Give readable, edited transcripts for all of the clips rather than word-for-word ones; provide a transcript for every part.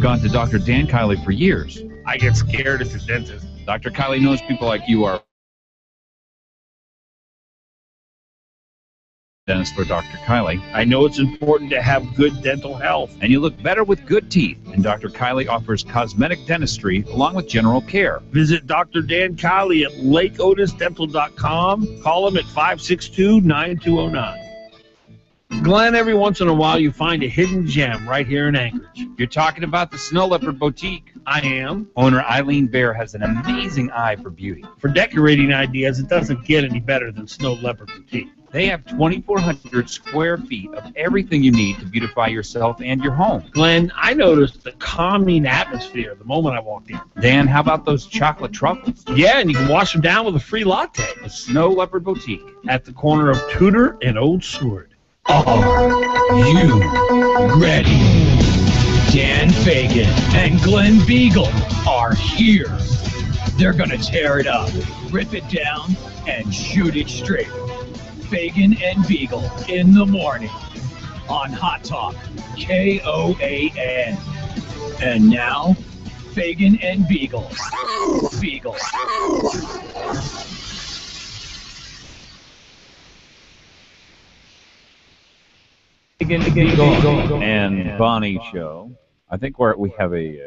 gone to Dr. Dan Kiley for years. I get scared at the dentist. Dr. Kiley knows people like you are. Dentist for Dr. Kiley. I know it's important to have good dental health. And you look better with good teeth. And Dr. Kiley offers cosmetic dentistry along with general care. Visit Dr. Dan Kiley at lakeotisdental.com. Call him at 562-9209. Glenn, every once in a while you find a hidden gem right here in Anchorage. You're talking about the Snow Leopard Boutique. I am. Owner Eileen Bear has an amazing eye for beauty. For decorating ideas, it doesn't get any better than Snow Leopard Boutique. They have 2,400 square feet of everything you need to beautify yourself and your home. Glenn, I noticed the calming atmosphere the moment I walked in. Dan, how about those chocolate truffles? Yeah, and you can wash them down with a free latte. The Snow Leopard Boutique. At the corner of Tudor and Old Seward. Are you ready? Dan Fagan and Glen Biegel are here. They're gonna tear it up, rip it down, and shoot it straight. Fagan and Biegel in the morning on Hot Talk, KOAN. And now, Fagan and Biegel. Biegel. And Bonnie show. I think we have an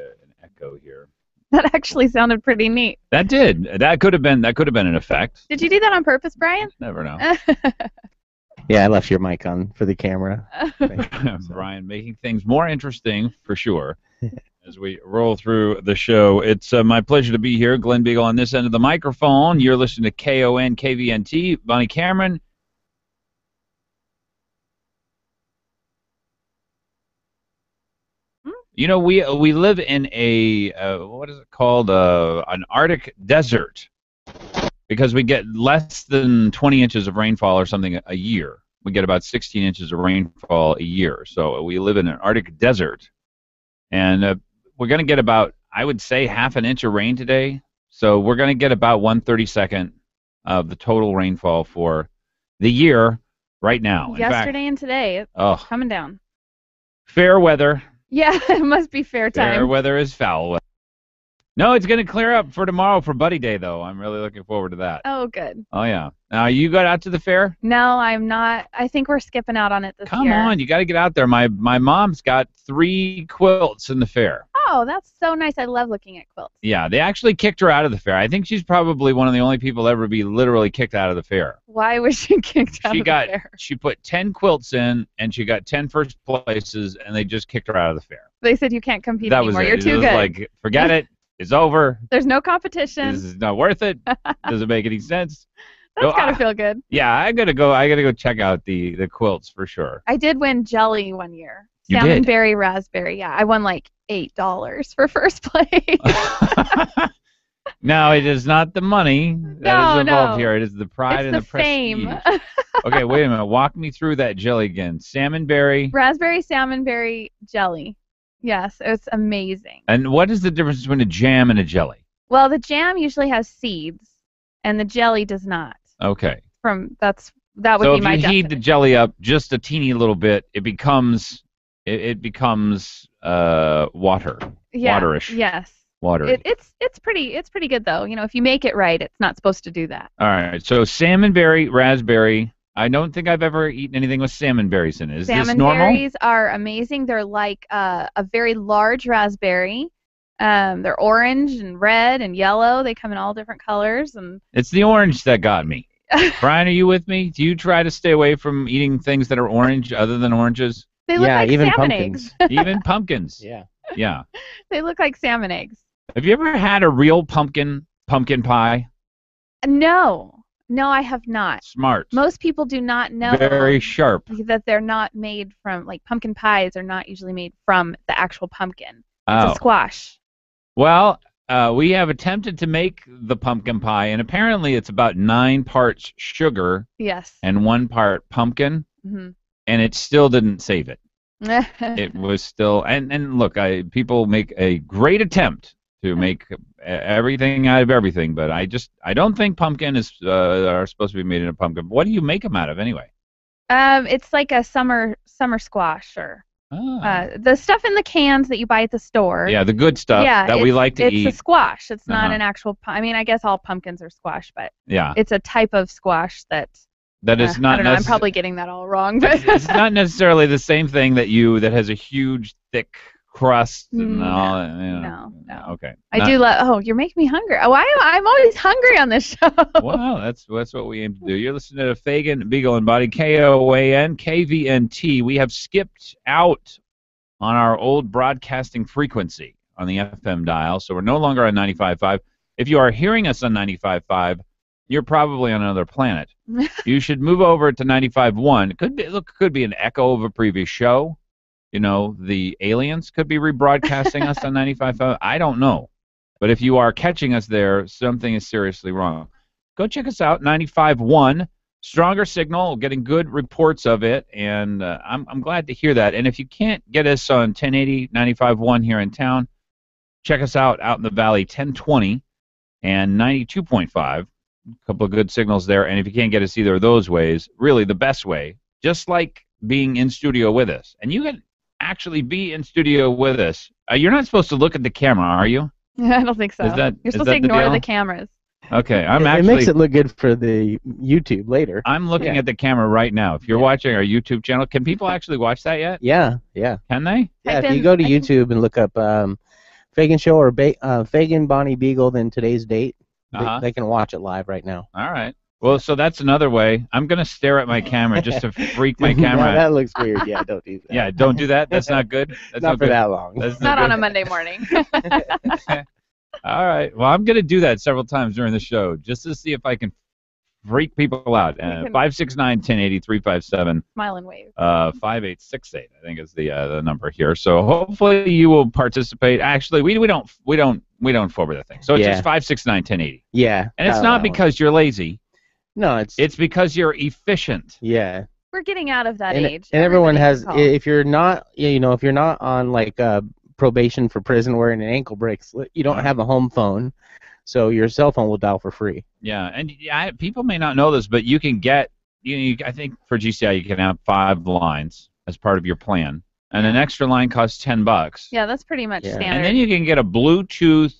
echo here. That actually sounded pretty neat. That did. That could have been an effect. Did you do that on purpose, Brian? Never know. Yeah, I left your mic on for the camera. Brian, making things more interesting for sure. As we roll through the show, it's my pleasure to be here. Glen Biegel on this end of the microphone. You're listening to KON KVNT. Bonnie Cameron. You know, we live in a what is it called? An Arctic desert, because we get less than 20 inches of rainfall or something a year. We get about 16 inches of rainfall a year. So we live in an Arctic desert, and we're going to get about, I would say, half an inch of rain today. So we're going to get about 1/32 of the total rainfall for the year right now. Yesterday and today, it's coming down. Fair weather. Yeah, it must be fair time. Fair weather is foul weather. No, it's going to clear up for tomorrow for Buddy Day, though. I'm really looking forward to that. Oh, good. Oh, yeah. Now, you got out to the fair? No, I'm not. I think we're skipping out on it this year. Come on, you got to get out there. My mom's got 3 quilts in the fair. Oh, that's so nice. I love looking at quilts. Yeah, they actually kicked her out of the fair. I think she's probably one of the only people ever be literally kicked out of the fair. Why was she kicked out of the fair? She put 10 quilts in, and she got 10 first places, and they just kicked her out of the fair. They said you can't compete that anymore. Was it. You're too it was good. Like, forget it. It's over. There's no competition. This is not worth it. Doesn't make any sense. That's gotta feel good. Yeah, I gotta go check out the quilts for sure. I did win jelly one year. You Salmon did? berry raspberry. Yeah, I won like $8 for first place. No, it is not the money that is involved here. It is the pride and the prestige. Fame. Okay, wait a minute. Walk me through that jelly again. Salmon berry. Raspberry salmon berry jelly. Yes, it's amazing. And what is the difference between a jam and a jelly? Well, the jam usually has seeds, and the jelly does not. Okay. That would be my definition. So if you heat the jelly up just a teeny little bit, it becomes water. Yeah. Waterish. Yes. Watery. It's pretty good though. You know, if you make it right, it's not supposed to do that. All right. So salmon berry, raspberry. I don't think I've ever eaten anything with salmon berries in it. Is this normal? Salmon berries are amazing. They're like a very large raspberry. They're orange and red and yellow. They come in all different colors. And it's the orange that got me. Brian, are you with me? Do you try to stay away from eating things that are orange other than oranges? They look like even salmon pumpkins. eggs. Even pumpkins. Yeah. Yeah. They look like salmon eggs. Have you ever had a real pumpkin pie? No, I have not. Smart. Most people do not know. Very sharp. That they're not made from, like, pumpkin pies are not usually made from the actual pumpkin. It's a squash. Well, we have attempted to make the pumpkin pie, and apparently it's about 9 parts sugar. Yes. And 1 part pumpkin. Mm-hmm. And it still didn't save it. It was still, and look, people make a great attempt to make everything out of everything, but I don't think pumpkin are supposed to be made in a pumpkin. What do you make them out of anyway? It's like a summer squash or The stuff in the cans that you buy at the store. Yeah, the good stuff that we like to eat. It's a squash. It's not an actual. I mean, I guess all pumpkins are squash, but it's a type of squash that is not. I don't know. I'm probably getting that all wrong, but it's not necessarily the same thing that has a huge, thick crust and all. No. Okay. I do love. Oh, you're making me hungry. Oh, I'm always hungry on this show. Well, that's what we aim to do. You're listening to Fagan, Biegel, and Body, KOAN, KVNT. We have skipped out on our old broadcasting frequency on the FM dial, so we're no longer on 95.5. If you are hearing us on 95.5, you're probably on another planet. You should move over to 95.1. It could be an echo of a previous show. You know, the aliens could be rebroadcasting us on 95.5. I don't know. But if you are catching us there, something is seriously wrong. Go check us out, 95.1. Stronger signal, getting good reports of it, and I'm glad to hear that. And if you can't get us on 1080, 95.1 here in town, check us out in the valley, 1020 and 92.5. A couple of good signals there. And if you can't get us either of those ways, really the best way, just like being in studio with us. And you can actually be in studio with us. You're not supposed to look at the camera, are you? I don't think so. You're supposed to ignore the cameras. Okay, it makes it look good for the YouTube later. I'm looking at the camera right now. If you're watching our YouTube channel, can people actually watch that yet? Yeah. Can they? Yeah, if you go to YouTube and look up Fagan Show or Fagan, Bonnie, Biegel, then today's date, they can watch it live right now. All right. Well, so that's another way. I'm going to stare at my camera just to freak my camera. No, that looks weird. Yeah, don't do that. Yeah, don't do that. That's not good. That's not for that long. That's not on a Monday morning. All right. Well, I'm going to do that several times during the show just to see if I can freak people out. 569-1080-357. Smile and wave. 5868, I think is the number here. So hopefully you will participate. Actually, we don't forward the thing. So it's just 569-1080. Yeah. And it's not because you're lazy. No, it's because you're efficient. Yeah. We're getting out of that age. And everyone has. If you're not, if you're not on like probation for prison wearing an ankle bracelet, you don't have a home phone, so your cell phone will dial for free. Yeah, and people may not know this, but you can get. I think for GCI you can have 5 lines as part of your plan, and an extra line costs $10. Yeah, that's pretty much standard. And then you can get a Bluetooth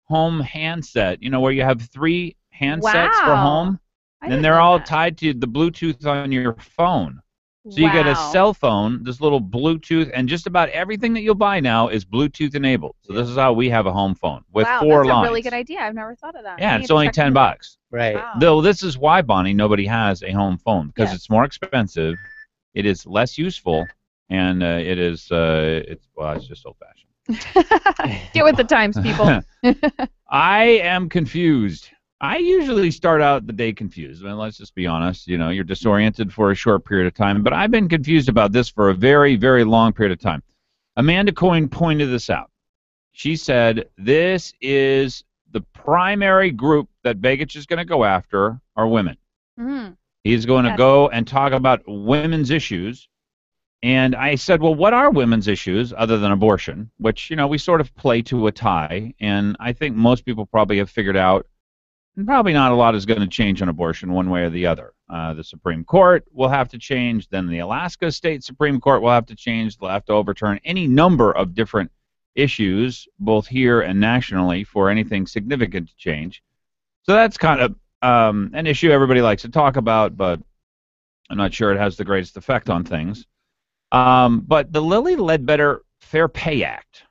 home handset. Where you have 3 handsets for home. And they're all tied to the Bluetooth on your phone. So you get a cell phone, this little Bluetooth, and just about everything that you'll buy now is Bluetooth enabled. So this is how we have a home phone with 4 lines. That's a really good idea. I've never thought of that. Yeah, it's only $10. Right. Wow. Though this is why, Bonnie, nobody has a home phone, because it's more expensive, it is less useful, and it's just old-fashioned. Get with the times, people. I am confused. I usually start out the day confused. I mean, let's just be honest. You're disoriented for a short period of time. But I've been confused about this for a very, very long period of time. Amanda Coyne pointed this out. She said this is the primary group that Begich is going to go after are women. Mm-hmm. He's going to go and talk about women's issues. And I said, well, what are women's issues other than abortion? Which, we sort of play to a tie. And I think most people probably have figured out probably not a lot is going to change on abortion one way or the other. The Supreme Court will have to change. Then the Alaska State Supreme Court will have to change. They'll have to overturn any number of different issues, both here and nationally, for anything significant to change. So that's kind of an issue everybody likes to talk about, but I'm not sure it has the greatest effect on things. But the Lilly Ledbetter Fair Pay Act,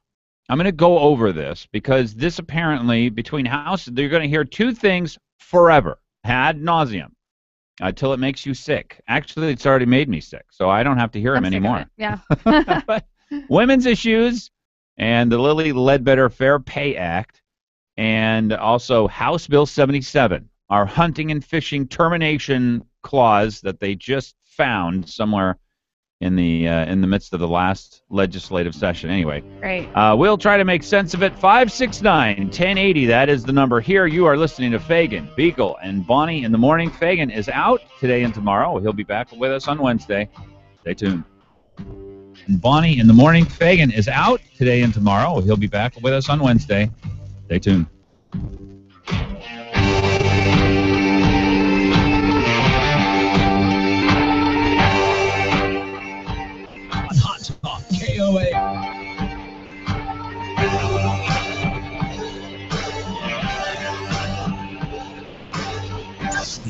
I'm going to go over this because this apparently, between houses, you're going to hear 2 things forever, ad nauseum, until it makes you sick. Actually, it's already made me sick, so I don't have to hear them anymore. Yeah. But women's issues and the Lilly Ledbetter Fair Pay Act, and also House Bill 77, our hunting and fishing termination clause that they just found somewhere in the midst of the last legislative session. Anyway, great. We'll try to make sense of it. 569-1080, that is the number here. You are listening to Fagan, Biegel, and Bonnie in the morning. Fagan is out today and tomorrow. He'll be back with us on Wednesday. Stay tuned. And Bonnie in the morning. Fagan is out today and tomorrow. He'll be back with us on Wednesday. Stay tuned. Hot Talk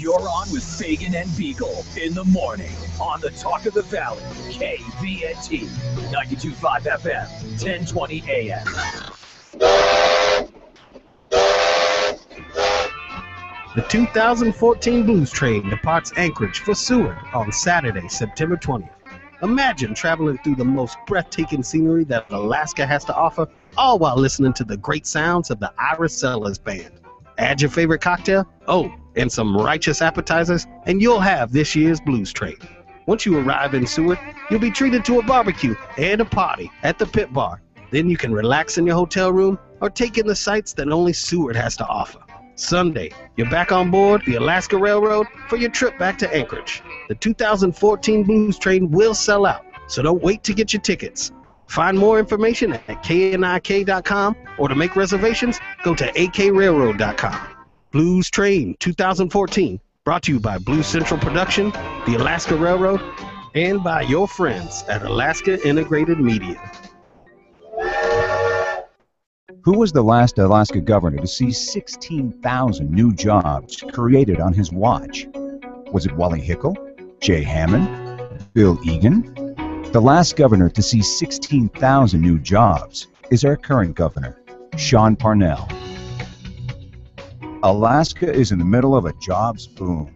You're on with Fagan and Biegel in the morning on the Talk of the Valley, KVNT, 92.5 FM, 1020 AM. The 2014 Blues Train departs Anchorage for Seward on Saturday, September 20th. Imagine traveling through the most breathtaking scenery that Alaska has to offer, all while listening to the great sounds of the Iris Sellers Band. Add your favorite cocktail, and some righteous appetizers, and you'll have this year's Blues Train. Once you arrive in Seward, you'll be treated to a barbecue and a party at the Pit Bar. Then you can relax in your hotel room or take in the sights that only Seward has to offer. Sunday, you're back on board the Alaska Railroad for your trip back to Anchorage. The 2014 Blues Train will sell out, so don't wait to get your tickets. Find more information at KNIK.com, or to make reservations, go to AKRailroad.com. Blues Train 2014, brought to you by Blues Central Production, the Alaska Railroad, and by your friends at Alaska Integrated Media. Who was the last Alaska governor to see 16,000 new jobs created on his watch? Was it Wally Hickel? Jay Hammond? Bill Egan? The last governor to see 16,000 new jobs is our current governor, Sean Parnell. Alaska is in the middle of a jobs boom.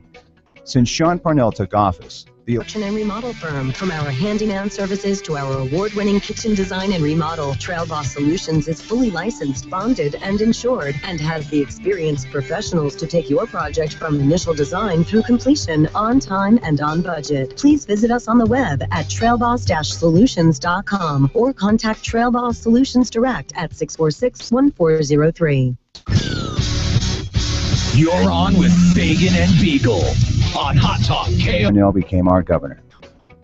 Since Sean Parnell took office, the Construction and remodel firm. From our handyman services to our award-winning kitchen design and remodel, Trail Boss Solutions is fully licensed, bonded, and insured, and has the experienced professionals to take your project from initial design through completion on time and on budget. Please visit us on the web at trailboss-solutions.com or contact Trail Boss Solutions Direct at 646-1403. You're on with Fagan and Biegel on Hot Talk KOAN. Parnell became our governor.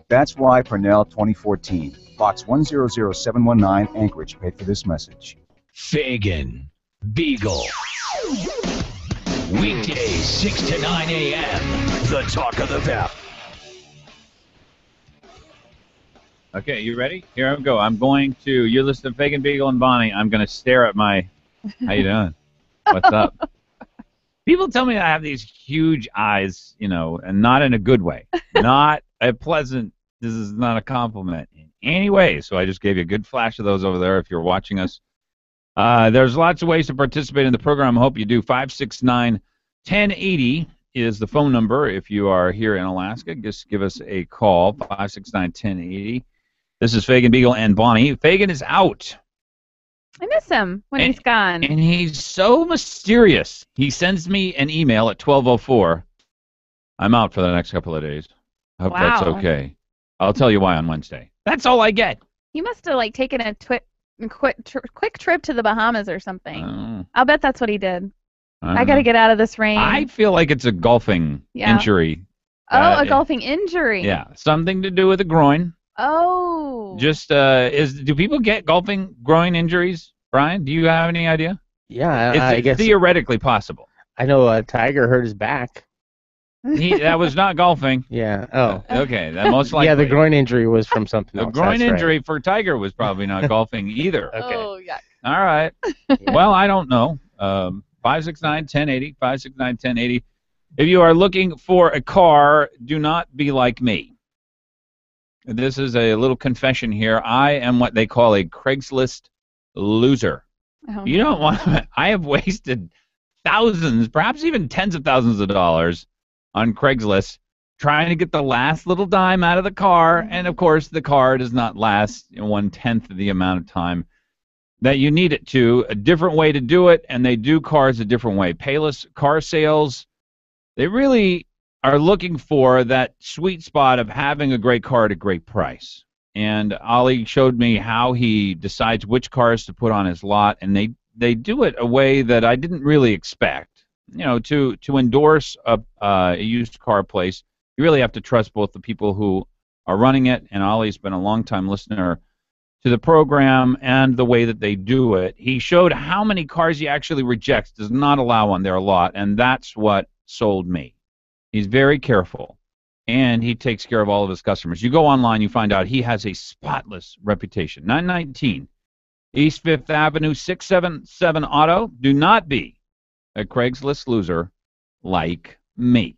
That's why Parnell 2014, Box 100719, Anchorage, paid for this message. Fagan, Biegel. Weekdays 6 to 9 a.m. The Talk of the Valley. Okay, you ready? Here I go. I'm going to, you're listening to Fagan, Biegel, and Bonnie. I'm going to stare at my, how you doing? What's up? People tell me I have these huge eyes, and not in a good way. Not a pleasant, this is not a compliment in any way. So I just gave you a good flash of those over there if you're watching us. There's lots of ways to participate in the program. I hope you do. 569-1080 is the phone number if you are here in Alaska. Just give us a call, 569-1080. This is Fagan, Biegel, and Bonnie. Fagan is out. I miss him when he's gone. And he's so mysterious. He sends me an email at 12:04. I'm out for the next couple of days. I hope that's okay. I'll tell you why on Wednesday. That's all I get. You must have taken a quick trip to the Bahamas or something. I'll bet that's what he did. I got to get out of this rain. I feel like it's a golfing injury. Oh, a golfing injury. Yeah, something to do with the groin. Oh. Just do people get golfing groin injuries, Brian? Do you have any idea? Yeah, I guess theoretically possible. I know Tiger hurt his back. That was not golfing. Yeah. Oh. Okay. That most likely. Yeah, the groin injury was from something else. The groin injury for Tiger was probably not golfing either. Okay. Oh, yeah. All right. Well, I don't know. 569-1080, 569-1080. If you are looking for a car, do not be like me. This is a little confession here. I am what they call a Craigslist loser. Oh, you don't want to, I have wasted thousands, perhaps even tens of thousands of dollars on Craigslist trying to get the last little dime out of the car, and of course the car does not last 1/10 of the amount of time that you need it to. A different way to do it, and they do cars a different way. Payless car sales, they really are looking for that sweet spot of having a great car at a great price. And Ollie showed me how he decides which cars to put on his lot, and they do it a way that I didn't really expect. To endorse a used car place, you really have to trust both the people who are running it, and Ollie's been a long-time listener to the program and the way that they do it. He showed how many cars he actually rejects, does not allow on their lot, and that's what sold me. He's very careful, and he takes care of all of his customers. You go online, you find out he has a spotless reputation. 919 East 5th Avenue, 677 Auto. Do not be a Craigslist loser like me.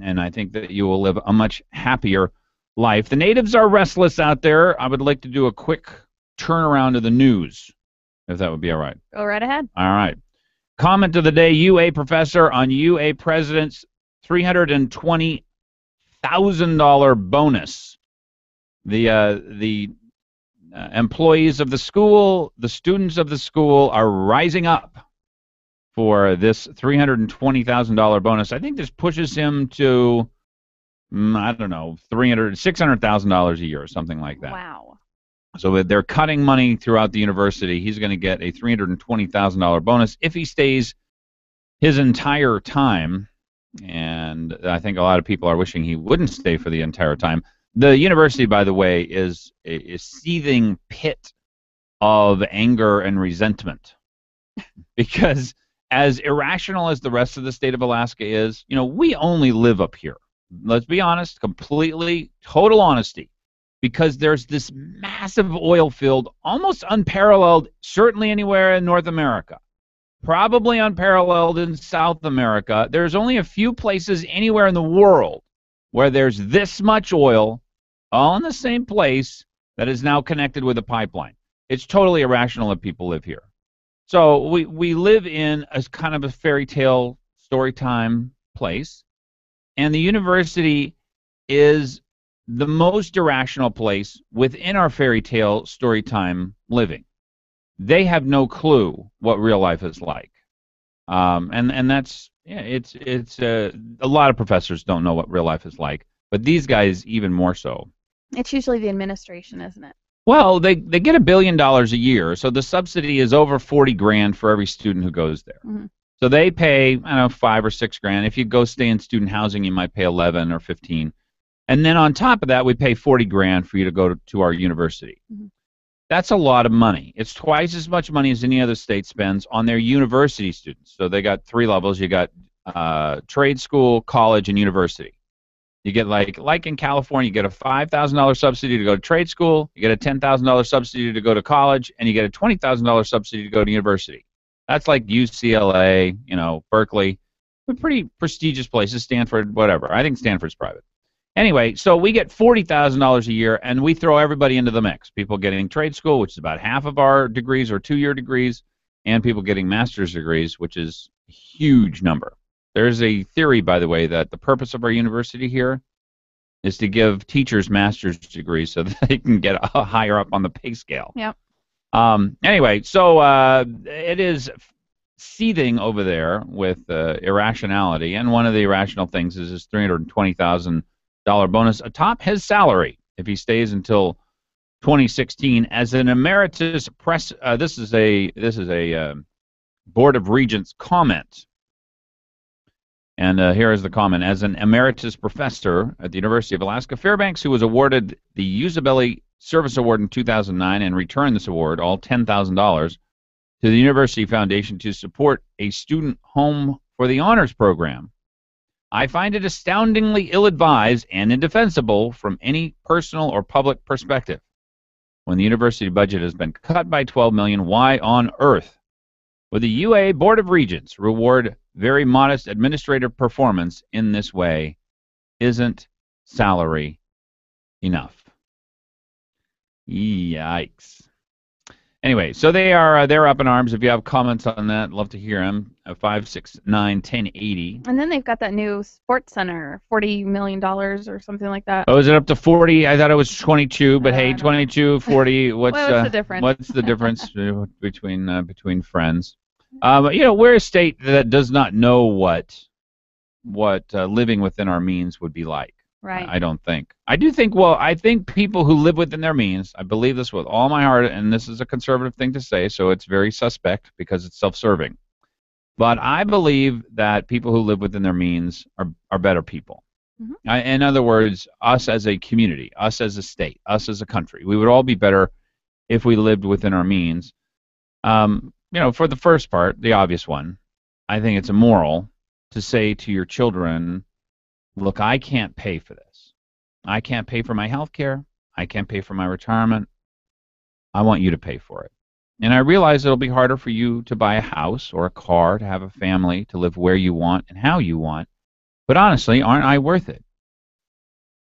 And I think that you will live a much happier life. The natives are restless out there. I would like to do a quick turnaround of the news, if that would be all right. Go right ahead. All right. Comment of the day, UA professor on UA president's $320,000 bonus. The employees of the school, the students of the school are rising up for this $320,000 bonus. I think this pushes him to, I don't know, $600,000 a year or something like that. Wow. So they're cutting money throughout the university. He's going to get a $320,000 bonus if he stays his entire time. And I think a lot of people are wishing he wouldn't stay for the entire time. The university, by the way, is a seething pit of anger and resentment. Because as irrational as the rest of the state of Alaska is, we only live up here. Let's be honest, completely, total honesty. Because there's this massive oil field, almost unparalleled, certainly anywhere in North America. Probably unparalleled in South America. There's only a few places anywhere in the world where there's this much oil, all in the same place, that is now connected with a pipeline. It's totally irrational that people live here. So we live in a kind of a fairy tale story time place, and the university is the most irrational place within our fairy tale story time living. They have no clue what real life is like, and that's it's a lot of professors don't know what real life is like, but these guys even more so. It's usually the administration, isn't it? Well, they get $1 billion a year, so the subsidy is over $40,000 for every student who goes there. Mm-hmm. So they pay, I don't know, $5,000 or $6,000. If you go stay in student housing, you might pay $11,000 or $15,000. And then on top of that, we pay $40,000 for you to go to our university. Mm-hmm. That's a lot of money. It's twice as much money as any other state spends on their university students. So they got 3 levels. You got trade school, college, and university. You get like in California, you get a $5,000 subsidy to go to trade school, you get a $10,000 subsidy to go to college, and you get a $20,000 subsidy to go to university. That's like UCLA, Berkeley, pretty prestigious places, Stanford, whatever. I think Stanford's private. Anyway, so we get $40,000 a year, and we throw everybody into the mix. People getting trade school, which is about half of our degrees or 2-year degrees, and people getting master's degrees, which is a huge number. There's a theory, by the way, that the purpose of our university here is to give teachers master's degrees so that they can get higher up on the pay scale. Yep. Anyway, so it is seething over there with irrationality, and one of the irrational things is this $320,000 bonus atop his salary if he stays until 2016 as an emeritus press. This is a Board of Regents comment. And here is the comment. As an emeritus professor at the University of Alaska Fairbanks, who was awarded the Usability Service Award in 2009 and returned this award, all $10,000, to the University Foundation to support a student home for the honors program, I find it astoundingly ill-advised and indefensible from any personal or public perspective. When the university budget has been cut by $12 million, why on earth would the UA Board of Regents reward very modest administrative performance in this way? Isn't salary enough? Yikes. Anyway, so they're up in arms. If you have comments on that, love to hear them. 569-1080. And then they've got that new sports center, $40 million or something like that. Oh, is it up to 40? I thought it was 22, but hey, 22, 40. What's the difference? What's the difference between friends? We're a state that does not know what living within our means would be like. Right. I don't think. I do think, I think people who live within their means, I believe this with all my heart, and this is a conservative thing to say, so it's very suspect because it's self-serving. But I believe that people who live within their means are better people. Mm-hmm. In other words, us as a community, us as a state, us as a country, we would all be better if we lived within our means. For the first part, the obvious one, I think it's immoral to say to your children, look, I can't pay for this. I can't pay for my health care. I can't pay for my retirement. I want you to pay for it. And I realize it'll be harder for you to buy a house or a car, to have a family, to live where you want and how you want. But honestly, aren't I worth it?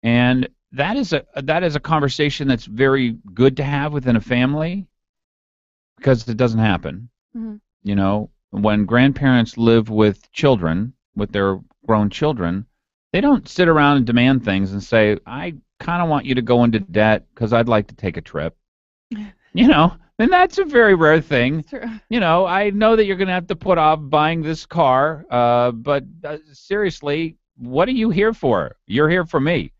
And that is a conversation that's very good to have within a family, because it doesn't happen. Mhm. You know, when grandparents live with children, with their grown children, they don't sit around and demand things and say, I kind of want you to go into debt because I'd like to take a trip. You know, and that's a very rare thing. True. You know, I know that you're going to have to put off buying this car, but seriously, what are you here for? You're here for me.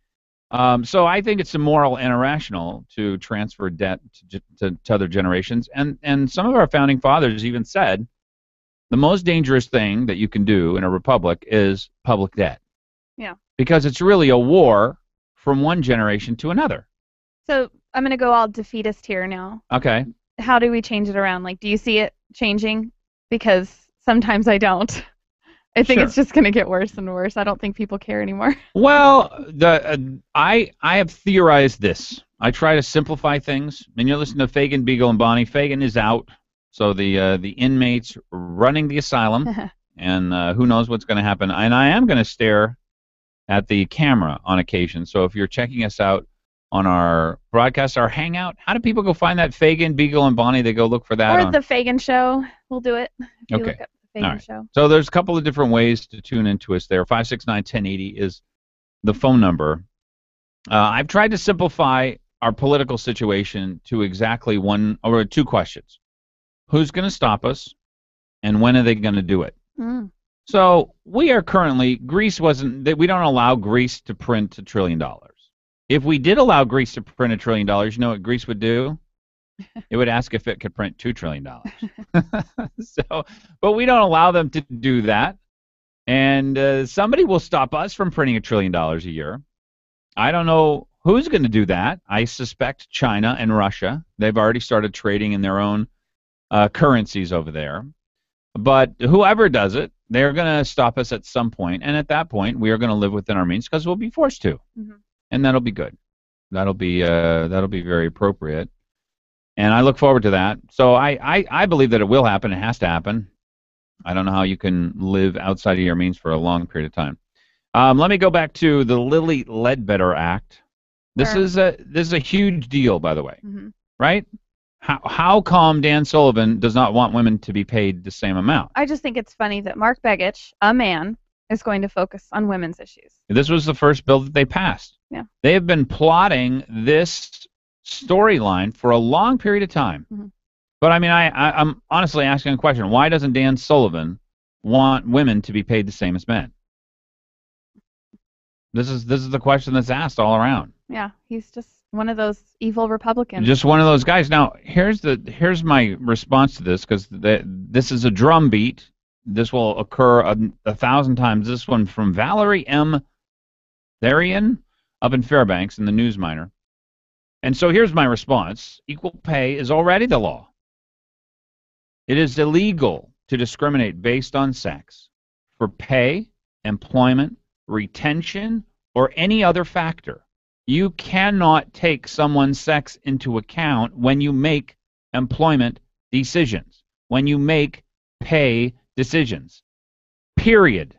So I think it's immoral and irrational to transfer debt to other generations. And some of our founding fathers even said the most dangerous thing that you can do in a republic is public debt. Yeah. Because it's really a war from one generation to another. So I'm going to go all defeatist here now. Okay. How do we change it around? Like, do you see it changing? Because sometimes I don't. I think Sure. it's just going to get worse and worse. I don't think people care anymore. Well, I have theorized this. I try to simplify things. And you're listening to Fagan, Biegel, and Bonnie. Fagan is out, so the inmates running the asylum, and who knows what's going to happen. And I am going to stare at the camera on occasion. So if you're checking us out on our broadcast, our Hangout, how do people go find that? Fagan, Biegel, and Bonnie? They go look for that. Or the Fagan Show. We'll do it. If you Okay. look up the Fagan All right. Show. So there's a couple of different ways to tune into us there. 569-1080 is the phone number. I've tried to simplify our political situation to exactly one or two questions. Who's going to stop us, and when are they going to do it? Mm. So we are currently, Greece wasn't, we don't allow Greece to print $1 trillion. If we did allow Greece to print $1 trillion, you know what Greece would do? It would ask if it could print $2 trillion. But we don't allow them to do that. And somebody will stop us from printing $1 trillion a year. I don't know who's going to do that. I suspect China and Russia. They've already started trading in their own currencies over there. But whoever does it, they're going to stop us at some point. And at that point, we are going to live within our means because we'll be forced to. Mm-hmm. And that'll be good. That'll be very appropriate. And I look forward to that. So I believe that it will happen. It has to happen. I don't know how you can live outside of your means for a long period of time. Let me go back to the Lilly Ledbetter Act. This Sure. is a huge deal, by the way, Mm-hmm. right? How come Dan Sullivan does not want women to be paid the same amount? I just think it's funny that Mark Begich, a man, is going to focus on women's issues. This was the first bill that they passed. Yeah. They have been plotting this storyline for a long period of time. Mm-hmm. But I mean, I'm honestly asking a question. Why doesn't Dan Sullivan want women to be paid the same as men? This is the question that's asked all around. Yeah, he's just one of those evil Republicans. Just one of those guys. Now, here's my response to this, because this is a drumbeat. This will occur 1,000 times. This one from Valerie M. Therian up in Fairbanks in the News Miner. And so here's my response. Equal pay is already the law. It is illegal to discriminate based on sex for pay, employment, retention, or any other factor. You cannot take someone's sex into account when you make employment decisions, when you make pay decisions. Period.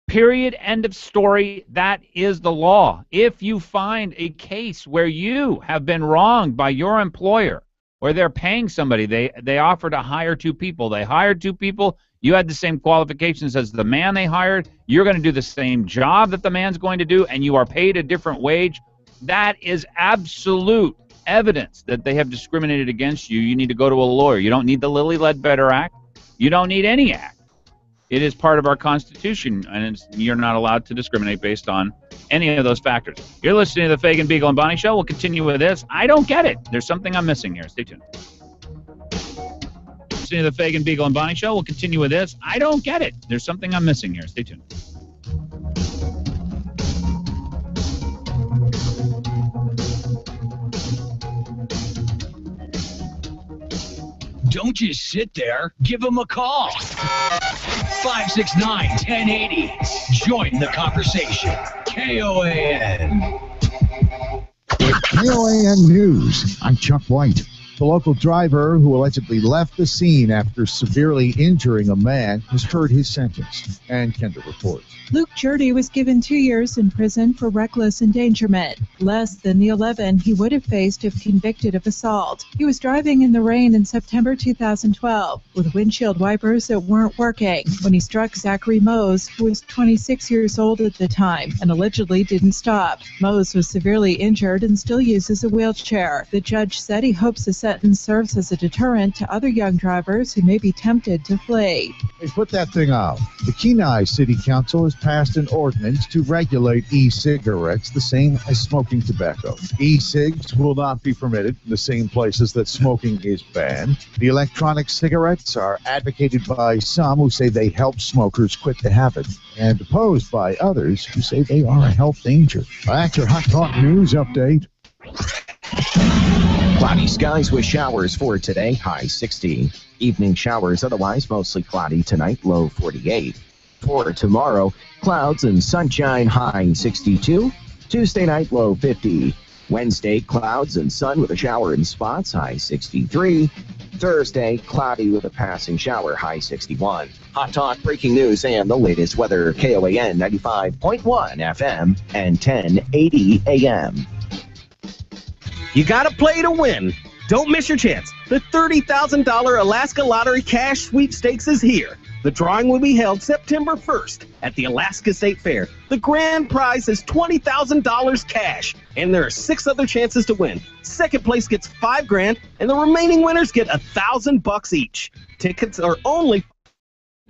Period. End of story. That is the law. If you find a case where you have been wronged by your employer, where they're paying somebody, they offer to hire two people. They hired two people. You had the same qualifications as the man they hired. You're going to do the same job that the man's going to do, and you are paid a different wage. That is absolute evidence that they have discriminated against you. You need to go to a lawyer. You don't need the Lilly Ledbetter Act. You don't need any act. It is part of our Constitution, and you're not allowed to discriminate based on any of those factors. You're listening to the Fagan, Biegel, and Bonnie Show. We'll continue with this. I don't get it. There's something I'm missing here. Stay tuned. Listening to the Fagan, Biegel, and Bonnie Show. We'll continue with this. I don't get it. There's something I'm missing here. Stay tuned. Don't just sit there. Give them a call. 569-1080. Join the conversation. KOAN. KOAN News. I'm Chuck White. The local driver, who allegedly left the scene after severely injuring a man, has heard his sentence. And Kendra reports. Luke Jurdy was given 2 years in prison for reckless endangerment, less than the 11 he would have faced if convicted of assault. He was driving in the rain in September 2012 with windshield wipers that weren't working when he struck Zachary Mose, who was 26 years old at the time, and allegedly didn't stop. Mose was severely injured and still uses a wheelchair. The judge said he hopes the sentence serves as a deterrent to other young drivers who may be tempted to flee. Hey, put that thing out. The Kenai City Council has passed an ordinance to regulate e-cigarettes the same as smoking tobacco. E-cigs will not be permitted in the same places that smoking is banned. The electronic cigarettes are advocated by some who say they help smokers quit the habit, and opposed by others who say they are a health danger. That's your Hot Talk News update. Cloudy skies with showers for today, high 60. Evening showers, otherwise mostly cloudy tonight, low 48. For tomorrow, clouds and sunshine, high 62. Tuesday night, low 50. Wednesday, clouds and sun with a shower in spots, high 63. Thursday, cloudy with a passing shower, high 61. Hot Talk, breaking news, and the latest weather, KOAN 95.1 FM and 1080 AM. You gotta play to win. Don't miss your chance. The $30,000 Alaska Lottery Cash Sweepstakes is here. The drawing will be held September 1st at the Alaska State Fair. The grand prize is $20,000 cash, and there are 6 other chances to win. Second place gets $5,000, and the remaining winners get $1,000 each. Tickets are only,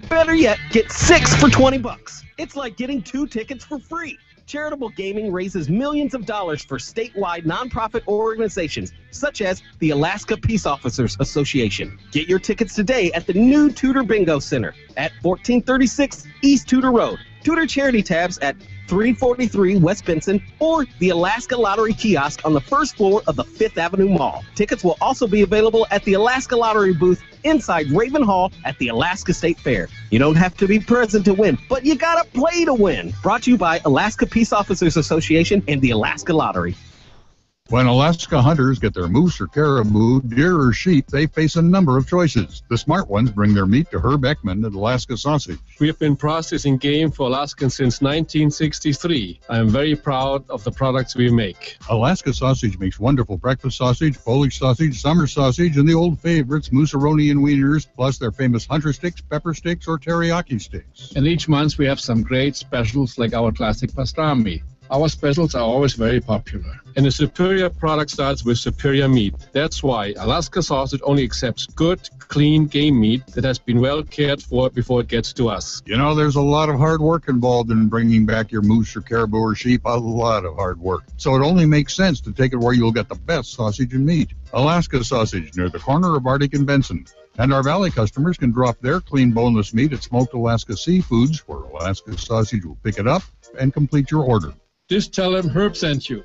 better yet, get 6 for $20. It's like getting 2 tickets for free. Charitable gaming raises millions of dollars for statewide nonprofit organizations, such as the Alaska Peace Officers Association. Get your tickets today at the new Tudor Bingo Center at 1436 East Tudor Road. Tudor charity tabs at 343 West Benson, or the Alaska Lottery kiosk on the first floor of the 5th Avenue Mall. Tickets will also be available at the Alaska Lottery booth inside Raven Hall at the Alaska State Fair. You don't have to be present to win, but you gotta play to win. Brought to you by Alaska Peace Officers Association and the Alaska Lottery. When Alaska hunters get their moose or caribou, deer or sheep, they face a number of choices. The smart ones bring their meat to Herb Ekman at Alaska Sausage. We have been processing game for Alaskans since 1963. I am very proud of the products we make. Alaska Sausage makes wonderful breakfast sausage, Polish sausage, summer sausage, and the old favorites, moose-aroni and wieners, plus their famous hunter sticks, pepper sticks, or teriyaki sticks. And each month we have some great specials like our classic pastrami. Our specials are always very popular. And a superior product starts with superior meat. That's why Alaska Sausage only accepts good, clean game meat that has been well cared for before it gets to us. You know, there's a lot of hard work involved in bringing back your moose or caribou or sheep, a lot of hard work. So it only makes sense to take it where you'll get the best sausage and meat. Alaska Sausage, near the corner of Arctic and Benson. And our Valley customers can drop their clean boneless meat at Smoked Alaska Seafoods, where Alaska Sausage will pick it up and complete your order. Just tell them Herb sent you.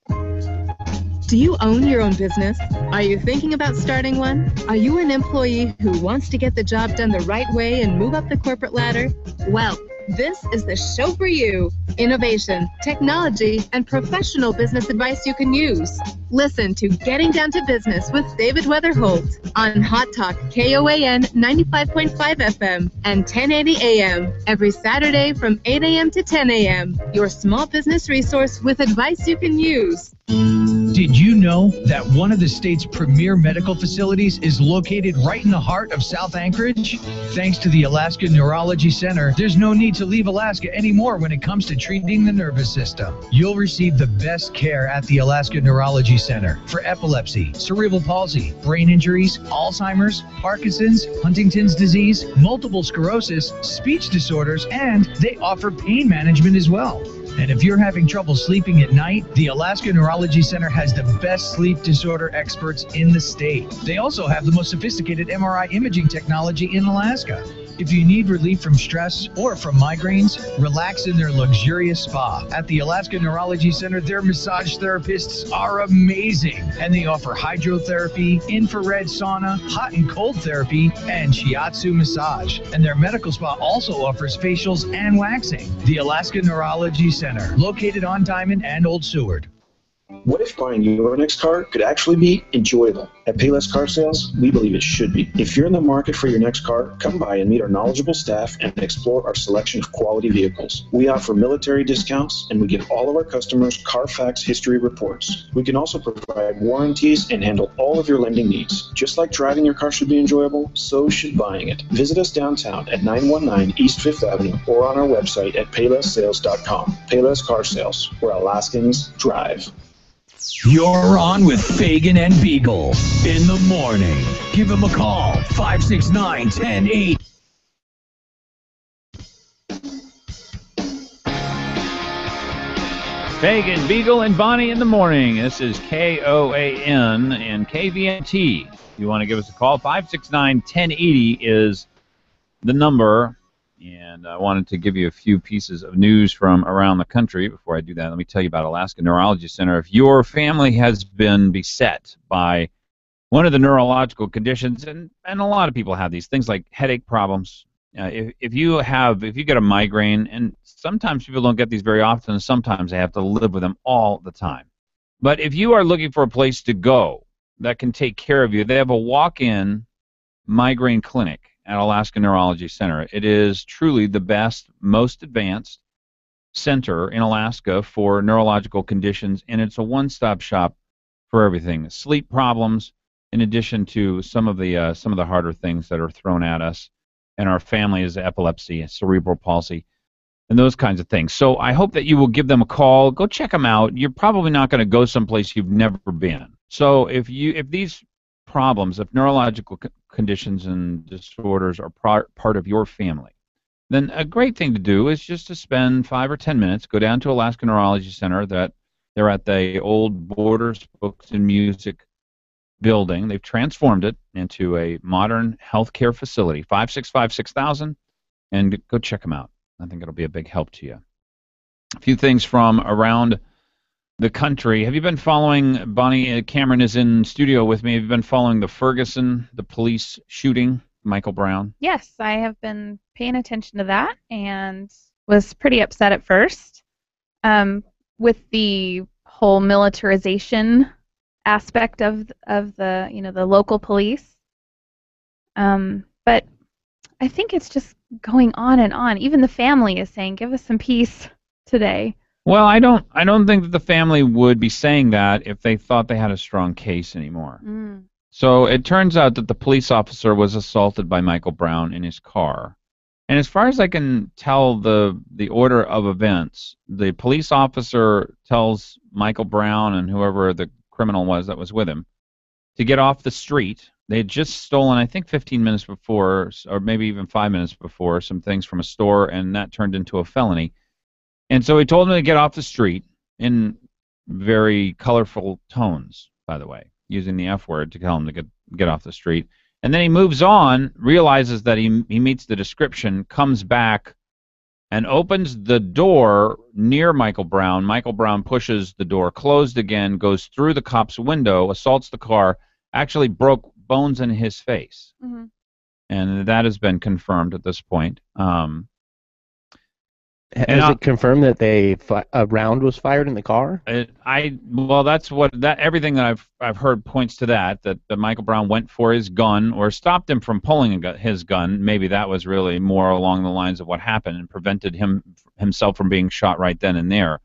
Do you own your own business? Are you thinking about starting one? Are you an employee who wants to get the job done the right way and move up the corporate ladder? Well, this is the show for you. Innovation, technology, and professional business advice you can use. Listen to Getting Down to Business with David Weatherholt on Hot Talk KOAN 95.5 FM and 1080 AM every Saturday from 8 a.m. to 10 a.m. Your small business resource with advice you can use. Did you know that one of the state's premier medical facilities is located right in the heart of South Anchorage? Thanks to the Alaska Neurology Center, there's no need to leave Alaska anymore when it comes to treating the nervous system. You'll receive the best care at the Alaska Neurology Center for epilepsy, cerebral palsy, brain injuries, Alzheimer's, Parkinson's, Huntington's disease, multiple sclerosis, speech disorders, and they offer pain management as well. And if you're having trouble sleeping at night, the Alaska Neurology Center has the best sleep disorder experts in the state. They also have the most sophisticated MRI imaging technology in Alaska. If you need relief from stress or from migraines, relax in their luxurious spa. At the Alaska Neurology Center, their massage therapists are amazing. And they offer hydrotherapy, infrared sauna, hot and cold therapy, and shiatsu massage. And their medical spa also offers facials and waxing. The Alaska Neurology Center, located on Diamond and Old Seward. What if buying your next car could actually be enjoyable? At Payless Car Sales, we believe it should be. If you're in the market for your next car, come by and meet our knowledgeable staff and explore our selection of quality vehicles. We offer military discounts, and we give all of our customers Carfax history reports. We can also provide warranties and handle all of your lending needs. Just like driving your car should be enjoyable, so should buying it. Visit us downtown at 919 East 5th Avenue or on our website at PaylessSales.com. Payless Car Sales, where Alaskans drive. You're on with Fagan and Biegel in the morning. Give him a call, 569-1080. Fagan, Biegel, and Bonnie in the morning. This is KOAN and KVNT. If you want to give us a call, 569-1080 is the number. And I wanted to give you a few pieces of news from around the country. Before I do that, let me tell you about Alaska Neurology Center. If your family has been beset by one of the neurological conditions, and a lot of people have these things like headache problems, if you get a migraine, and sometimes people don't get these very often, and sometimes they have to live with them all the time. But if you are looking for a place to go that can take care of you, they have a walk-in migraine clinic at Alaska Neurology Center. It is truly the best, most advanced center in Alaska for neurological conditions, and it's a one-stop shop for everything. Sleep problems, in addition to some of the harder things that are thrown at us and our family, is epilepsy, cerebral palsy, and those kinds of things. So I hope that you will give them a call. Go check them out. You're probably not going to go someplace you've never been. So if these problems, if neurological conditions and disorders are part of your family, then a great thing to do is just to spend 5 or 10 minutes, go down to Alaska Neurology Center. That they're at the old Borders Books and Music building. They've transformed it into a modern healthcare facility, 565-6000, and go check them out. I think it'll be a big help to you. A few things from around the country. Have you been following, Bonnie, Cameron is in studio with me, have you been following the Ferguson, the police shooting, Michael Brown? Yes, I have been paying attention to that and was pretty upset at first with the whole militarization aspect of the the local police. But I think it's just going on and on. Even the family is saying, "Give us some peace today." Well, I don't think that the family would be saying that if they thought they had a strong case anymore. So it turns out that the police officer was assaulted by Michael Brown in his car. And as far as I can tell the order of events, the police officer tells Michael Brown and whoever the criminal was that was with him to get off the street. They had just stolen, I think 15 minutes before, or maybe even 5 minutes before, some things from a store, and that turned into a felony. And so he told him to get off the street in very colorful tones, by the way, using the F word to tell him to get off the street. And then he moves on, realizes that he meets the description, comes back, and opens the door near Michael Brown. Michael Brown pushes the door closed again, goes through the cop's window, assaults the car, actually broke bones in his face. And that has been confirmed at this point. Has it confirmed that a round was fired in the car? Well, that's everything that I've heard points to that Michael Brown went for his gun or stopped him from pulling his gun. Maybe that was really more along the lines of what happened and prevented himself from being shot right then and there.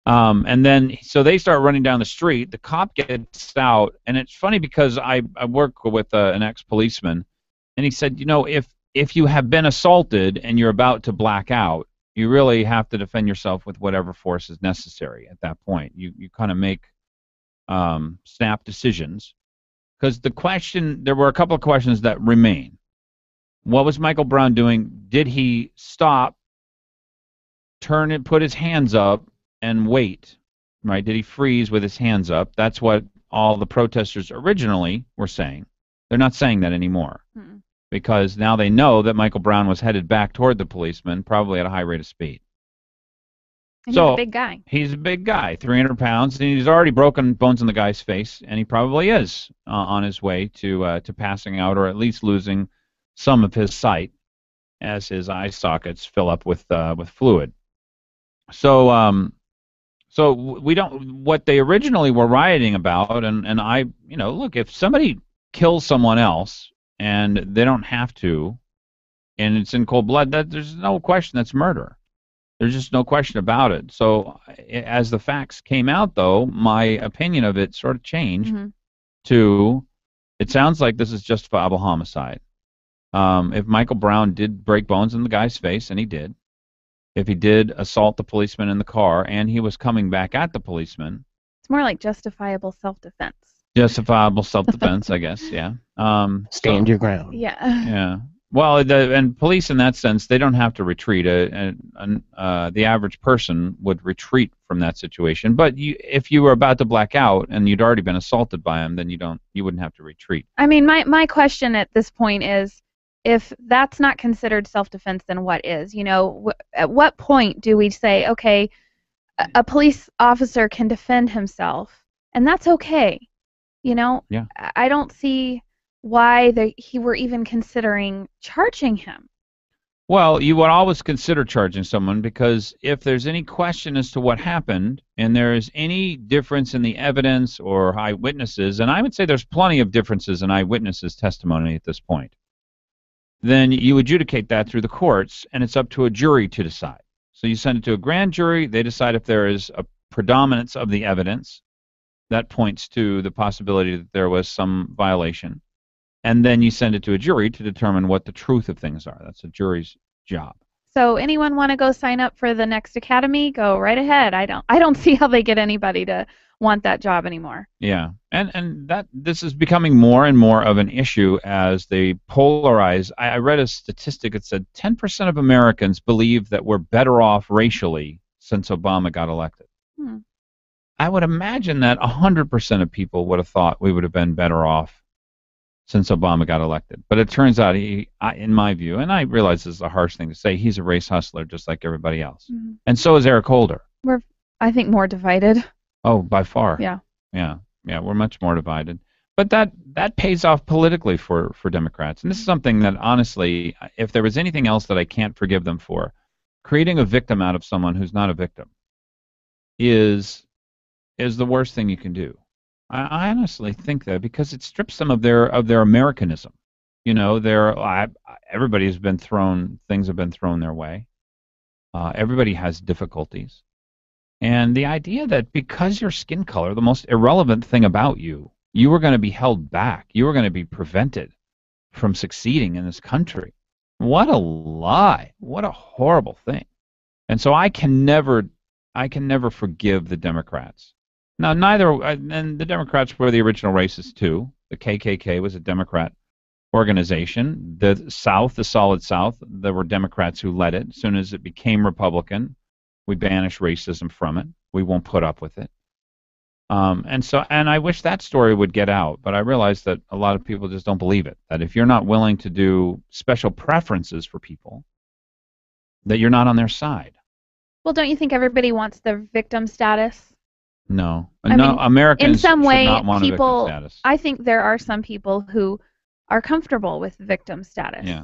And then so they start running down the street. The cop gets out, and it's funny because I work with an ex-policeman, and he said, if you have been assaulted and you're about to black out, you really have to defend yourself with whatever force is necessary at that point. You kind of make snap decisions. Because there were a couple of questions that remain. What was Michael Brown doing? Did he stop, turn and put his hands up, and wait? Right? Did he freeze with his hands up? That's what all the protesters originally were saying. They're not saying that anymore. Because now they know that Michael Brown was headed back toward the policeman, probably at a high rate of speed. And he's a big guy. He's a big guy, 300 pounds, and he's already broken bones in the guy's face, and he probably is on his way to passing out, or at least losing some of his sight as his eye sockets fill up with fluid. So So we don't, what they originally were rioting about, and I, look, if somebody kills someone else and they don't have to, and it's in cold blood, there's no question that's murder. There's just no question about it. So as the facts came out, though, my opinion of it sort of changed to, it sounds like this is justifiable homicide. If Michael Brown did break bones in the guy's face, and he did, if he did assault the policeman in the car and he was coming back at the policeman. It's more like justifiable self-defense. Justifiable self-defense, I guess, yeah. Stand your ground. Yeah. Yeah. Well, and police in that sense, they don't have to retreat. The average person would retreat from that situation. But if you were about to black out and you'd already been assaulted by him, then you wouldn't have to retreat. I mean, my question at this point is, if that's not considered self-defense, then what is? At what point do we say, okay, a police officer can defend himself, and that's okay? Yeah. I don't see why he were even considering charging him. Well, you would always consider charging someone, because if there's any question as to what happened and there is any difference in the evidence or eyewitnesses, and I would say there's plenty of differences in eyewitnesses' testimony at this point, then you adjudicate that through the courts, and it's up to a jury to decide. So you send it to a grand jury, they decide if there is a predominance of the evidence that points to the possibility that there was some violation. And then you send it to a jury to determine what the truth of things are. That's a jury's job. So anyone want to go sign up for the next academy? Go right ahead. I don't see how they get anybody to want that job anymore. Yeah, and this is becoming more and more of an issue as they polarize. I read a statistic that said 10% of Americans believe that we're better off racially since Obama got elected. I would imagine that 100% of people would have thought we would have been better off since Obama got elected. But it turns out, in my view, and I realize this is a harsh thing to say, he's a race hustler just like everybody else. And so is Eric Holder. We're, I think, more divided. Oh, by far. Yeah. Yeah, we're much more divided. But that pays off politically for Democrats. And this is something that, honestly, if there was anything else that I can't forgive them for, creating a victim out of someone who's not a victim is the worst thing you can do. I honestly think that, because it strips them of their Americanism. Everybody's been thrown, things have been thrown their way. Everybody has difficulties. And the idea that because your skin color, the most irrelevant thing about you, you were going to be held back. You were going to be prevented from succeeding in this country. What a lie. What a horrible thing. And so I can never forgive the Democrats. Now, and the Democrats were the original racists too. The KKK was a Democrat organization. The South, the Solid South, there were Democrats who led it. As soon as it became Republican, we banished racism from it. We won't put up with it. And I wish that story would get out, but I realize that a lot of people just don't believe it. That if you're not willing to do special preferences for people, that you're not on their side. Well, don't you think everybody wants the victim status? No, Americans in some way, should not want a victim status. I think there are some people who are comfortable with victim status. Yeah.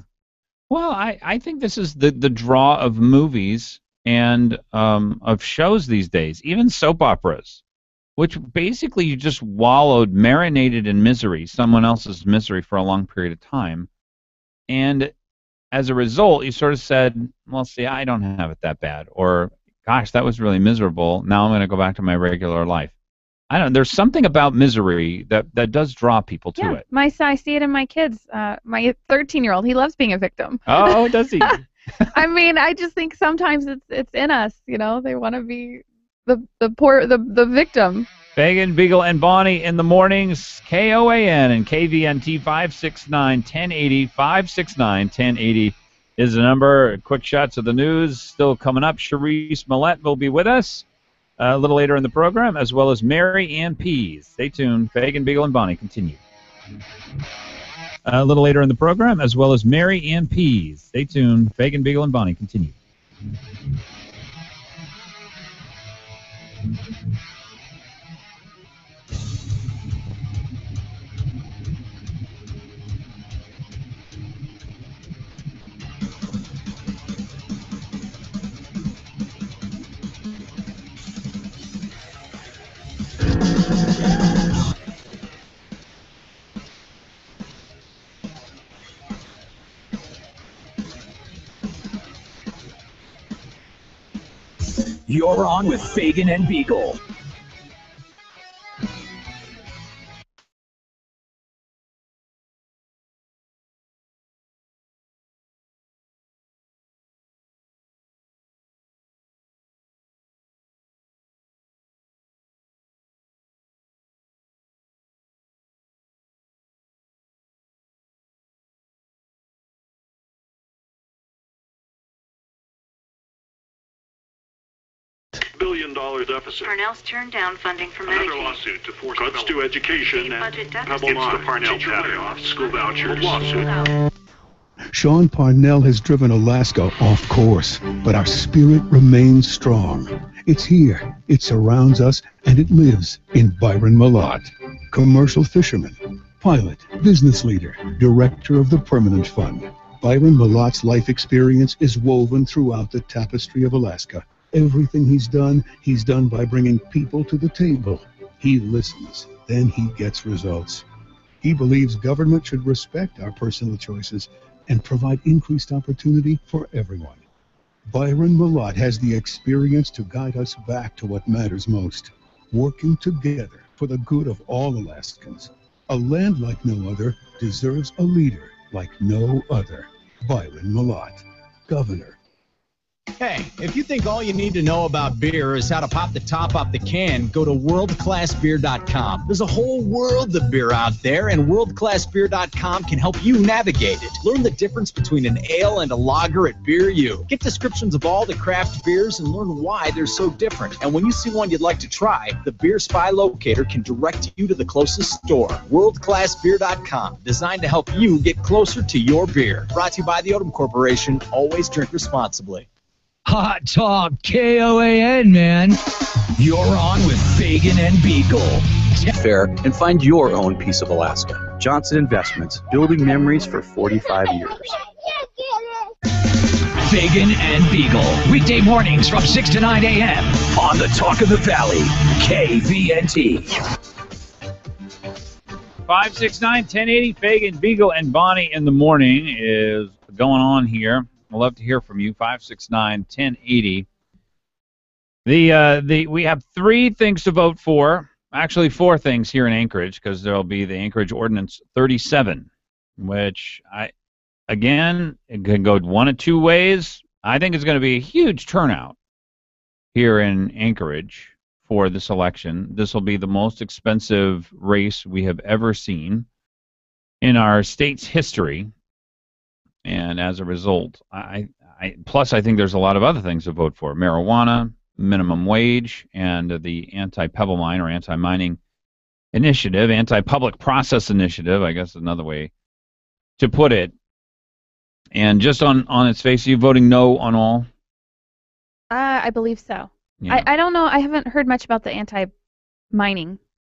Well, I think this is the draw of movies and of shows these days, even soap operas, which basically you just marinated in misery, someone else's misery for a long period of time, and as a result, you sort of said, well, see, I don't have it that bad, or gosh, that was really miserable. Now I'm going to go back to my regular life. There's something about misery that does draw people to it. I see it in my kids. My 13-year-old, he loves being a victim. Oh, does he? I mean, I just think sometimes it's in us. They want to be the victim. Fagan, Biegel, and Bonnie in the mornings. KOAN and KVNT 569 1080 569 1080 is the number. Quick shots of the news still coming up. Cherise Millette will be with us a little later in the program, as well as Mary Ann Pease. Stay tuned. Fagan, Biegel, and Bonnie continue. A little later in the program, as well as Mary Ann Pease. Stay tuned. Fagan, Biegel, and Bonnie continue. You're on with Fagan and Biegel. $1 billion deficit. Parnell's turned down funding for Another Medicaid. lawsuit to force cuts to education and budget deficit. Pebble Mine, the Parnell payoff, school vouchers. Lawsuit. Sean Parnell has driven Alaska off course, but our spirit remains strong. It's here, it surrounds us, and it lives in Byron Malott. Commercial fisherman, pilot, business leader, director of the Permanent Fund. Byron Malott's life experience is woven throughout the tapestry of Alaska. Everything he's done by bringing people to the table. He listens, then he gets results. He believes government should respect our personal choices and provide increased opportunity for everyone. Byron Malott has the experience to guide us back to what matters most, working together for the good of all Alaskans. A land like no other deserves a leader like no other. Byron Malott, Governor. Hey, if you think all you need to know about beer is how to pop the top off the can, go to worldclassbeer.com. There's a whole world of beer out there, and worldclassbeer.com can help you navigate it. Learn the difference between an ale and a lager at Beer U. Get descriptions of all the craft beers and learn why they're so different. And when you see one you'd like to try, the Beer Spy Locator can direct you to the closest store. Worldclassbeer.com, designed to help you get closer to your beer. Brought to you by the Odom Corporation. Always drink responsibly. Hot Talk KOAN, man. You're on with Fagan and Biegel. Fair and find your own piece of Alaska. Johnson Investments, building memories for 45 years. Fagan and Biegel. Weekday mornings from 6 to 9 a.m. on the Talk of the Valley, KVNT. 569-1080, Fagan, Biegel, and Bonnie in the morning is going on here. I'd love to hear from you. 569-1080. We have 3 things to vote for. Actually, 4 things here in Anchorage, because there'll be the Anchorage Ordinance 37, which again, it can go one of 2 ways. I think it's going to be a huge turnout here in Anchorage for this election. This will be the most expensive race we have ever seen in our state's history. And as a result, plus I think there's a lot of other things to vote for. Marijuana, minimum wage, and the anti-pebble mine or anti-mining initiative, anti-public process initiative, I guess is another way to put it. And just on its face, are you voting no on all? I believe so. Yeah. I don't know. I haven't heard much about the anti-mining.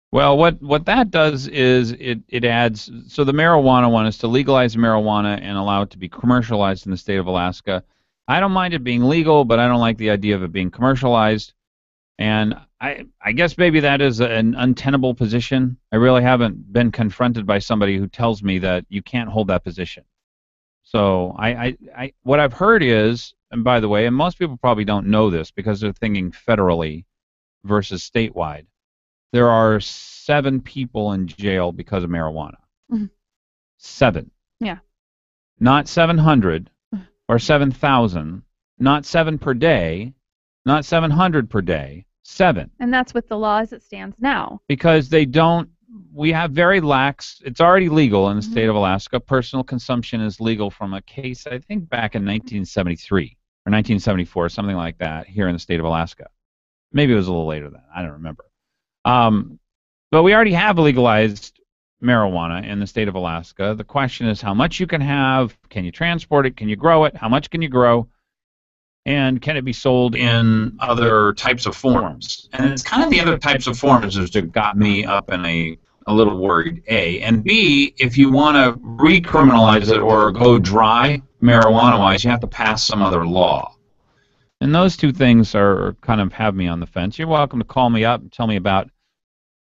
Well, what that does is it adds, so the marijuana one is to legalize marijuana and allow it to be commercialized in the state of Alaska. I don't mind it being legal, but I don't like the idea of it being commercialized. And I guess maybe that is an untenable position. I really haven't been confronted by somebody who tells me that you can't hold that position. So what I've heard is, and by the way, and most people probably don't know this because they're thinking federally versus statewide, there are 7 people in jail because of marijuana. Mm-hmm. 7. Yeah. Not 700 or 7,000, not 7 per day, not 700 per day, 7. And that's with the law as it stands now. Because we have very lax, it's already legal in the state of Alaska. Personal consumption is legal from a case, I think, back in 1973 or 1974, something like that, here in the state of Alaska. Maybe it was a little later than that. I don't remember. But we already have legalized marijuana in the state of Alaska. The question is how much you can have, can you transport it, can you grow it, how much can you grow, and can it be sold in other types of forms? And it's kind of the other types of forms that got me up in a little worried, A. And B, if you want to recriminalize it or go dry marijuana-wise, you have to pass some other law. And those 2 things are kind of have me on the fence. You're welcome to call me up and tell me about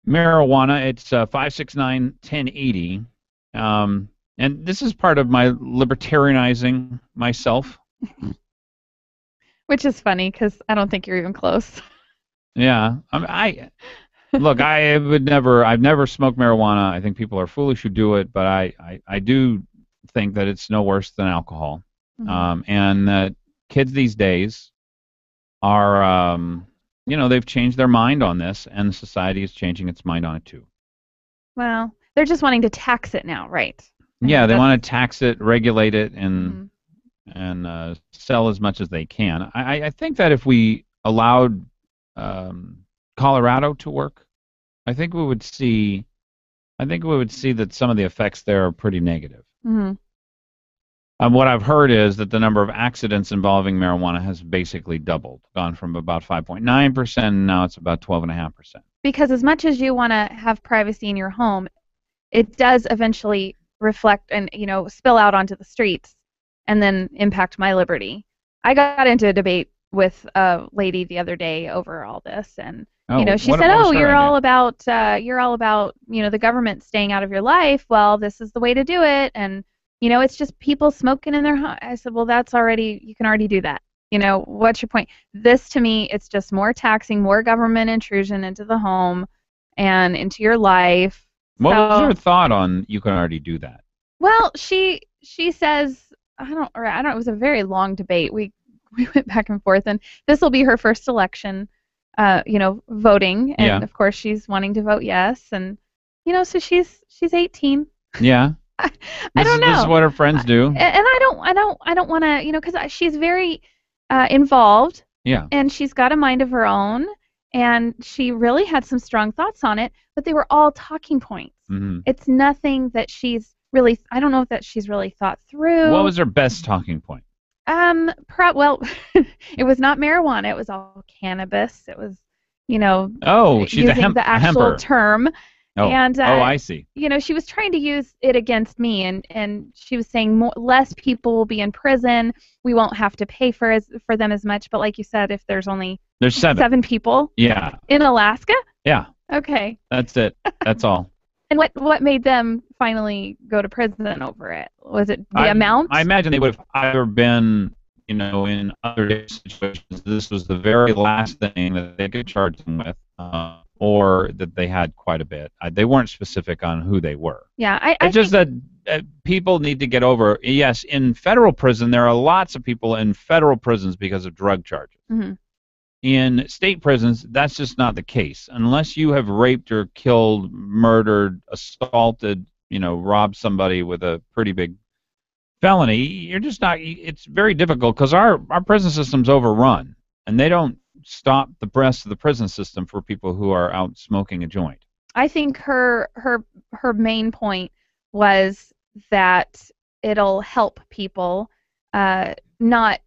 marijuana. It's 569-1080. And this is part of my libertarianizing myself. Which is funny because I don't think you're even close. Yeah. Look, I've never smoked marijuana. I think people are foolish who do it, but I do think that it's no worse than alcohol. Mhm. And that kids these days are, they've changed their mind on this, and society is changing its mind on it too. Well, they're just wanting to tax it now, right? Yeah, they That's- want to tax it, regulate it, Mhm. and sell as much as they can. I think that if we allowed Colorado to work, I think we would see that some of the effects there are pretty negative. Mhm. What I've heard is that the number of accidents involving marijuana has basically doubled, gone from about 5.9%, now it's about 12.5%. Because as much as you want to have privacy in your home, it does eventually reflect and spill out onto the streets and then impact my liberty. I got into a debate with a lady the other day over all this, and she said, what was "Oh, her you're idea? all about the government staying out of your life. Well, this is the way to do it, and it's just people smoking in their home." I said, "Well, you can already do that. What's your point?" This to me, it's just more taxing, more government intrusion into the home and into your life. What was her thought on you can already do that? Well, she says I don't. It was a very long debate. We went back and forth, and this will be her first election, voting, and Yeah. of course she's wanting to vote yes, and so she's 18. Yeah. I don't know. This is what her friends do. And I don't want to, because she's very involved. Yeah. And she's got a mind of her own, and she really had some strong thoughts on it, but they were all talking points. Mm-hmm. It's nothing that I don't know if that she's really thought through. What was her best talking point? Well, it was not marijuana. It was all cannabis. It was, She's a using the actual hemper. term. Oh. And I see. she was trying to use it against me, and she was saying less people will be in prison. We won't have to pay for them as much. But like you said, if there's 7 people Yeah. in Alaska, Yeah. okay. That's it. That's all. And what made them finally go to prison over it? Was it the amount? I imagine they would have either been, in other situations, this was the very last thing that they could charge them with, or that they had quite a bit. They weren't specific on who they were. Yeah, It's just that people need to get over. Yes, in federal prison, there are lots of people in federal prisons because of drug charges. Mm-hmm. In state prisons, that's just not the case. Unless you have raped or killed, murdered, assaulted, robbed somebody with a pretty big felony, you're just not. It's very difficult because our prison system's overrun, and they don't stop the rest of the prison system for people who are out smoking a joint. I think her main point was that it'll help people, not.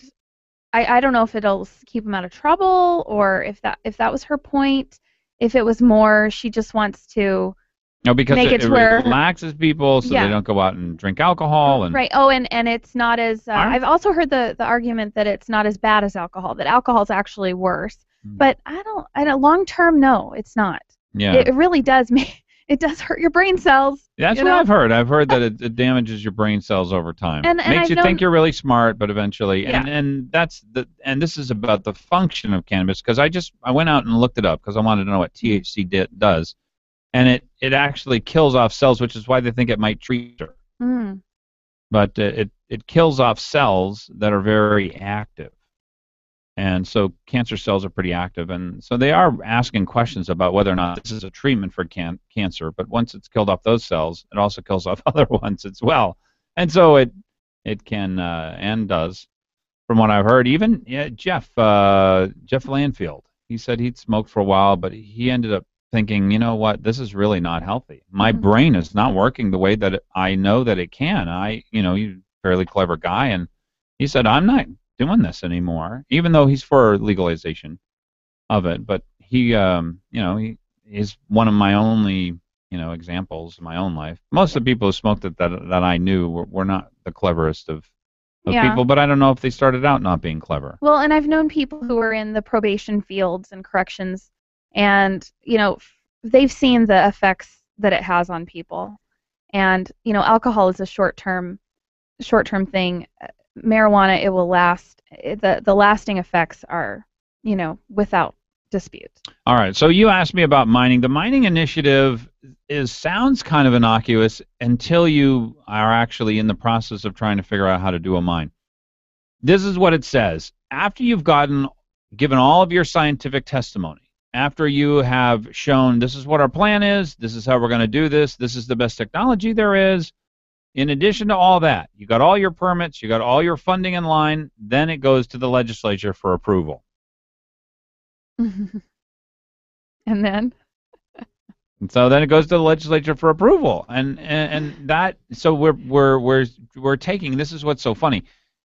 I don't know if it'll keep them out of trouble, or if that was her point. If it was more, she just wants to because make it it to where relaxes people so Yeah. they don't go out and drink alcohol. And right. Oh, and it's not as. I've also heard the argument that it's not as bad as alcohol. That alcohol is actually worse. But I don't. Long term, no, it's not. Yeah. It really does it does hurt your brain cells. That's what I've heard. I've heard that it damages your brain cells over time. And Makes I've you think you're really smart, but eventually, Yeah. and this is about the function of cannabis, because I went out and looked it up because I wanted to know what THC does, and it actually kills off cells, which is why they think it might treat her. Mm. But it kills off cells that are very active. And so cancer cells are pretty active, and so they are asking questions about whether or not this is a treatment for cancer. But once it's killed off those cells, it also kills off other ones as well. And so it can and does, from what I've heard. Even Jeff Landfield, he said he'd smoked for a while, but he ended up thinking, you know what, this is really not healthy. My brain is not working the way that I know that it can. He's a fairly clever guy, and he said, I'm not doing this anymore, even though he's for legalization of it. But he is one of my only examples in my own life. Most of the people who smoked it that I knew were not the cleverest of people, but I don't know if they started out not being clever. Well, and I've known people who are in the probation fields and corrections, and they've seen the effects that it has on people. And alcohol is a short-term thing. marijuana, it will last. The lasting effects are, without dispute. All right. So you asked me about mining. The mining initiative sounds kind of innocuous until you are actually in the process of trying to figure out how to do a mine. This is what it says. After you've given all of your scientific testimony, after you have shown this is what our plan is, this is how we're going to do this is the best technology there is, in addition to all that, you got all your permits, you got all your funding in line, then it goes to the legislature for approval. And then? And so then it goes to the legislature for approval, and that. So we're taking. This is what's so funny,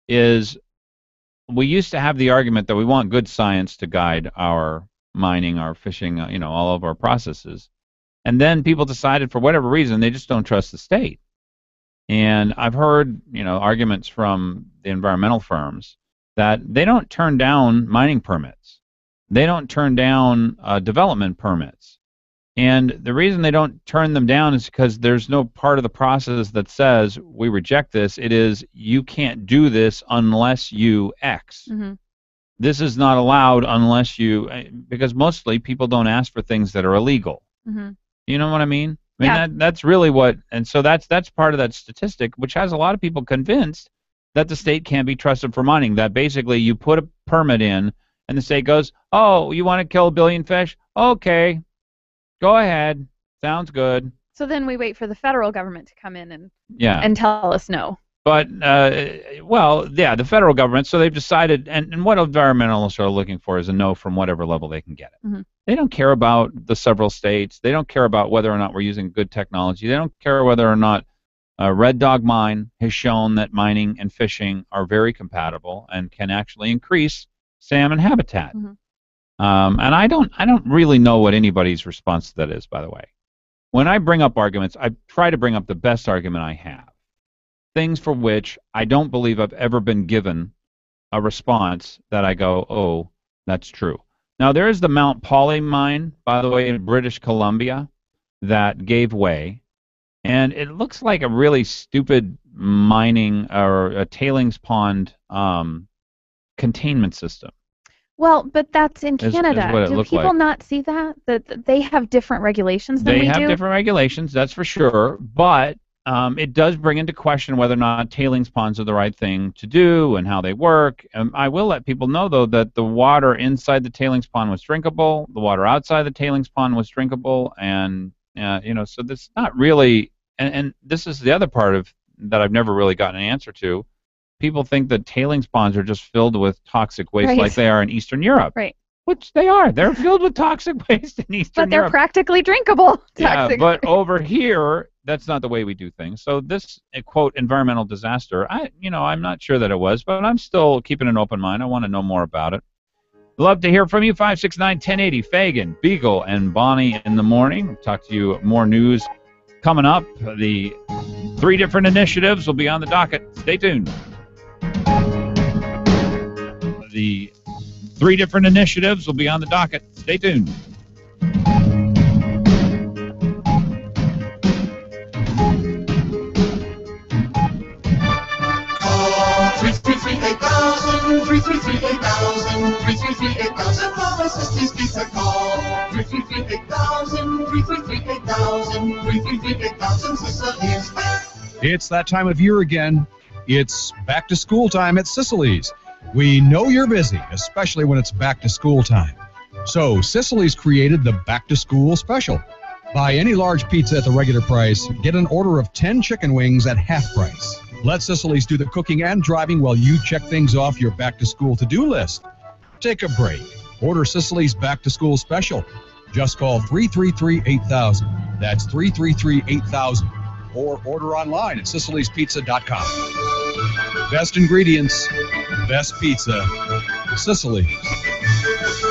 is we used to have the argument that we want good science to guide our mining, our fishing, all of our processes, and then people decided for whatever reason they just don't trust the state. And I've heard arguments from the environmental firms that they don't turn down mining permits, they don't turn down development permits. And the reason they don't turn them down is because there's no part of the process that says we reject this. It is you can't do this unless you X. Mm-hmm. This is not allowed unless you, because mostly people don't ask for things that are illegal. Mm-hmm. You know what I mean? That's really what, and so that's part of that statistic, which has a lot of people convinced that the state can't be trusted for mining. That basically you put a permit in, and the state goes, "Oh, you want to kill 1 billion fish? Okay. Go ahead. Sounds good." So then we wait for the federal government to come in and tell us no. But, the federal government, so they've decided, and what environmentalists are looking for is a no from whatever level they can get it. Mm-hmm. They don't care about the several states. They don't care about whether or not we're using good technology. They don't care whether or not Red Dog Mine has shown that mining and fishing are very compatible and can actually increase salmon habitat. Mm-hmm. And I don't really know what anybody's response to that is, by the way. When I bring up arguments, I try to bring up the best argument I have. Things for which I don't believe I've ever been given a response that I go, oh, that's true. Now, there is the Mount Polley mine, by the way, in British Columbia, that gave way. And it looks like a really stupid mining or a tailings pond containment system. Well, but that's in Canada. Do people not see that? That they have different regulations than we do? They have different regulations, that's for sure. But it does bring into question whether or not tailings ponds are the right thing to do and how they work. I will let people know, though, that the water inside the tailings pond was drinkable, the water outside the tailings pond was drinkable, and so this is not really. And this is the other part of that I've never really gotten an answer to. People think that tailings ponds are just filled with toxic waste like they are in Eastern Europe. Right. Which they are. They're filled with toxic waste in Eastern Europe. But they're practically drinkable. Yeah, but over here, that's not the way we do things. So this, quote, environmental disaster, I'm not sure that it was, but I'm still keeping an open mind. I want to know more about it. Love to hear from you. 569-1080, Fagan, Biegel, and Bonnie in the morning. We'll talk to you more news coming up. The 3 different initiatives will be on the docket. Stay tuned. The 3 different initiatives will be on the docket. Stay tuned. Call 333-8000, 333-8000, 333-8000 for my sister's pizza call. 333-8000, 333-8000, 333-8000 Sicily's. It's that time of year again. It's back to school time at Sicily's. We know you're busy, especially when it's back to school time. So Sicily's created the back to school special. Buy any large pizza at the regular price, get an order of 10 chicken wings at half price. Let Sicily's do the cooking and driving while you check things off your back to school to-do list. Take a break. Order Sicily's back to school special. Just call 333-8000. That's 333-8000. Or order online at SicilysPizza.com. Best ingredients, best pizza, Sicily.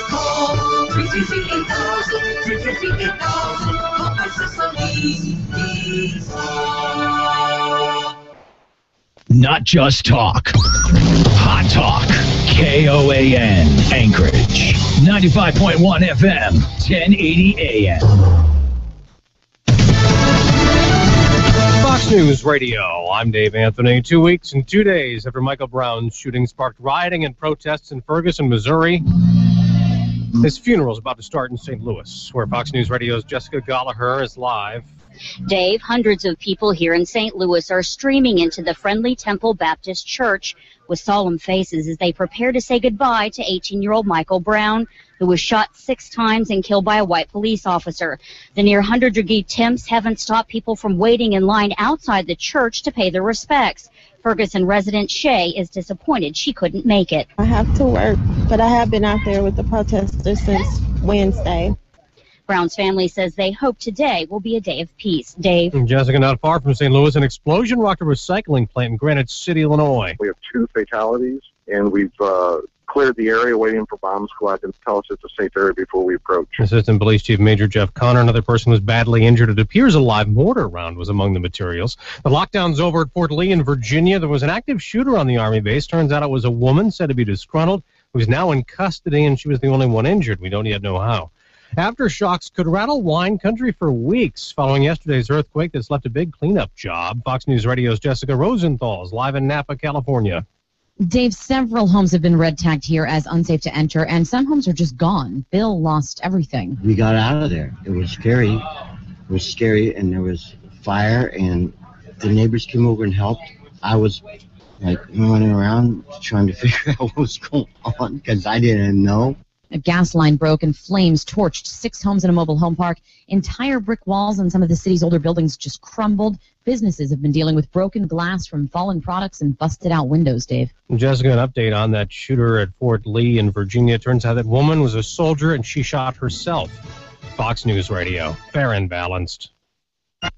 Call 333-8000, 333-8000, call my Sicily's Pizza. Not just talk. Hot talk. KOAN, Anchorage. 95.1 FM, 1080 AM. Fox News Radio. I'm Dave Anthony. 2 weeks and 2 days after Michael Brown's shooting sparked rioting and protests in Ferguson, Missouri, his funeral is about to start in St. Louis, where Fox News Radio's Jessica Gallagher is live. Dave, hundreds of people here in St. Louis are streaming into the Friendly Temple Baptist Church with solemn faces as they prepare to say goodbye to 18-year-old Michael Brown, who was shot 6 times and killed by a white police officer. The near 100-degree temps haven't stopped people from waiting in line outside the church to pay their respects. Ferguson resident Shay is disappointed she couldn't make it. I have to work, but I have been out there with the protesters since Wednesday. Brown's family says they hope today will be a day of peace. Dave? Jessica, not far from St. Louis, an explosion rocked a recycling plant in Granite City, Illinois. We have 2 fatalities, and we've cleared the area waiting for bomb squad to tell us it's a safe area before we approach. Assistant Police Chief Major Jeff Connor, another person was badly injured. It appears a live mortar round was among the materials. The lockdown's over at Fort Lee in Virginia. There was an active shooter on the Army base. Turns out it was a woman said to be disgruntled, who's now in custody, and she was the only one injured. We don't yet know how. Aftershocks could rattle wine country for weeks following yesterday's earthquake that's left a big cleanup job. Fox News Radio's Jessica Rosenthal is live in Napa, California. Dave, several homes have been red tagged here as unsafe to enter, and some homes are just gone. Bill lost everything. We got out of there. It was scary. It was scary, and there was fire, and the neighbors came over and helped. I was running around trying to figure out what was going on because I didn't know. A gas line broke and flames torched 6 homes in a mobile home park. Entire brick walls on some of the city's older buildings just crumbled. Businesses have been dealing with broken glass from fallen products and busted-out windows, Dave. Jessica, an update on that shooter at Fort Lee in Virginia. It turns out that woman was a soldier and she shot herself. Fox News Radio, fair and balanced.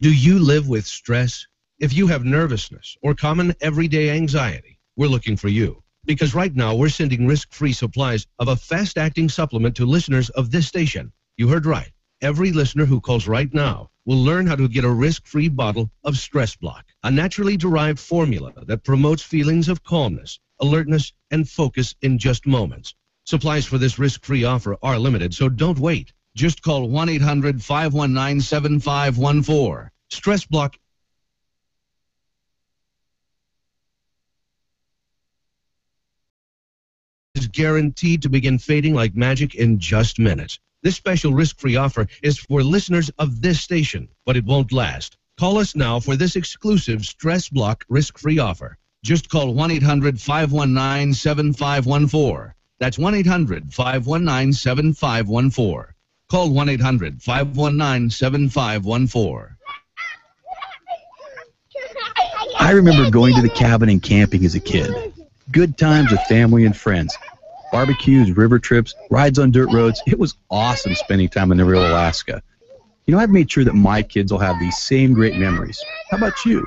Do you live with stress? If you have nervousness or common everyday anxiety, we're looking for you. Because right now we're sending risk-free supplies of a fast-acting supplement to listeners of this station. You heard right. Every listener who calls right now will learn how to get a risk-free bottle of Stress Block, a naturally derived formula that promotes feelings of calmness, alertness, and focus in just moments. Supplies for this risk-free offer are limited, so don't wait. Just call 1-800-519-7514. Stress Block is guaranteed to begin fading like magic in just minutes. This special risk-free offer is for listeners of this station, but it won't last. Call us now for this exclusive Stress Block risk-free offer. Just call 1-800-519-7514. That's 1-800-519-7514. Call 1-800-519-7514. I remember going to the cabin and camping as a kid. Good times with family and friends. Barbecues, river trips, rides on dirt roads. It was awesome spending time in the real Alaska. You know, I've made sure that my kids will have these same great memories. How about you?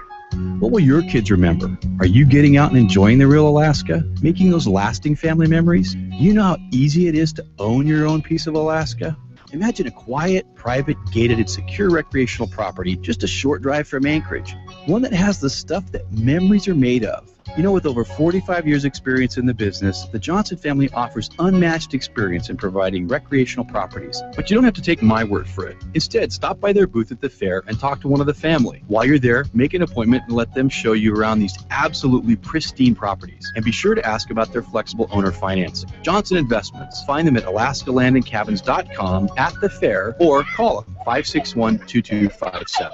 What will your kids remember? Are you getting out and enjoying the real Alaska? Making those lasting family memories? You know how easy it is to own your own piece of Alaska? Imagine a quiet, private, gated, and secure recreational property just a short drive from Anchorage. One that has the stuff that memories are made of. You know, with over 45 years experience in the business, the Johnson family offers unmatched experience in providing recreational properties. But you don't have to take my word for it. Instead, stop by their booth at the fair and talk to one of the family. While you're there, make an appointment and let them show you around these absolutely pristine properties. And be sure to ask about their flexible owner financing. Johnson Investments. Find them at alaskalandandcabins.com, at the fair, or call them 561-2257.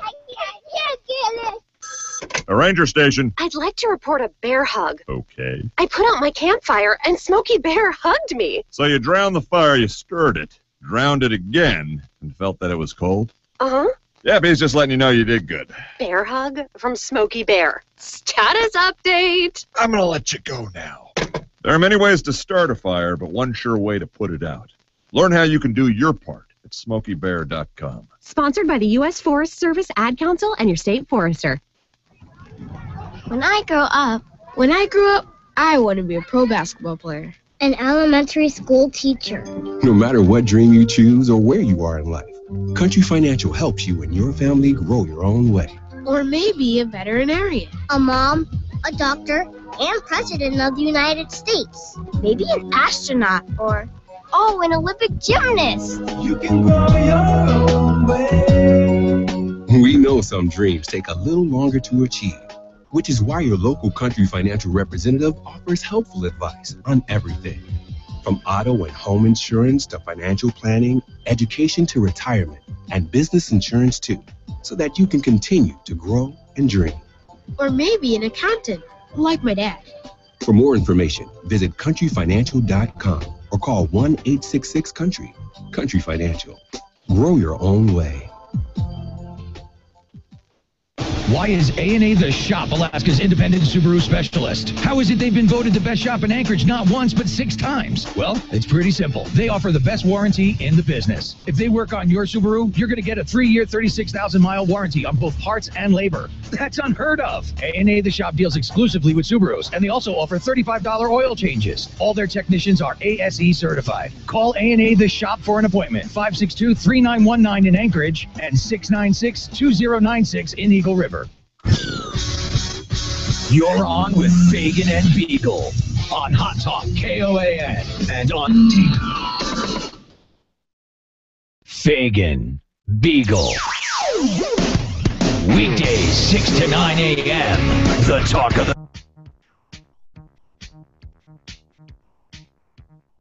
A ranger station. I'd like to report a bear hug. Okay. I put out my campfire and Smokey Bear hugged me. So you drowned the fire, you stirred it, drowned it again, and felt that it was cold? Uh-huh. Yeah, but he's just letting you know you did good. Bear hug from Smokey Bear. Status update. I'm going to let you go now. There are many ways to start a fire, but one sure way to put it out. Learn how you can do your part at SmokeyBear.com. Sponsored by the U.S. Forest Service Ad Council and your state forester. When I grew up, I want to be a pro basketball player. An elementary school teacher. No matter what dream you choose or where you are in life, Country Financial helps you and your family grow your own way. Or maybe a veterinarian. A mom, a doctor, and president of the United States. Maybe an astronaut or, an Olympic gymnast. You can grow your own way. We know some dreams take a little longer to achieve, which is why your local Country Financial representative offers helpful advice on everything. From auto and home insurance to financial planning, education to retirement, and business insurance too, so that you can continue to grow and dream. Or maybe an accountant, like my dad. For more information, visit countryfinancial.com or call 1-866-COUNTRY. Country Financial. Grow your own way. Why is A&A The Shop Alaska's independent Subaru specialist? How is it they've been voted the best shop in Anchorage not once but 6 times? Well, it's pretty simple. They offer the best warranty in the business. If they work on your Subaru, you're going to get a 3-year, 36,000-mile warranty on both parts and labor. That's unheard of. A&A The Shop deals exclusively with Subarus, and they also offer $35 oil changes. All their technicians are ASE certified. Call A&A The Shop for an appointment. 562-3919 in Anchorage and 696-2096 in Eagle River. You're on with Fagan and Biegel on Hot Talk KOAN and on Fagan, Biegel. Weekdays 6 to 9 a.m. The talk of the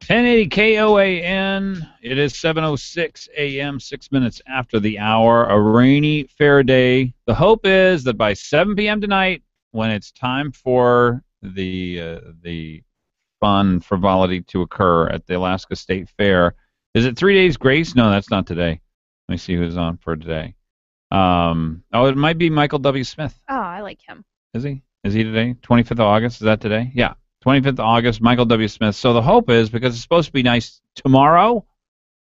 1080 KOAN. It is 7:06 a.m., 6 minutes after the hour. A rainy, fair day. The hope is that by 7 p.m. tonight, when it's time for the fun frivolity to occur at the Alaska State Fair, is it 3 days grace? No, that's not today. Let me see who's on for today. It might be Michael W. Smith. Oh, I like him. Is he? Is he today? 25th of August? Is that today? Yeah. 25th of August, Michael W. Smith. So the hope is, because it's supposed to be nice tomorrow,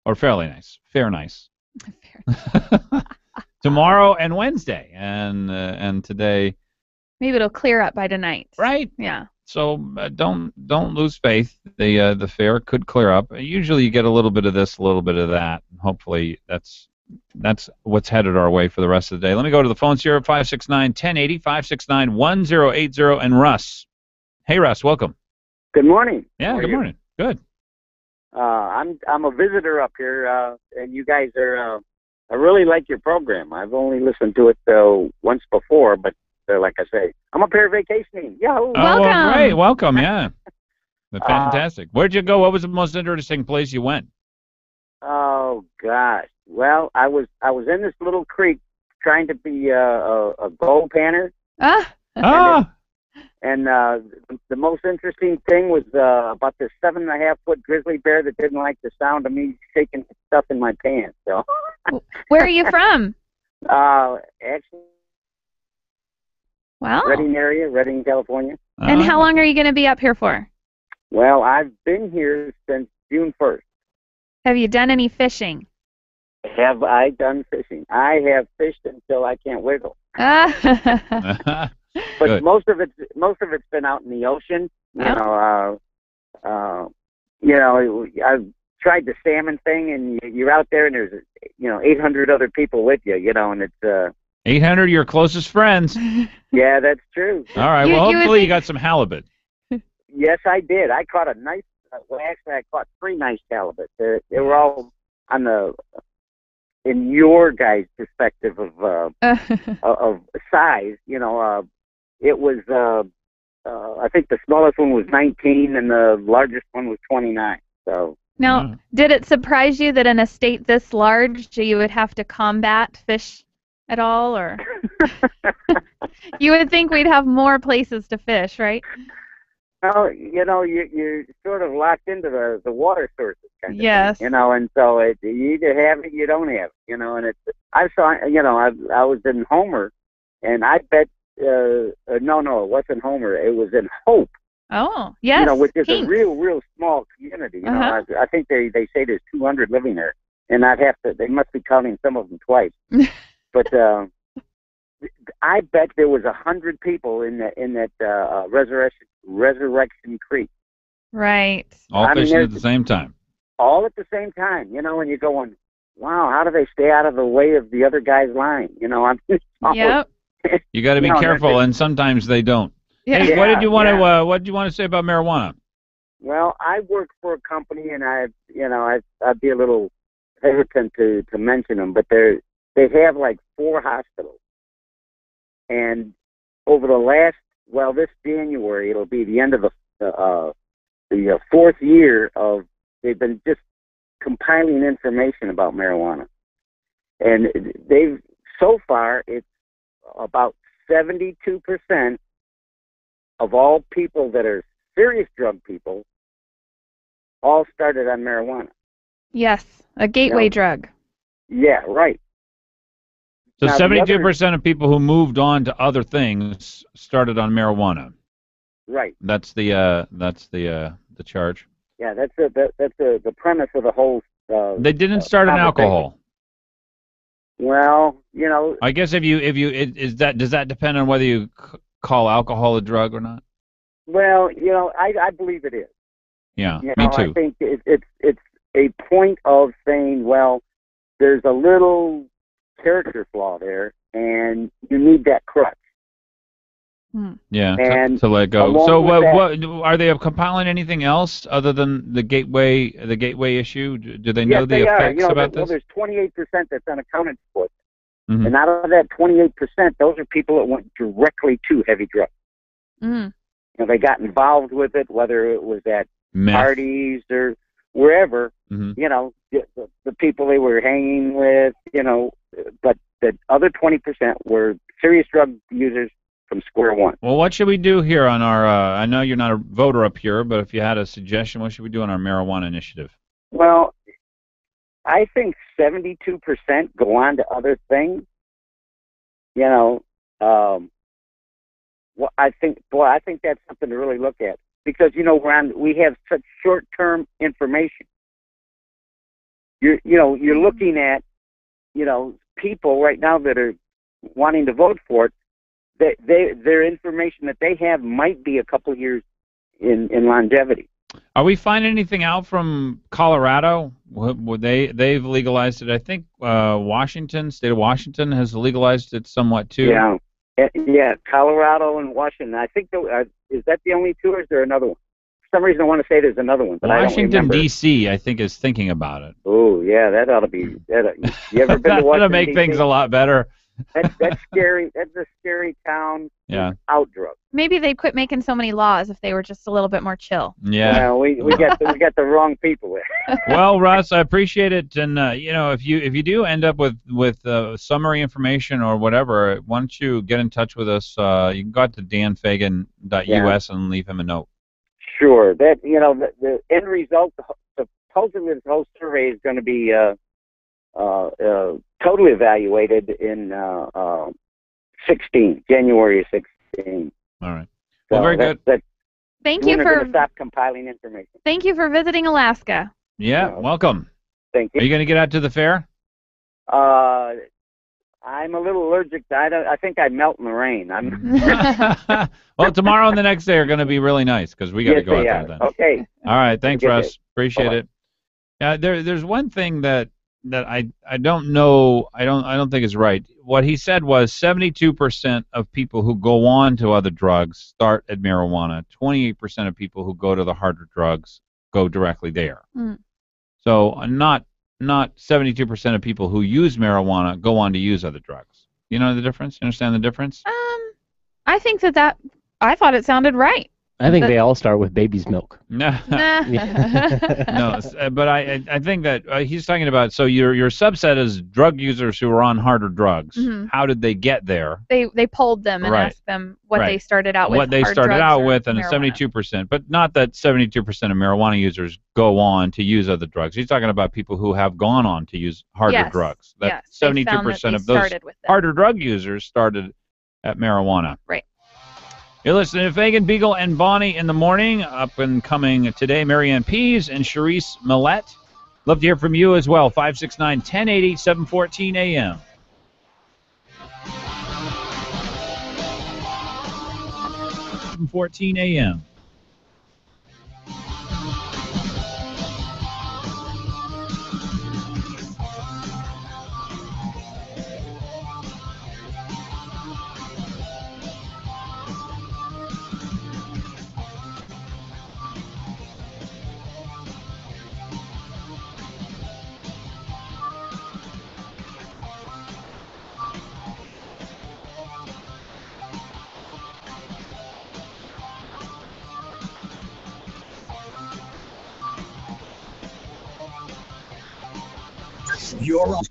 or fairly nice, fair nice, tomorrow and Wednesday, and today. Maybe it'll clear up by tonight. Right. Yeah. So don't lose faith. The fair could clear up. Usually you get a little bit of this, a little bit of that. Hopefully that's what's headed our way for the rest of the day. Let me go to the phones here at 569-1080, 569-1080, and Russ. Hey, Russ, welcome. Good morning. Yeah, good morning. Good. I'm a visitor up here, and you guys are. I really like your program. I've only listened to it once before, but like I say, I'm up here vacationing. Yahoo! Welcome. Well, great. Welcome. Yeah. Fantastic. Where'd you go? What was the most interesting place you went? Oh gosh. Well, I was in this little creek trying to be a gold panner. And the most interesting thing was about this 7.5-foot grizzly bear that didn't like the sound of me shaking stuff in my pants. So. Where are you from? Actually, wow. Redding, California. And how long are you going to be up here for? Well, I've been here since June 1st. Have you done any fishing? Have I done fishing? I have fished until I can't wiggle. But Good. most of it's been out in the ocean. You know, I've tried the salmon thing, and you're out there, and there's 800 other people with you. You know, and it's 800 your closest friends. Yeah, that's true. All right. Well, hopefully you got some halibut. Yes, I did. I caught a nice. Well, actually, I caught 3 nice halibut. They were all on in your guys' perspective of size. You know. It was, I think the smallest one was 19 and the largest one was 29. So. Now, did it surprise you that in a state this large you would have to combat fish at all, or you would think we'd have more places to fish, right? Well, you're sort of locked into the water sources kind of yes. thing, and so you either have it, you don't have it, and it's. I saw, I was in Homer, and I bet. No, it wasn't Homer. It was in Hope. Oh, yes. Which is Pink. a real small community. I think they say there's 200 living there, and they must be counting some of them twice. But I bet there was 100 people in that Resurrection Creek. Right. All fishing at the same time. All at the same time, and you're going, wow, how do they stay out of the way of the other guy's line? Yep. You got to be careful, and sometimes they don't. Yeah. Hey, what did you want to say about marijuana? Well, I work for a company, and I'd be a little hesitant to mention them, but they're they have like 4 hospitals. And over the last, this January, it'll be the end of the 4th year of, they've been just compiling information about marijuana. And so far, it's about 72% of all people that are serious drug people all started on marijuana. Yes, a gateway drug. Yeah, right. So Now, 72% of people who moved on to other things started on marijuana. Right. That's the charge. Yeah, that's the premise of the whole. They didn't start on alcohol. Well, I guess does that depend on whether you call alcohol a drug or not? Well, I believe it is. Yeah, me too. I think it's a point of saying, well, there's a little character flaw there, and you need that crutch. Yeah, and to let go. So what are they compiling anything else other than the gateway issue? Do they know the effects about this? Well, there's 28% that's unaccounted for. Mm-hmm. And out of that 28%, those are people that went directly to heavy drugs. Mm-hmm. They got involved with it, whether it was at parties or wherever. Mm-hmm. The people they were hanging with. But the other 20% were serious drug users from square one. Well, what should we do here on our, I know you're not a voter up here, but if you had a suggestion, what should we do on our marijuana initiative? Well, I think 72% go on to other things. I think that's something to really look at, because, we have such short-term information. You're looking at, people right now that are wanting to vote for it. Their information that they have might be a couple of years in longevity. Are we finding anything out from Colorado? They've legalized it. I think state of Washington has legalized it somewhat too. Yeah, Colorado and Washington. I think is that the only two, or is there another one? For some reason, I want to say there's another one, but Washington, I don't remember. D.C., I think, is thinking about it. Oh, yeah, that ought to be. You ever been to Washington, That'll make things a lot better. That's scary. That's a scary town. Yeah. Out drugs. Maybe they'd quit making so many laws if they were just a little bit more chill. Yeah. Well, we got the wrong people there. Well, Russ, I appreciate it, and if you do end up with summary information or whatever, why don't you get in touch with us? You can go out to danfagan.us and leave him a note. Sure. That the end result, supposedly this whole survey is going to be totally evaluated in January of 16. All right. Well, very good. Thank you for stop compiling information. Thank you for visiting Alaska. Yeah, welcome. Thank you. Are you going to get out to the fair? I'm a little allergic. I think I'd melt in the rain. Well, tomorrow and the next day are going to be really nice because we got to go out there then. Okay. All right. Thanks, Russ. Appreciate Bye-bye. it. Yeah, there's one thing that I don't know. I don't think is right. What he said was 72% of people who go on to other drugs start at marijuana. 28% of people who go to the harder drugs go directly there. Mm. So not 72% of people who use marijuana go on to use other drugs. You know the difference? You understand the difference? I think that I thought it sounded right. I think they all start with baby's milk. No, but I think that he's talking about, so your subset is drug users who are on harder drugs. Mm-hmm. How did they get there? They polled them and asked them what they started out with. What they started out with, and 72%. But not that 72% of marijuana users go on to use other drugs. He's talking about people who have gone on to use harder drugs. That 72% of those harder drug users started at marijuana. Right. You're listening to Fagan, Biegel, and Bonnie in the morning. Up and coming today, Marianne Pease and Charisse Millette. Love to hear from you as well. 569-1080, 714 a.m. 714 a.m.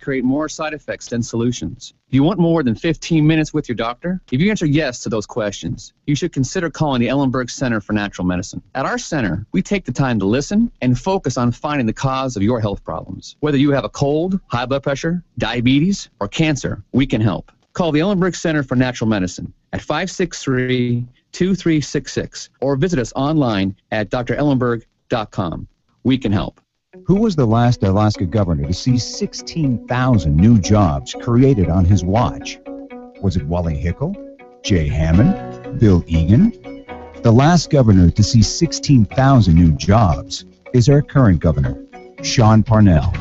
Create more side effects than solutions. Do you want more than 15 minutes with your doctor? If you answer yes to those questions, you should consider calling the Ellenberg Center for Natural Medicine. At our center, we take the time to listen and focus on finding the cause of your health problems. Whether you have a cold, high blood pressure, diabetes, or cancer, we can help. Call the Ellenberg Center for Natural Medicine at 563-2366 or visit us online at drellenberg.com. We can help. Who was the last Alaska governor to see 16,000 new jobs created on his watch? Was it Wally Hickel? Jay Hammond? Bill Egan? The last governor to see 16,000 new jobs is our current governor, Sean Parnell.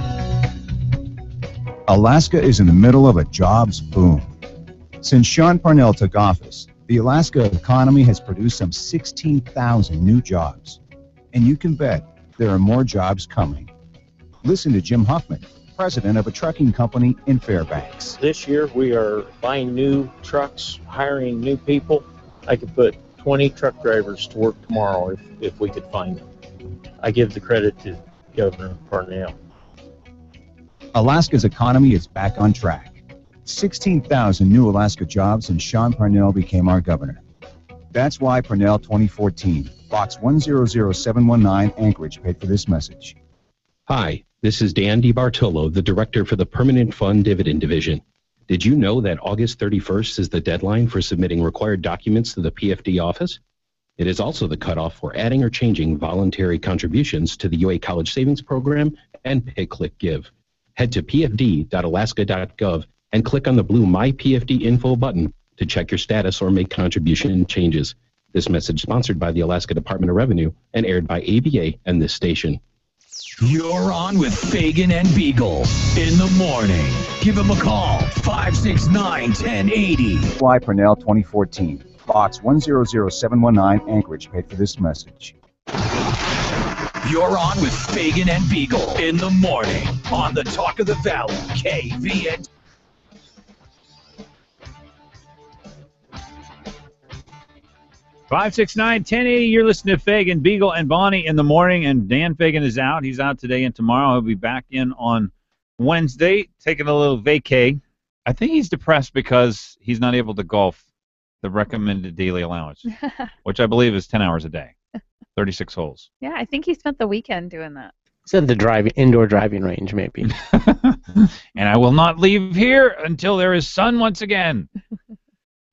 Alaska is in the middle of a jobs boom. Since Sean Parnell took office, the Alaska economy has produced some 16,000 new jobs. And you can bet there are more jobs coming. Listen to Jim Huffman, president of a trucking company in Fairbanks. This year we are buying new trucks, hiring new people. I could put 20 truck drivers to work tomorrow if we could find them. I give the credit to Governor Parnell. Alaska's economy is back on track. 16,000 new Alaska jobs and Sean Parnell became our governor. That's why Parnell 2014, Box 100719, Anchorage, paid for this message. Hi, this is Dan DiBartolo, the Director for the Permanent Fund Dividend Division. Did you know that August 31st is the deadline for submitting required documents to the PFD office? It is also the cutoff for adding or changing voluntary contributions to the UA College Savings Program and Pay-Click-Give. Head to pfd.alaska.gov and click on the blue My PFD Info button to check your status or make contribution changes. This message sponsored by the Alaska Department of Revenue and aired by ABA and this station. You're on with Fagan and Biegel in the morning. Give him a call, 569-1080. Why Parnell 2014, Box 100719, Anchorage, paid for this message. You're on with Fagan and Biegel in the morning on the Talk of the Valley, KVN. Five 569-1080. You're listening to Fagan, Biegel, and Bonnie in the morning, and Dan Fagan is out. He's out today and tomorrow. He'll be back in on Wednesday, taking a little vacay. I think he's depressed because he's not able to golf the recommended daily allowance, which I believe is 10 hours a day, 36 holes. Yeah, I think he spent the weekend doing that. It's at the indoor driving range, maybe. And I will not leave here until there is sun once again.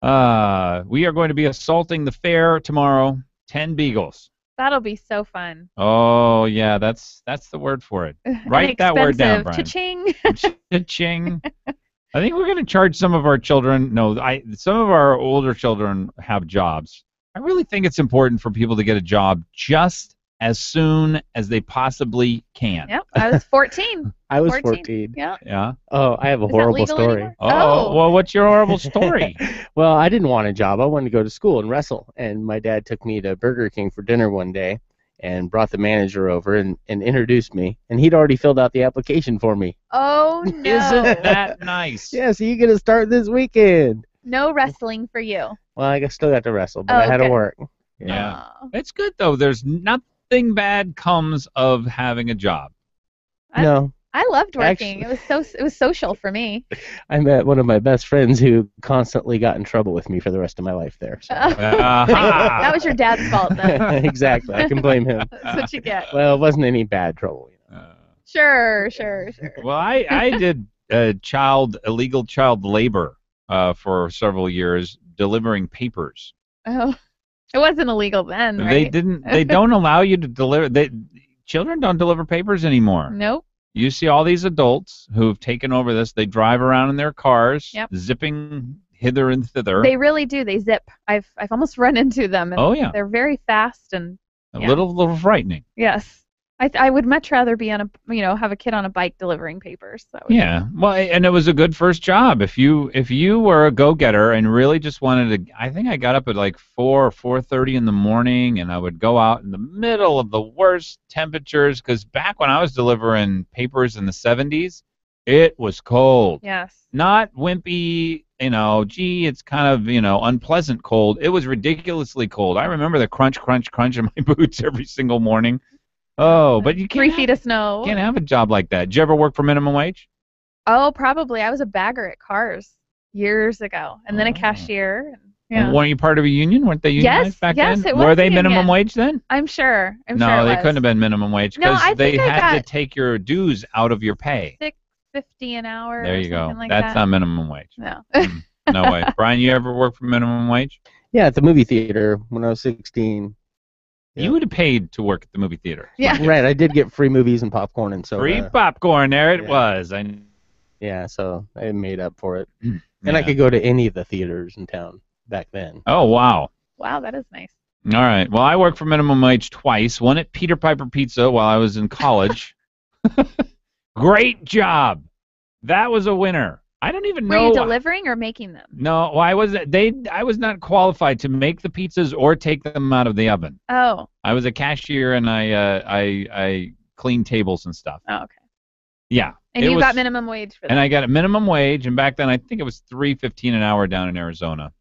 We are going to be assaulting the fair tomorrow. 10 beagles. That'll be so fun. Oh yeah, that's the word for it. Write that word down, Brian. Cha-ching. Cha-ching. I think we're going to charge some of our children. No, some of our older children have jobs. I really think it's important for people to get a job just as soon as they possibly can. Yep, I was 14. I was 14. Yeah. Yeah. Oh, I have a horrible story. Oh, well, what's your horrible story? Well, I didn't want a job. I wanted to go to school and wrestle. And my dad took me to Burger King for dinner one day and brought the manager over and introduced me. And he'd already filled out the application for me. Oh, no. Isn't that nice? Yeah, so you get to start this weekend. No wrestling for you. Well, I still got to wrestle, but I had to work. Yeah. It's good, though. There's nothing bad comes of having a job. No. I loved working. Actually, it was social for me. I met one of my best friends who constantly got in trouble with me for the rest of my life there. So. That was your dad's fault, then. Exactly. I can blame him. That's what you get. Well, it wasn't any bad trouble. Sure. Well, I did illegal child labor for several years, delivering papers. Oh, it wasn't illegal then, right? They don't allow you to deliver. Children don't deliver papers anymore. Nope. You see all these adults who've taken over this. They drive around in their cars, zipping hither and thither. They really do. They zip. I've almost run into them. And oh yeah. They're very fast and a little frightening. Yes. I would much rather be on have a kid on a bike delivering papers. Yeah. Well, and it was a good first job. If you were a go-getter and really just wanted to, I think I got up at like 4 or 4:30 in the morning, and I would go out in the middle of the worst temperatures, because back when I was delivering papers in the 70s, it was cold. Yes. Not wimpy, it's kind of, unpleasant cold. It was ridiculously cold. I remember the crunch, crunch, crunch in my boots every single morning. Oh, but you can't. 3 feet of snow. Can't have a job like that. Did you ever work for minimum wage? Oh, probably. I was a bagger at Cars years ago, and then a cashier. Yeah. Weren't you part of a union? Weren't they unionized back yes, then? it was Were they union. minimum wage then? I'm sure. No, sure it they was. couldn't have been minimum wage No, because I they think I had to got take your dues out of your pay. $6.50 an hour. There or you go. something like That's that. not minimum wage. No. No way. Brian, you ever worked for minimum wage? Yeah, at the movie theater when I was 16. You would have paid to work at the movie theater. Yeah. Right, I did get free movies and popcorn and soda. Free popcorn. There it was. Yeah, so I made up for it. And Yeah. I could go to any of the theaters in town back then. Oh, wow. Wow, that is nice. All right. Well, I worked for minimum wage twice. One at Peter Piper Pizza while I was in college. Great job. That was a winner. I don't even Were know. you delivering or making them? No, I was not qualified to make the pizzas or take them out of the oven. Oh. I was a cashier and I cleaned tables and stuff. Oh, okay. Yeah. And you got minimum wage for that? And I got a minimum wage, and back then I think it was $3.15 an hour down in Arizona.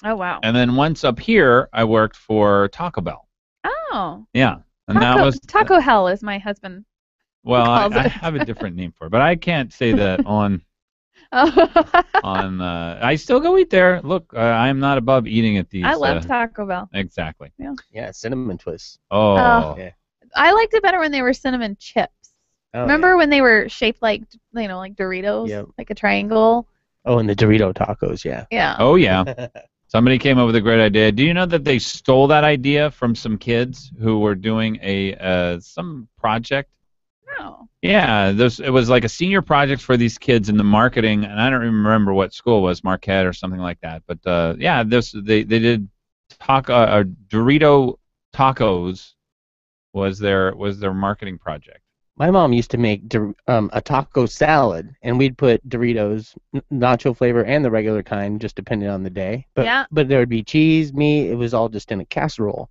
Oh, wow. And then once up here, I worked for Taco Bell. Oh. Yeah. And that was Taco Hell is my husband. well, calls I it. have a different name for it, but I can't say that on. I still go eat there. Look, I am not above eating at these. I love Taco Bell. Exactly. Yeah. Yeah, cinnamon twists. Oh. Yeah. I liked it better when they were cinnamon chips. Oh, Remember when they were shaped like, like Doritos, Yep. like a triangle? Oh, and the Dorito tacos, yeah. Yeah. Oh yeah. Somebody came up with a great idea. Do you know that they stole that idea from some kids who were doing some project? No. Yeah, it was like a senior project for these kids in the marketing, and I don't even remember what school it was, Marquette or something like that. But yeah, they did Dorito tacos was their marketing project. My mom used to make a taco salad, and we'd put Doritos, nacho flavor, and the regular kind, just depending on the day. But, Yeah. But there would be cheese, meat. It was all just in a casserole.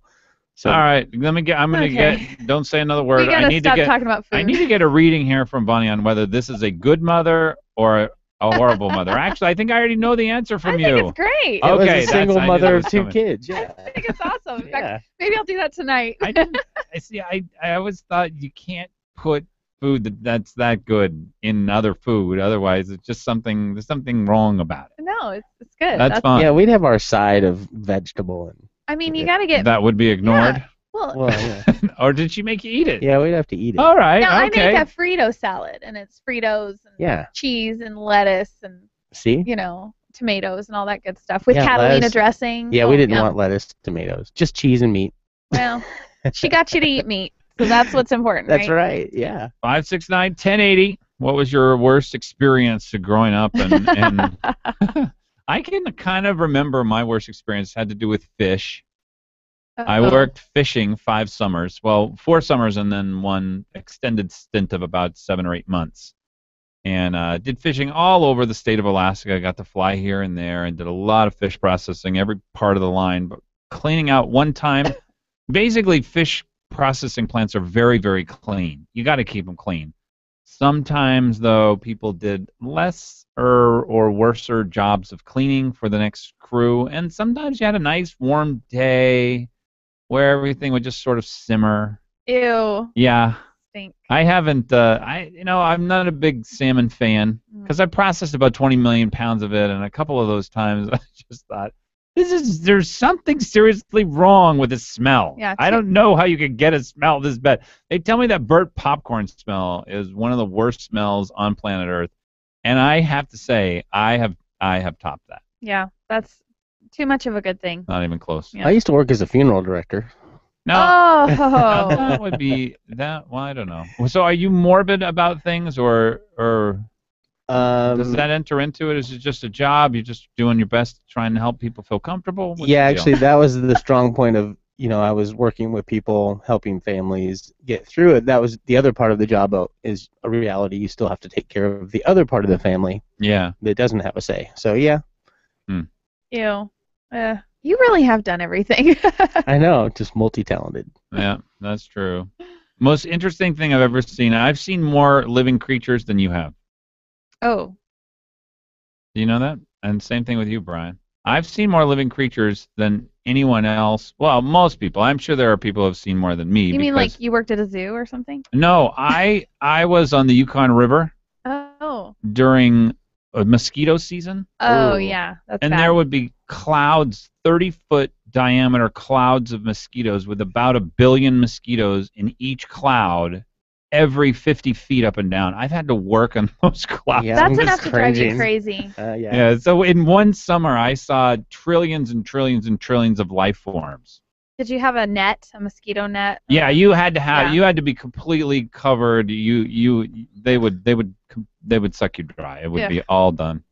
So, All right, I'm gonna get. Don't say another word. We gotta I need stop to get. talking about food. I need to get a reading here from Bonnie on whether this is a good mother or a horrible mother. Actually, I think I already know the answer from you. I think it's great. It was Okay, a single I knew mother that of was 2 coming. kids. Yeah. I think it's awesome. In Yeah. fact, maybe I'll do that tonight. I see. I always thought you can't put food that's that good in other food. Otherwise, it's just something. There's something wrong about it. No, it's good. That's fine. Yeah, we'd have our side of vegetable. I mean, you gotta get. That would be ignored. Well, yeah. Or did she make you eat it? Yeah, we'd have to eat it. All right. No, okay. I make a Frito salad, and it's Fritos and Yeah. cheese and lettuce and See? tomatoes and all that good stuff with Yeah, Catalina lettuce. dressing. Yeah, Oh, we didn't yeah. want lettuce, tomatoes, just cheese and meat. Well, she got you to eat meat, so that's what's important. That's right. Yeah. 569-1080. What was your worst experience growing up? And I can kind of remember my worst experience had to do with fish. I worked fishing 5 summers. Well, 4 summers and then one extended stint of about 7 or 8 months. And did fishing all over the state of Alaska. I got to fly here and there and did a lot of fish processing, every part of the line. But cleaning out one time, basically fish processing plants are very, very clean. You got to keep them clean. Sometimes, though, people did less or worser jobs of cleaning for the next crew. And sometimes you had a nice warm day where everything would just sort of simmer. Ew. Yeah. Stink. I haven't. I'm not a big salmon fan because I processed about 20 million pounds of it, and a couple of those times I just thought, there's something seriously wrong with the smell. Yeah, I don't know how you could get a smell this bad. They tell me that burnt popcorn smell is one of the worst smells on planet Earth, and I have to say I have topped that. Yeah, that's too much of a good thing. Not even close. Yeah. I used to work as a funeral director. No. Oh. Now, that would be that. Well, I don't know. So, are you morbid about things, or does that enter into it? Is it just a job? You're just doing your best, trying to help people feel comfortable? What's Yeah, the deal? actually, that was the strong point of, I was working with people, helping families get through it. That was the other part of the job, is a reality. You still have to take care of the other part of the family. Yeah. That doesn't have a say. So, yeah. Ew. You really have done everything. I know, just multi-talented. Yeah, that's true. Most interesting thing I've ever seen. I've seen more living creatures than you have. Oh. Do you know that? And same thing with you, Brian. I've seen more living creatures than anyone else. Well, most people. I'm sure there are people who have seen more than me. You mean because- like you worked at a zoo or something? No, I was on the Yukon River. Oh. during mosquito season. Oh, yeah. That's And bad. there would be clouds, 30-foot diameter clouds of mosquitoes with about 1 billion mosquitoes in each cloud every 50 feet up and down. I've had to work on those clouds. Yeah, That's I'm enough just to drive you cringing. crazy. Yeah, so in one summer, I saw trillions and trillions and trillions of life forms. Did you have a net, a mosquito net? Yeah, you had to have. Yeah. You had to be completely covered. They would suck you dry. It would Yeah. be all done,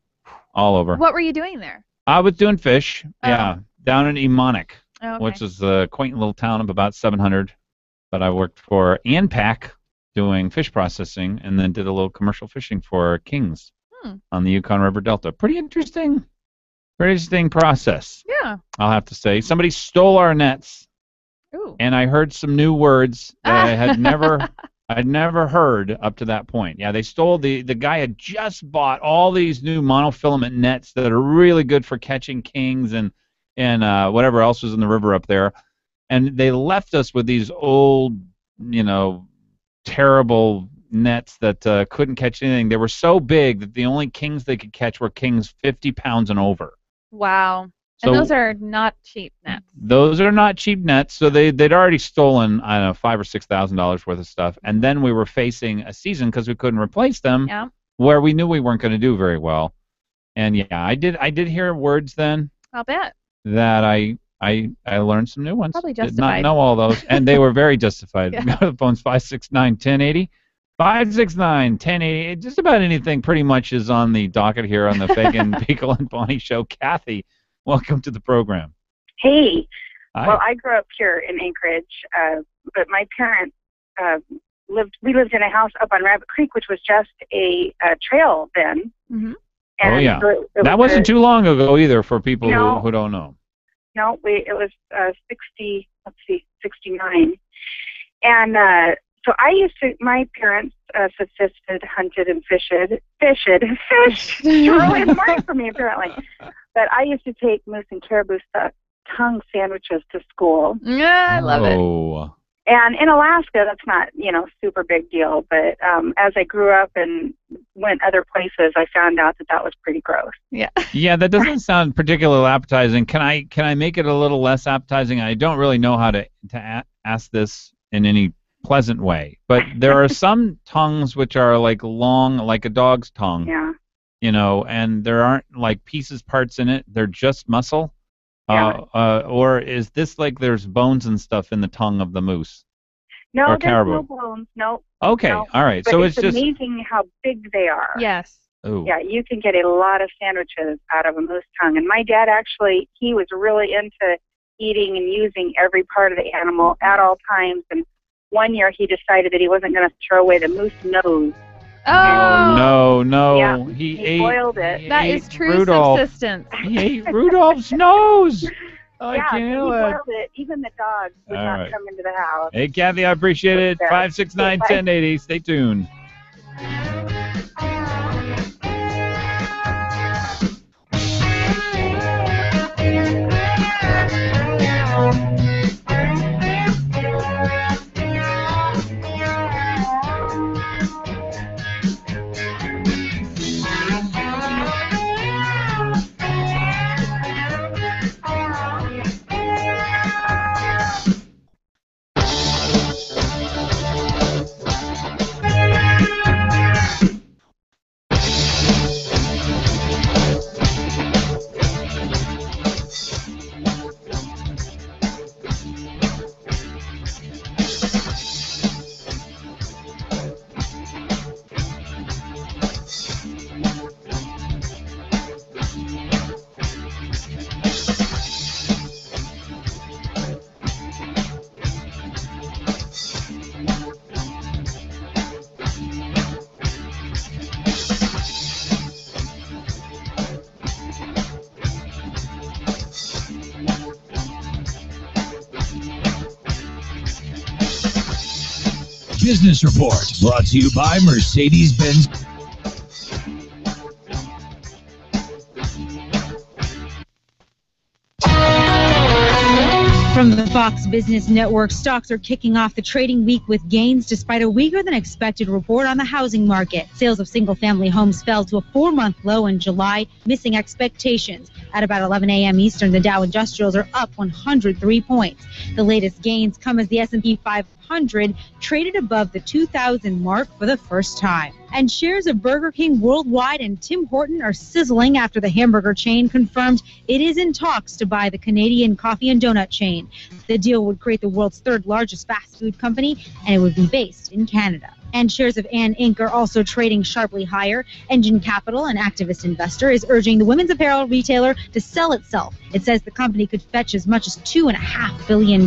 all over. What were you doing there? I was doing fish. Yeah, down in Emonic, Oh, okay. which is a quaint little town of about 700. But I worked for Anpac doing fish processing, and then did a little commercial fishing for Kings on the Yukon River Delta. Pretty interesting process. Yeah. I'll have to say. Somebody stole our nets. Ooh. And I heard some new words that I had never heard up to that point. Yeah, they stole the guy had just bought all these new monofilament nets that are really good for catching kings and whatever else was in the river up there. And they left us with these old, terrible nets that couldn't catch anything. They were so big that the only kings they could catch were kings 50 pounds and over. Wow. So- And those are not cheap nets. Those are not cheap nets, so they'd already stolen, I don't know, $5,000 or $6,000 worth of stuff, and then we were facing a season because we couldn't replace them, Yeah. where we knew we weren't going to do very well. And yeah, I did hear words then I'll bet. that I learned some new ones. Probably Did not justified. know all those, and they were very justified. Yeah. The phone's 569-1080. 569-1080. Just about anything pretty much is on the docket here on the Fagan, Biegel, and Bonnie show. Kathy, welcome to the program. Hey. Hi. Well, I grew up here in Anchorage, but my parents we lived in a house up on Rabbit Creek, which was just a trail then. Mm-hmm. And Oh yeah, so it that was wasn't too long ago either for people No. who don't know. No, it was 69. And so my parents subsisted, hunted, and fished. It's really important for me, apparently. But I used to take moose and caribou tongue sandwiches to school. Yeah, I love it. Oh. And in Alaska, that's not, super big deal. But as I grew up and went other places, I found out that was pretty gross. Yeah. Yeah, that doesn't sound particularly appetizing. Can I make it a little less appetizing? I don't really know how to ask this in any pleasant way. But there are some tongues which are like long, like a dog's tongue. Yeah. And there aren't like parts in it. They're just muscle. Yeah. Or is this like there's bones and stuff in the tongue of the moose? No, Or there's caribou? no bones. No. Okay, no. all right. But So it's it's just amazing how big they are. Yes. Ooh. Yeah, you can get a lot of sandwiches out of a moose tongue. And my dad actually, he was really into eating and using every part of the animal at all times. And one year he decided that he wasn't going to throw away the moose nose. No. Yeah, He he ate. boiled it. That is true Rudolph. subsistence. He ate Rudolph's nose. I Yeah, can't he do it. boiled it. Even the dogs would All not right. come into the house. Hey, Kathy, I appreciate it. Yeah. 569-1080. Stay tuned. Business Report, brought to you by Mercedes-Benz. From the Fox Business Network, stocks are kicking off the trading week with gains despite a weaker than expected report on the housing market. Sales of single-family homes fell to a 4-month low in July, missing expectations. At about 11 a.m. Eastern, the Dow Industrials are up 103 points. The latest gains come as the S&P 500 traded above the 2,000 mark for the first time. And shares of Burger King Worldwide and Tim Horton are sizzling after the hamburger chain confirmed it is in talks to buy the Canadian coffee and donut chain. The deal would create the world's third largest fast food company, and it would be based in Canada. And shares of ANN Inc. are also trading sharply higher. Engine Capital, an activist investor, is urging the women's apparel retailer to sell itself. It says the company could fetch as much as $2.5 billion.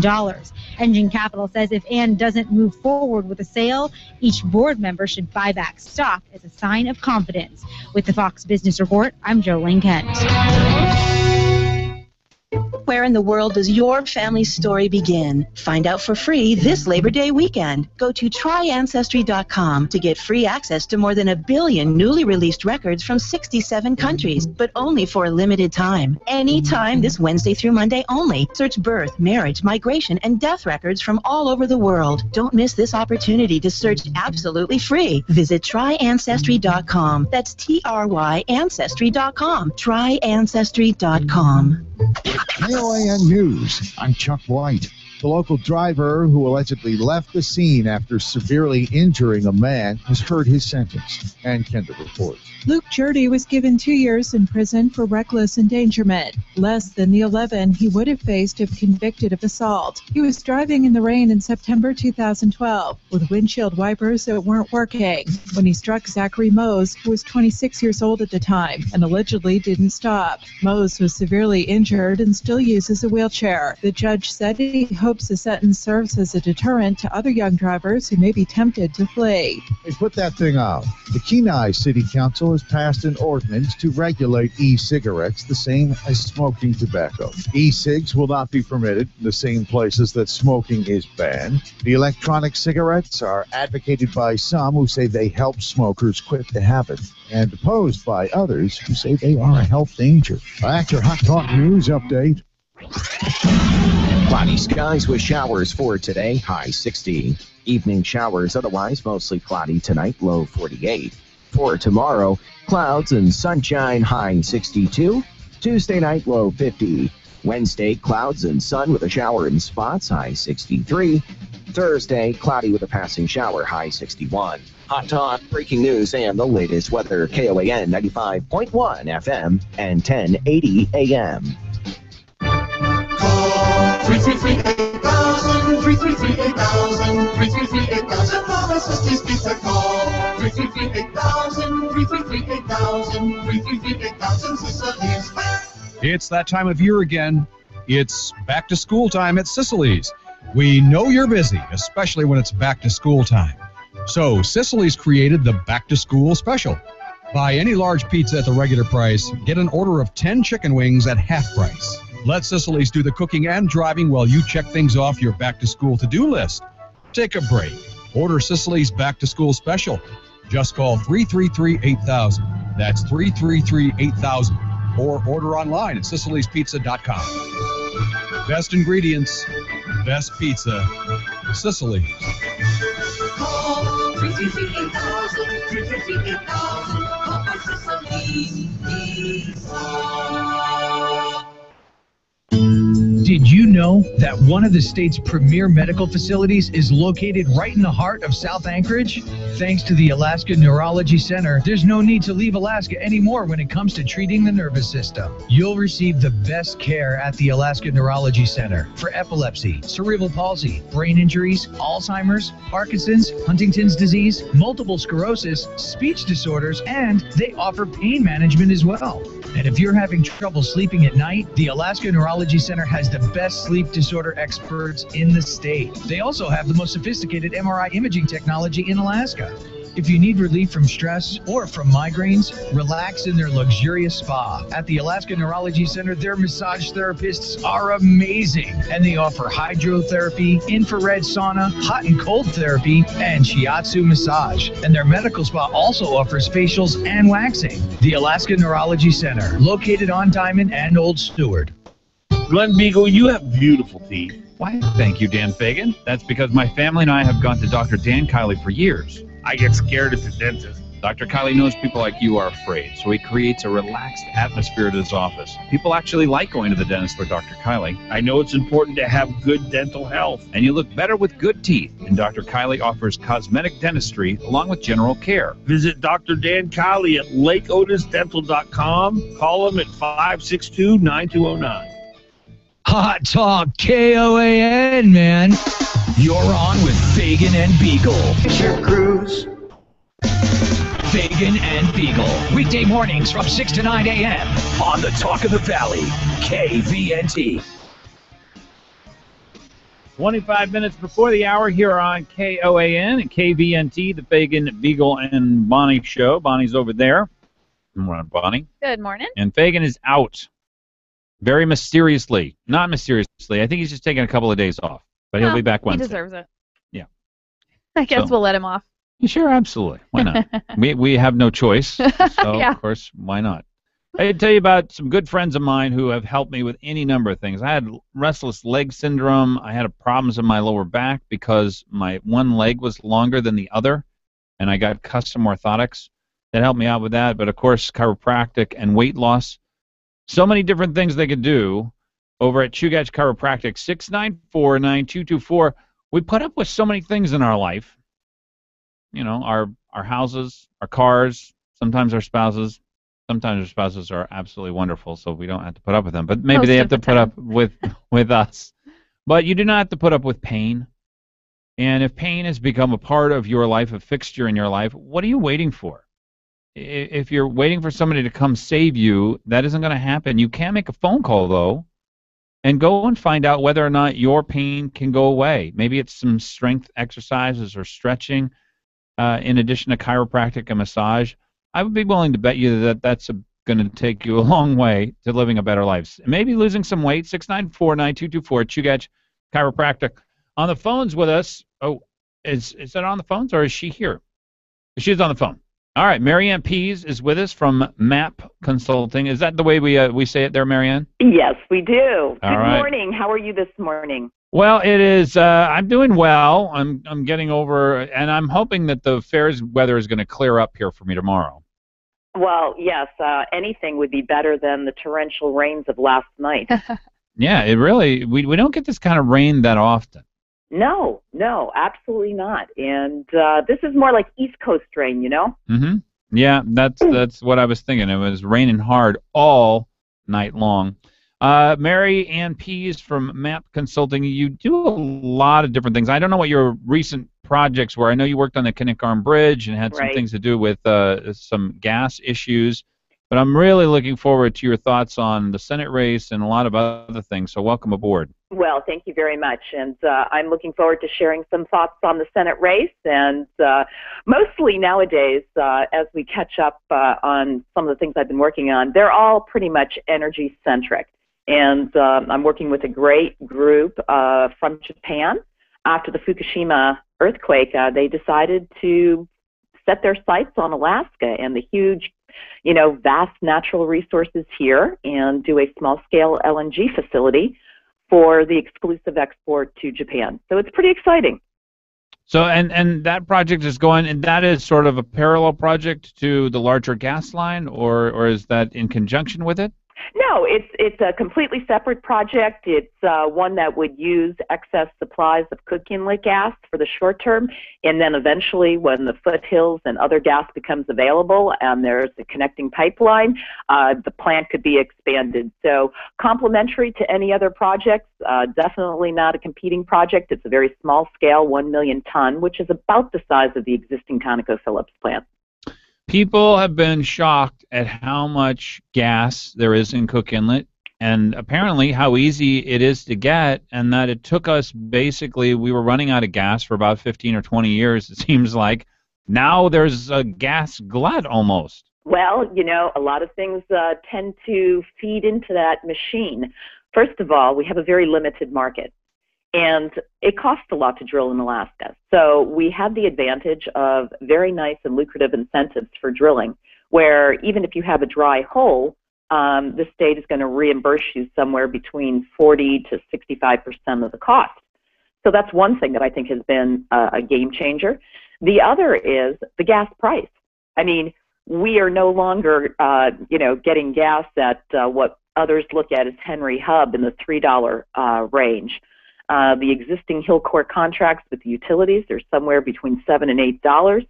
Engine Capital says if ANN doesn't move forward with a sale, each board member should buy back stock as a sign of confidence. With the Fox Business Report, I'm Jolene Kent. Where in the world does your family story begin? Find out for free this Labor Day weekend. Go to tryancestry.com to get free access to more than 1 billion newly released records from 67 countries, but only for a limited time. Anytime this Wednesday through Monday only. Search birth, marriage, migration, and death records from all over the world. Don't miss this opportunity to search absolutely free. Visit tryancestry.com. That's TRY Ancestry.com. Tryancestry.com. KOAN News, I'm Chuck White. The local driver who allegedly left the scene after severely injuring a man has heard his sentence. And Kendra reports. Luke Jurdy was given 2 years in prison for reckless endangerment, less than the 11 he would have faced if convicted of assault. He was driving in the rain in September 2012 with windshield wipers that weren't working when he struck Zachary Mose, who was 26 years old at the time and allegedly didn't stop. Mose was severely injured and still uses a wheelchair. The judge said he hopes the sentence serves as a deterrent to other young drivers who may be tempted to flee. Hey, put that thing out. The Kenai City Council has passed an ordinance to regulate e-cigarettes the same as smoking tobacco. E-cigs will not be permitted in the same places that smoking is banned. The electronic cigarettes are advocated by some who say they help smokers quit the habit, and opposed by others who say they are a health danger. Back to Hot Talk News Update. Cloudy skies with showers for today, high 60. Evening showers, otherwise mostly cloudy tonight, low 48. For tomorrow, clouds and sunshine, high 62. Tuesday night, low 50. Wednesday, clouds and sun with a shower in spots, high 63. Thursday, cloudy with a passing shower, high 61. Hot Talk, breaking news, and the latest weather. KOAN 95.1 FM and 1080 AM. 333-8000, 333-8000, 333-8000. Mama Sister's Pizza call. 333-8000, 333-8000, 333-8000. Sicily's. It's that time of year again. It's back to school time at Sicily's. We know you're busy, especially when it's back to school time. So Sicily's created the back to school special. Buy any large pizza at the regular price, get an order of 10 chicken wings at half price. Let Sicily's do the cooking and driving while you check things off your back-to-school to-do list. Take a break. Order Sicily's back-to-school special. Just call 333-8000. That's 333-8000. Or order online at SicilysPizza.com. Best ingredients, best pizza, Sicily's. Call 333-8000, 333-8000. Call for Sicily's Pizza. Did you know that one of the state's premier medical facilities is located right in the heart of South Anchorage? Thanks to the Alaska Neurology Center, there's no need to leave Alaska anymore when it comes to treating the nervous system. You'll receive the best care at the Alaska Neurology Center for epilepsy, cerebral palsy, brain injuries, Alzheimer's, Parkinson's, Huntington's disease, multiple sclerosis, speech disorders, and they offer pain management as well. And if you're having trouble sleeping at night, the Alaska Neurology Center has the best sleep disorder experts in the state. They also have the most sophisticated MRI imaging technology in Alaska. If you need relief from stress or from migraines, relax in their luxurious spa. At the Alaska Neurology Center, their massage therapists are amazing, and they offer hydrotherapy, infrared sauna, hot and cold therapy, and shiatsu massage. And their medical spa also offers facials and waxing. The Alaska Neurology Center, located on Diamond and Old Stewart. Glen Biegel, you have beautiful teeth. Why, thank you, Dan Fagan. That's because my family and I have gone to Dr. Dan Kiley for years. I get scared at the dentist. Dr. Kiley knows people like you are afraid, so he creates a relaxed atmosphere at his office. People actually like going to the dentist for Dr. Kiley. I know it's important to have good dental health. And you look better with good teeth. And Dr. Kiley offers cosmetic dentistry along with general care. Visit Dr. Dan Kiley at lakeotisdental.com. Call him at 562-9209. Hot Talk KOAN, man. You're on with Fagan and Biegel. Fisher Cruise. Fagan and Biegel. Weekday mornings from 6 to 9 a.m. on the Talk of the Valley, KVNT. 25 minutes before the hour here on KOAN and KVNT, the Fagan, Biegel, and Bonnie show. Bonnie's over there. Good morning, Bonnie. Good morning. And Fagan is out. Very mysteriously. Not mysteriously. I think he's just taking a couple of days off. But he'll be back Wednesday. He deserves it. Yeah. I guess we'll let him off. Sure, absolutely. Why not? we have no choice. So, Yeah. Of course, why not? I tell you about some good friends of mine who have helped me with any number of things. I had restless leg syndrome. I had problems in my lower back because my one leg was longer than the other, and I got custom orthotics that helped me out with that. But, of course, chiropractic and weight loss. So many different things they could do over at Chugach Chiropractic, 694-9224. We put up with so many things in our life. You know, our houses, our cars, sometimes our spouses. Sometimes our spouses are absolutely wonderful, so we don't have to put up with them. But maybe Most they of have to the put up with us. But you do not have to put up with pain. And if pain has become a part of your life, a fixture in your life, what are you waiting for? If you're waiting for somebody to come save you, that isn't going to happen. You can make a phone call, though, and go and find out whether or not your pain can go away. Maybe it's some strength exercises or stretching, in addition to chiropractic and massage. I would be willing to bet you that that's going to take you a long way to living a better life. Maybe losing some weight, 694-9224, Chugach Chiropractic. On the phones with us, is that on the phones or is she here? She's on the phone. All right, Marianne Pease is with us from MAP Consulting. Is that the way we say it there, Marianne? Yes, we do. All Good right. morning. How are you this morning? Well, it is. I'm doing well. I'm getting over, and I'm hoping that the fair's weather is going to clear up here for me tomorrow. Well, yes. Anything would be better than the torrential rains of last night. Yeah, it really. We don't get this kind of rain that often. No, absolutely not. And this is more like East Coast rain, you know? Mm-hmm. Yeah, that's what I was thinking. It was raining hard all night long. Mary Ann Pease from MAP Consulting, you do a lot of different things. I don't know what your recent projects were. I know you worked on the Kinnick Bridge and had some Right. things to do with some gas issues. But I'm really looking forward to your thoughts on the Senate race and a lot of other things. So welcome aboard. Well, thank you very much. And I'm looking forward to sharing some thoughts on the Senate race. And mostly nowadays, as we catch up on some of the things I've been working on, they're all pretty much energy-centric. And I'm working with a great group from Japan. After the Fukushima earthquake, they decided to set their sights on Alaska and the huge, vast natural resources here and do a small-scale LNG facility for the exclusive export to Japan. So it's pretty exciting. So and that project is going, and that is sort of a parallel project to the larger gas line, or is that in conjunction with it? No, it's a completely separate project. It's one that would use excess supplies of cook inlet gas for the short term, and then eventually when the foothills and other gas becomes available and there's a connecting pipeline, the plant could be expanded. So complementary to any other projects, definitely not a competing project. It's a very small scale, 1 million ton, which is about the size of the existing ConocoPhillips plant. People have been shocked at how much gas there is in Cook Inlet, and apparently how easy it is to get, and that it took us we were running out of gas for about 15 or 20 years, it seems like. Now there's a gas glut almost. Well, a lot of things tend to feed into that machine. First of all, we have a very limited market. And it costs a lot to drill in Alaska. So we have the advantage of very nice and lucrative incentives for drilling, where even if you have a dry hole, the state is going to reimburse you somewhere between 40 to 65% of the cost. So that's one thing that I think has been a game changer. The other is the gas price. I mean, we are no longer, getting gas at what others look at as Henry Hub in the $3 range. The existing Hill Court contracts with the utilities are somewhere between $7 and $8.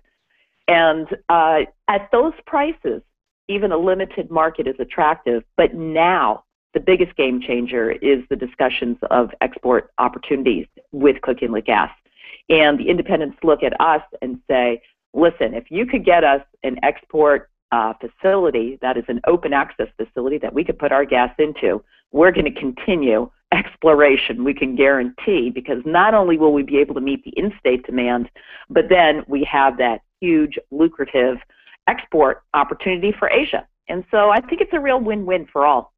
And at those prices, even a limited market is attractive. But now the biggest game changer is the discussions of export opportunities with Cook Inlet gas. And the independents look at us and say, listen, if you could get us an export facility that is an open access facility that we could put our gas into, we're going to continue exploration, we can guarantee, because not only will we be able to meet the in-state demand, but then we have that huge lucrative export opportunity for Asia. And so I think it's a real win-win for all.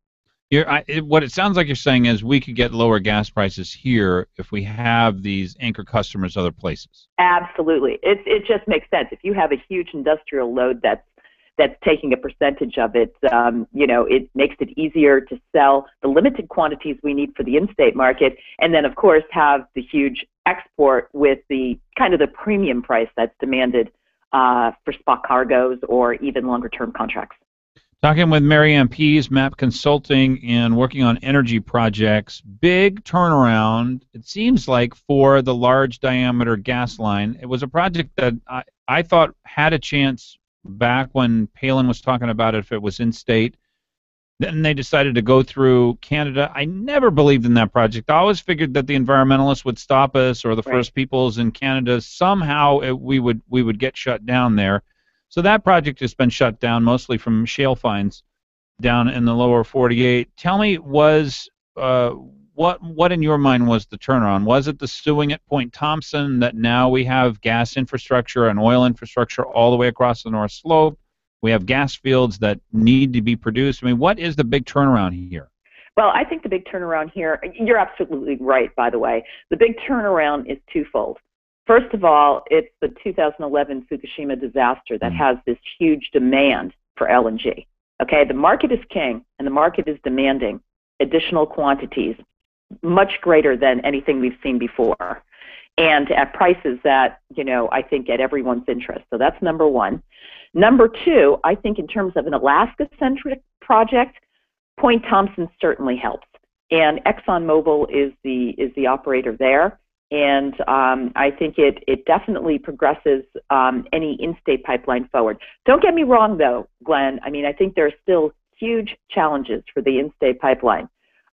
What it sounds like you're saying is we could get lower gas prices here if we have these anchor customers other places. Absolutely. It just makes sense. If you have a huge industrial load that's taking a percentage of it, it makes it easier to sell the limited quantities we need for the in-state market, and then, of course, have the huge export with the kind of the premium price that's demanded for spot cargoes or even longer-term contracts. Talking with Mary Ann Pease, MAP Consulting, and working on energy projects. Big turnaround, it seems like, for the large diameter gas line. It was a project that I thought had a chance back when Palin was talking about it if it was in state. Then they decided to go through Canada. I never believed in that project. I always figured that the environmentalists would stop us, or the First Peoples in Canada. Somehow we would get shut down there. So that project has been shut down mostly from shale finds down in the lower 48. Tell me, what in your mind was the turnaround? Was it the stewing at Point Thompson that now we have gas infrastructure and oil infrastructure all the way across the North Slope? We have gas fields that need to be produced. I mean, what is the big turnaround here? Well, I think the big turnaround here, you're absolutely right, by the way. The big turnaround is twofold. First of all, it's the 2011 Fukushima disaster that has this huge demand for LNG. Okay, the market is king, and the market is demanding additional quantities, much greater than anything we've seen before, and at prices that, I think get everyone's interest. So that's number one. Number two, I think in terms of an Alaska-centric project, Point Thompson certainly helps, and ExxonMobil is the operator there. And I think it definitely progresses any in-state pipeline forward. Don't get me wrong, though, Glenn. I mean, I think there are still huge challenges for the in-state pipeline.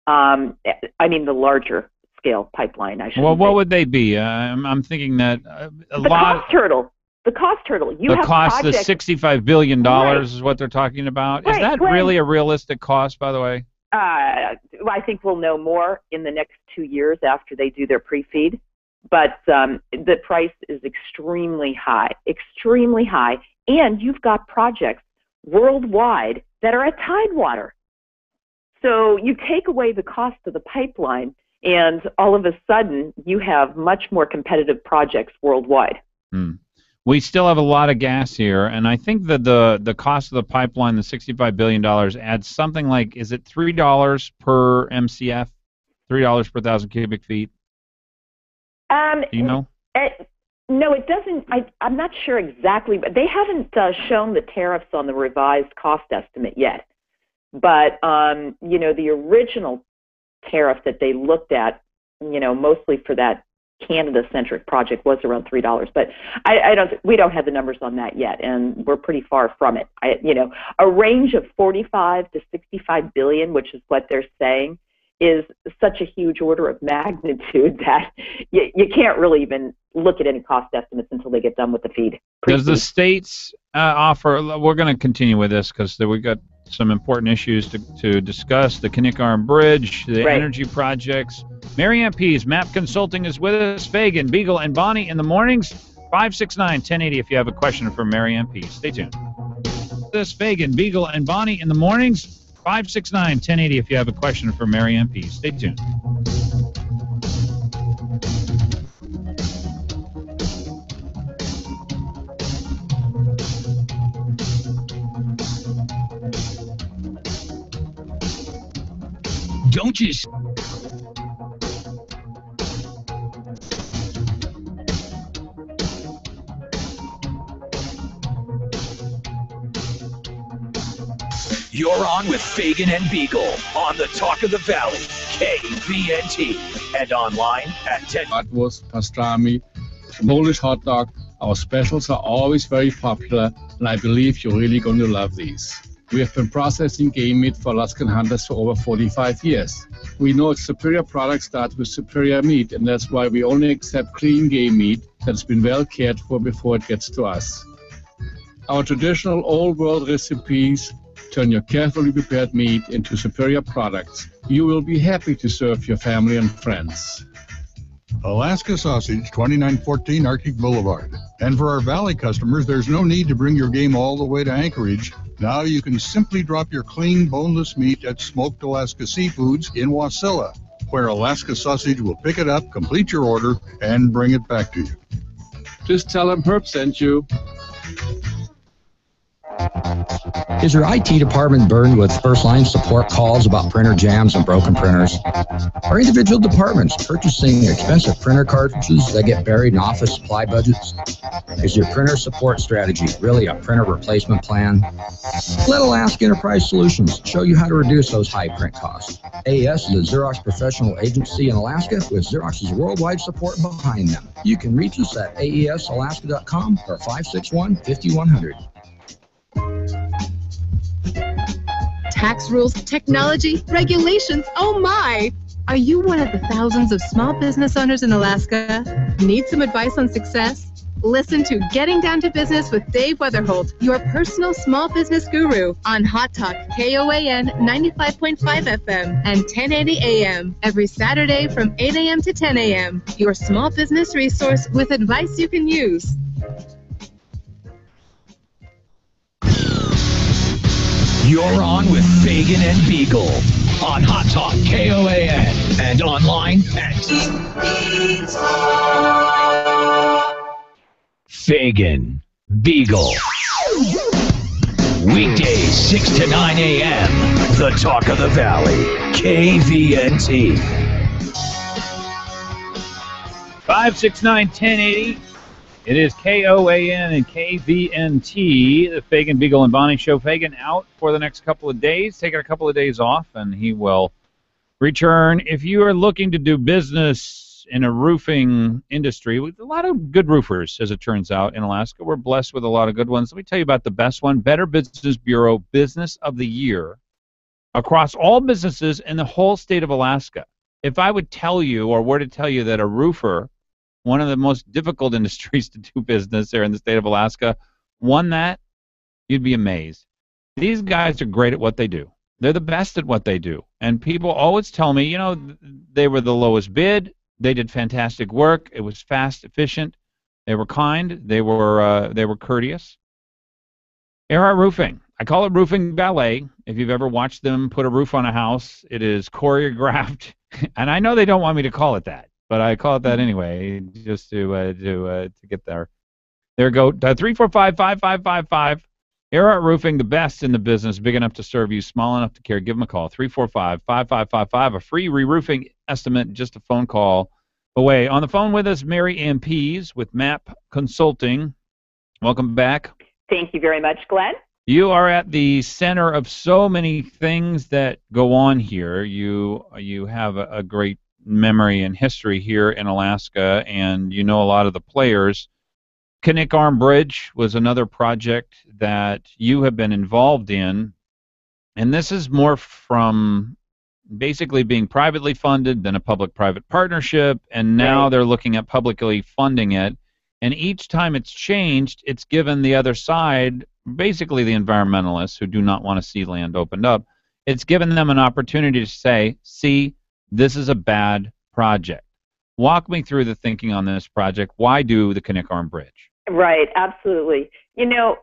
The larger scale pipeline, I should say. Well, what would they be? I'm thinking that The cost hurdle. The cost of $65 billion is what they're talking about. Is that really a realistic cost, by the way? I think we'll know more in the next 2 years after they do their pre-feed. But the price is extremely high, and you've got projects worldwide that are at tidewater. So you take away the cost of the pipeline, and all of a sudden you have much more competitive projects worldwide. We still have a lot of gas here, and I think that the cost of the pipeline, the $65 billion, adds something like, is it $3 per MCF, $3 per 1,000 cubic feet? Do you know? No, it doesn't. I'm not sure exactly, but they haven't shown the tariffs on the revised cost estimate yet. But, the original tariff that they looked at, mostly for that Canada-centric project was around $3. But we don't have the numbers on that yet, and we're pretty far from it. A range of 45 to 65 billion, which is what they're saying, is such a huge order of magnitude that you can't really even look at any cost estimates until they get done with the feed. Does the states offer, we're going to continue with this because we've got some important issues to discuss, the Kinnick Bridge, the energy projects. Mary Ann Pease, MAP Consulting, is with us. Fagan, Biegel, and Bonnie in the mornings, 569-1080 if you have a question for Mary Ann Pease. Stay tuned. This Fagan, Biegel, and Bonnie in the mornings, 569-1080 if you have a question for Mary Ann Pease. Stay tuned. Don't just... You're on with Fagan and Biegel on the Talk of the Valley, KVNT, and online at 10. Bratwurst, pastrami, Polish hot dog. Our specials are always very popular, and I believe you're really going to love these. We have been processing game meat for Alaskan hunters for over 45 years. We know superior product starts with superior meat, and that's why we only accept clean game meat that's been well cared for before it gets to us. Our traditional old-world recipes turn your carefully prepared meat into superior products you will be happy to serve your family and friends. Alaska Sausage, 2914 Arctic Boulevard. And for our Valley customers, there's no need to bring your game all the way to Anchorage. Now you can simply drop your clean, boneless meat at Smoked Alaska Seafoods in Wasilla, where Alaska Sausage will pick it up, complete your order, and bring it back to you. Just tell them Herb sent you. Is your IT department burdened with first-line support calls about printer jams and broken printers? Are individual departments purchasing expensive printer cartridges that get buried in office supply budgets? Is your printer support strategy really a printer replacement plan? Let Alaska Enterprise Solutions show you how to reduce those high print costs. AES is a Xerox professional agency in Alaska with Xerox's worldwide support behind them. You can reach us at aesalaska.com or 561-5100. Tax rules, technology, regulations, oh my! Are you one of the thousands of small business owners in Alaska? Need some advice on success? Listen to Getting Down to Business with Dave Weatherholt, your personal small business guru, on Hot Talk KOAN 95.5 FM and 1080 AM every Saturday from 8 a.m. to 10 a.m. Your small business resource with advice you can use. You're on with Fagan and Biegel on Hot Talk KOAN and online at Fagan, Biegel. Weekdays 6 to 9 a.m. The Talk of the Valley, KVNT. 569-1080. It is KOAN and KVNT, the Fagan, Biegel, and Bonnie show. Fagan out for the next couple of days, taking a couple of days off, and he will return. If you are looking to do business in a roofing industry, with a lot of good roofers, as it turns out, in Alaska. We're blessed with a lot of good ones. Let me tell you about the best one, Better Business Bureau Business of the Year, across all businesses in the whole state of Alaska. If I would tell you, or were to tell you, that a roofer, one of the most difficult industries to do business there in the state of Alaska, won that, you'd be amazed. These guys are great at what they do. They're the best at what they do. And people always tell me, you know, they were the lowest bid. They did fantastic work. It was fast, efficient. They were kind. They were courteous. Air Roofing. I call it roofing ballet. If you've ever watched them put a roof on a house, it is choreographed. And I know they don't want me to call it that, but I call it that anyway, just to get there. There go 345-5555. Air Roofing, the best in the business, big enough to serve you, small enough to care. Give them a call, 345-5555. A free re-roofing estimate, just a phone call away. On the phone with us, Mary Ann Pease with MAP Consulting. Welcome back. Thank you very much, Glenn. You are at the center of so many things that go on here. You have a great memory and history here in Alaska, and you know a lot of the players. Knik Arm Bridge was another project that you have been involved in, and this is more from basically being privately funded than a public-private partnership, and now they're looking at publicly funding it. And each time it's changed, it's given the other side, basically the environmentalists who do not want to see land opened up, it's given them an opportunity to say, see, this is a bad project. Walk me through the thinking on this project. Why do the Knik Arm Bridge? Right, absolutely. You know,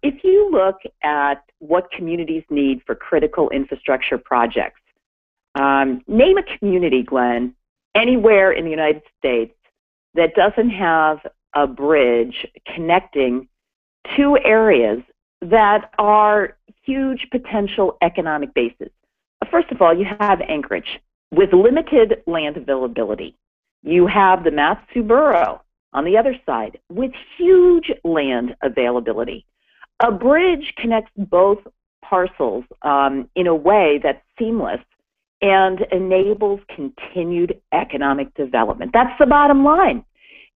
if you look at what communities need for critical infrastructure projects, name a community, Glenn, anywhere in the United States that doesn't have a bridge connecting two areas that are huge potential economic bases. first of all, you have Anchorage with limited land availability. You have the Matsuburgo on the other side with huge land availability. A bridge connects both parcels in a way that's seamless and enables continued economic development. That's the bottom line.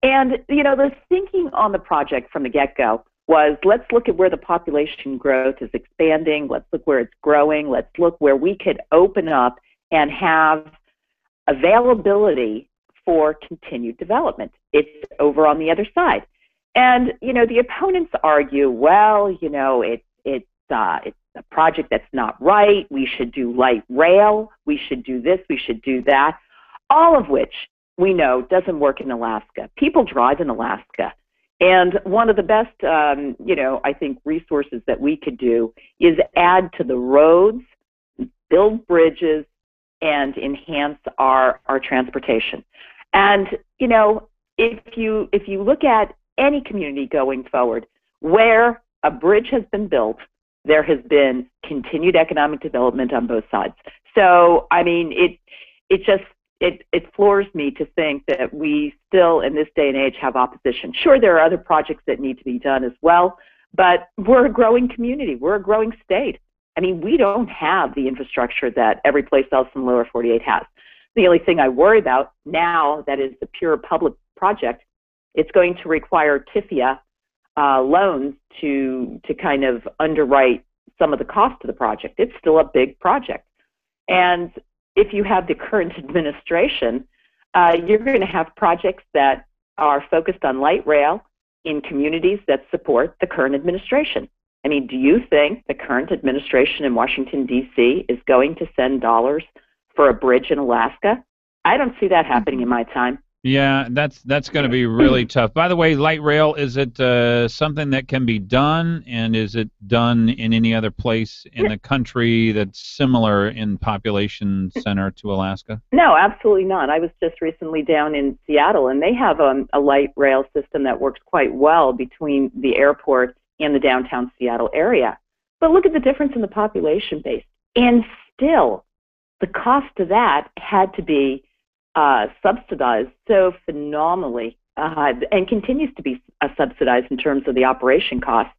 And, the thinking on the project from the get-go was, let's look at where the population growth is expanding. Let's look where it's growing. Let's look where we could open up and have availability for continued development. It's over on the other side. And, the opponents argue, well, it's a project that's not right. We should do light rail. We should do this. We should do that. All of which we know doesn't work in Alaska. People drive in Alaska. And one of the best, I think resources that we could do is add to the roads, build bridges, and enhance our transportation. And, if you look at any community going forward where a bridge has been built, there has been continued economic development on both sides. So, I mean, it floors me to think that we still, in this day and age, have opposition. Sure, there are other projects that need to be done as well, but we're a growing community. We're a growing state. I mean, we don't have the infrastructure that every place else in the lower 48 has. The only thing I worry about now that is a pure public project, it's going to require TIFIA loans to kind of underwrite some of the cost of the project. It's still a big project. And if you have the current administration, you're going to have projects that are focused on light rail in communities that support the current administration. I mean, do you think the current administration in Washington, D.C. is going to send dollars for a bridge in Alaska? I don't see that happening in my time. Yeah, that's going to be really tough. By the way, light rail, is it something that can be done, and is it done in any other place in the country that's similar in population center to Alaska? No, absolutely not. I was just recently down in Seattle, and they have a light rail system that works quite well between the airport and the downtown Seattle area. But look at the difference in the population base. And still, the cost of that had to be subsidized so phenomenally and continues to be subsidized in terms of the operation costs.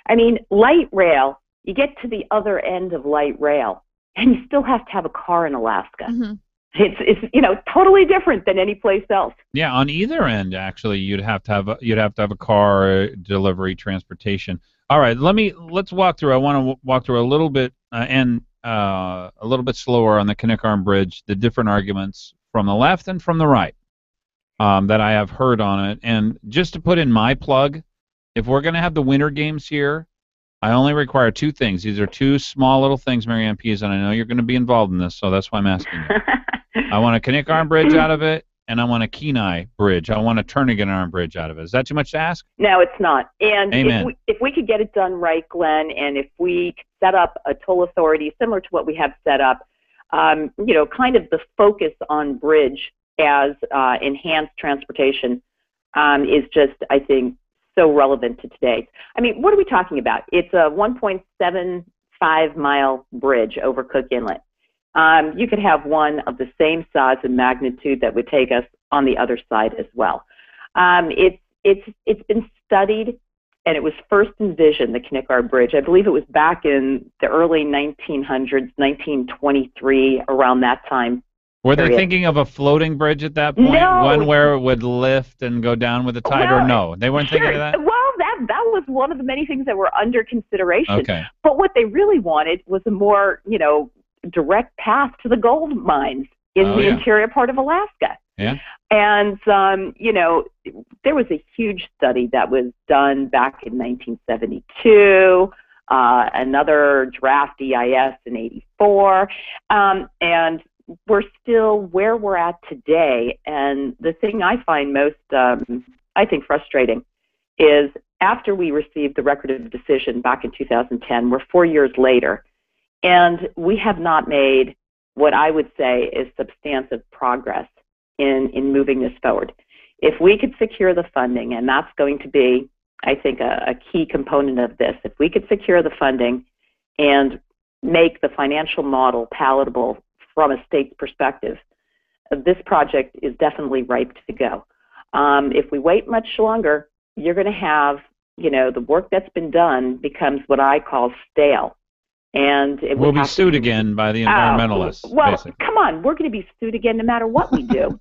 I mean, light rail, you get to the other end of light rail, and you still have to have a car in Alaska. Mm-hmm. It's totally different than any place else. Yeah, on either end, actually, you'd have to have a car delivery transportation. All right, let's walk through. I want to walk through a little bit and a little bit slower on the Kinnick Bridge, the different arguments from the left and from the right that I have heard on it. And just to put in my plug, if we're going to have the winter games here, I only require two things. These are two small little things, Marianne Pease, and I know you're going to be involved in this, so that's why I'm asking you. I want a Kinnick Bridge out of it, and I want a Kenai Bridge. I want a Turnagain Arm Bridge out of it. Is that too much to ask? No, it's not. And Amen. if we could get it done right, Glenn, and if we could set up a toll authority similar to what we have set up, kind of the focus on bridge as enhanced transportation is just, I think, so relevant to today. I mean, what are we talking about? It's a 1.75-mile bridge over Cook Inlet. You could have one of the same size and magnitude that would take us on the other side as well. It's been studied, and it was first envisioned, the Kinnick Bridge. I believe it was back in the early 1900s, 1923, around that time. Were they thinking of a floating bridge at that point? No. One where it would lift and go down with the tide, or no? They weren't thinking of that? Well, that was one of the many things that were under consideration. Okay. But what they really wanted was a more, direct path to the gold mines in the interior part of Alaska. Yeah. And, there was a huge study that was done back in 1972, another draft EIS in 84, and we're still where we're at today. And the thing I find most, frustrating is after we received the record of decision back in 2010, we're 4 years later, and we have not made what I would say is substantive progress in moving this forward. If we could secure the funding, and that's going to be, I think, a key component of this, if we could secure the funding and make the financial model palatable from a state's perspective, this project is definitely ripe to go. If we wait much longer, you're going to have, the work that's been done becomes what I call stale. And it We'll would be have to sued again by the environmentalists. Well, basically. come on, we're going to be sued again no matter what we do.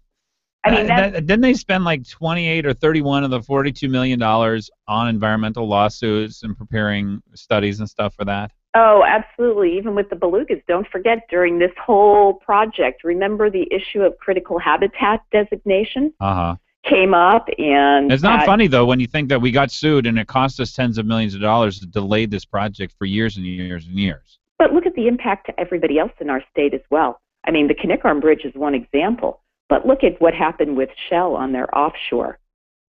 I mean, didn't they spend like 28 or 31 of the $42 million on environmental lawsuits and preparing studies and stuff for that? Oh, absolutely. Even with the belugas, don't forget during this whole project, remember the issue of critical habitat designation came up, and it's not funny though when you think that we got sued and it cost us tens of millions of dollars to delay this project for years and years and years. But look at the impact to everybody else in our state as well. I mean, the Kinnickarn Bridge is one example, but look at what happened with Shell on their offshore,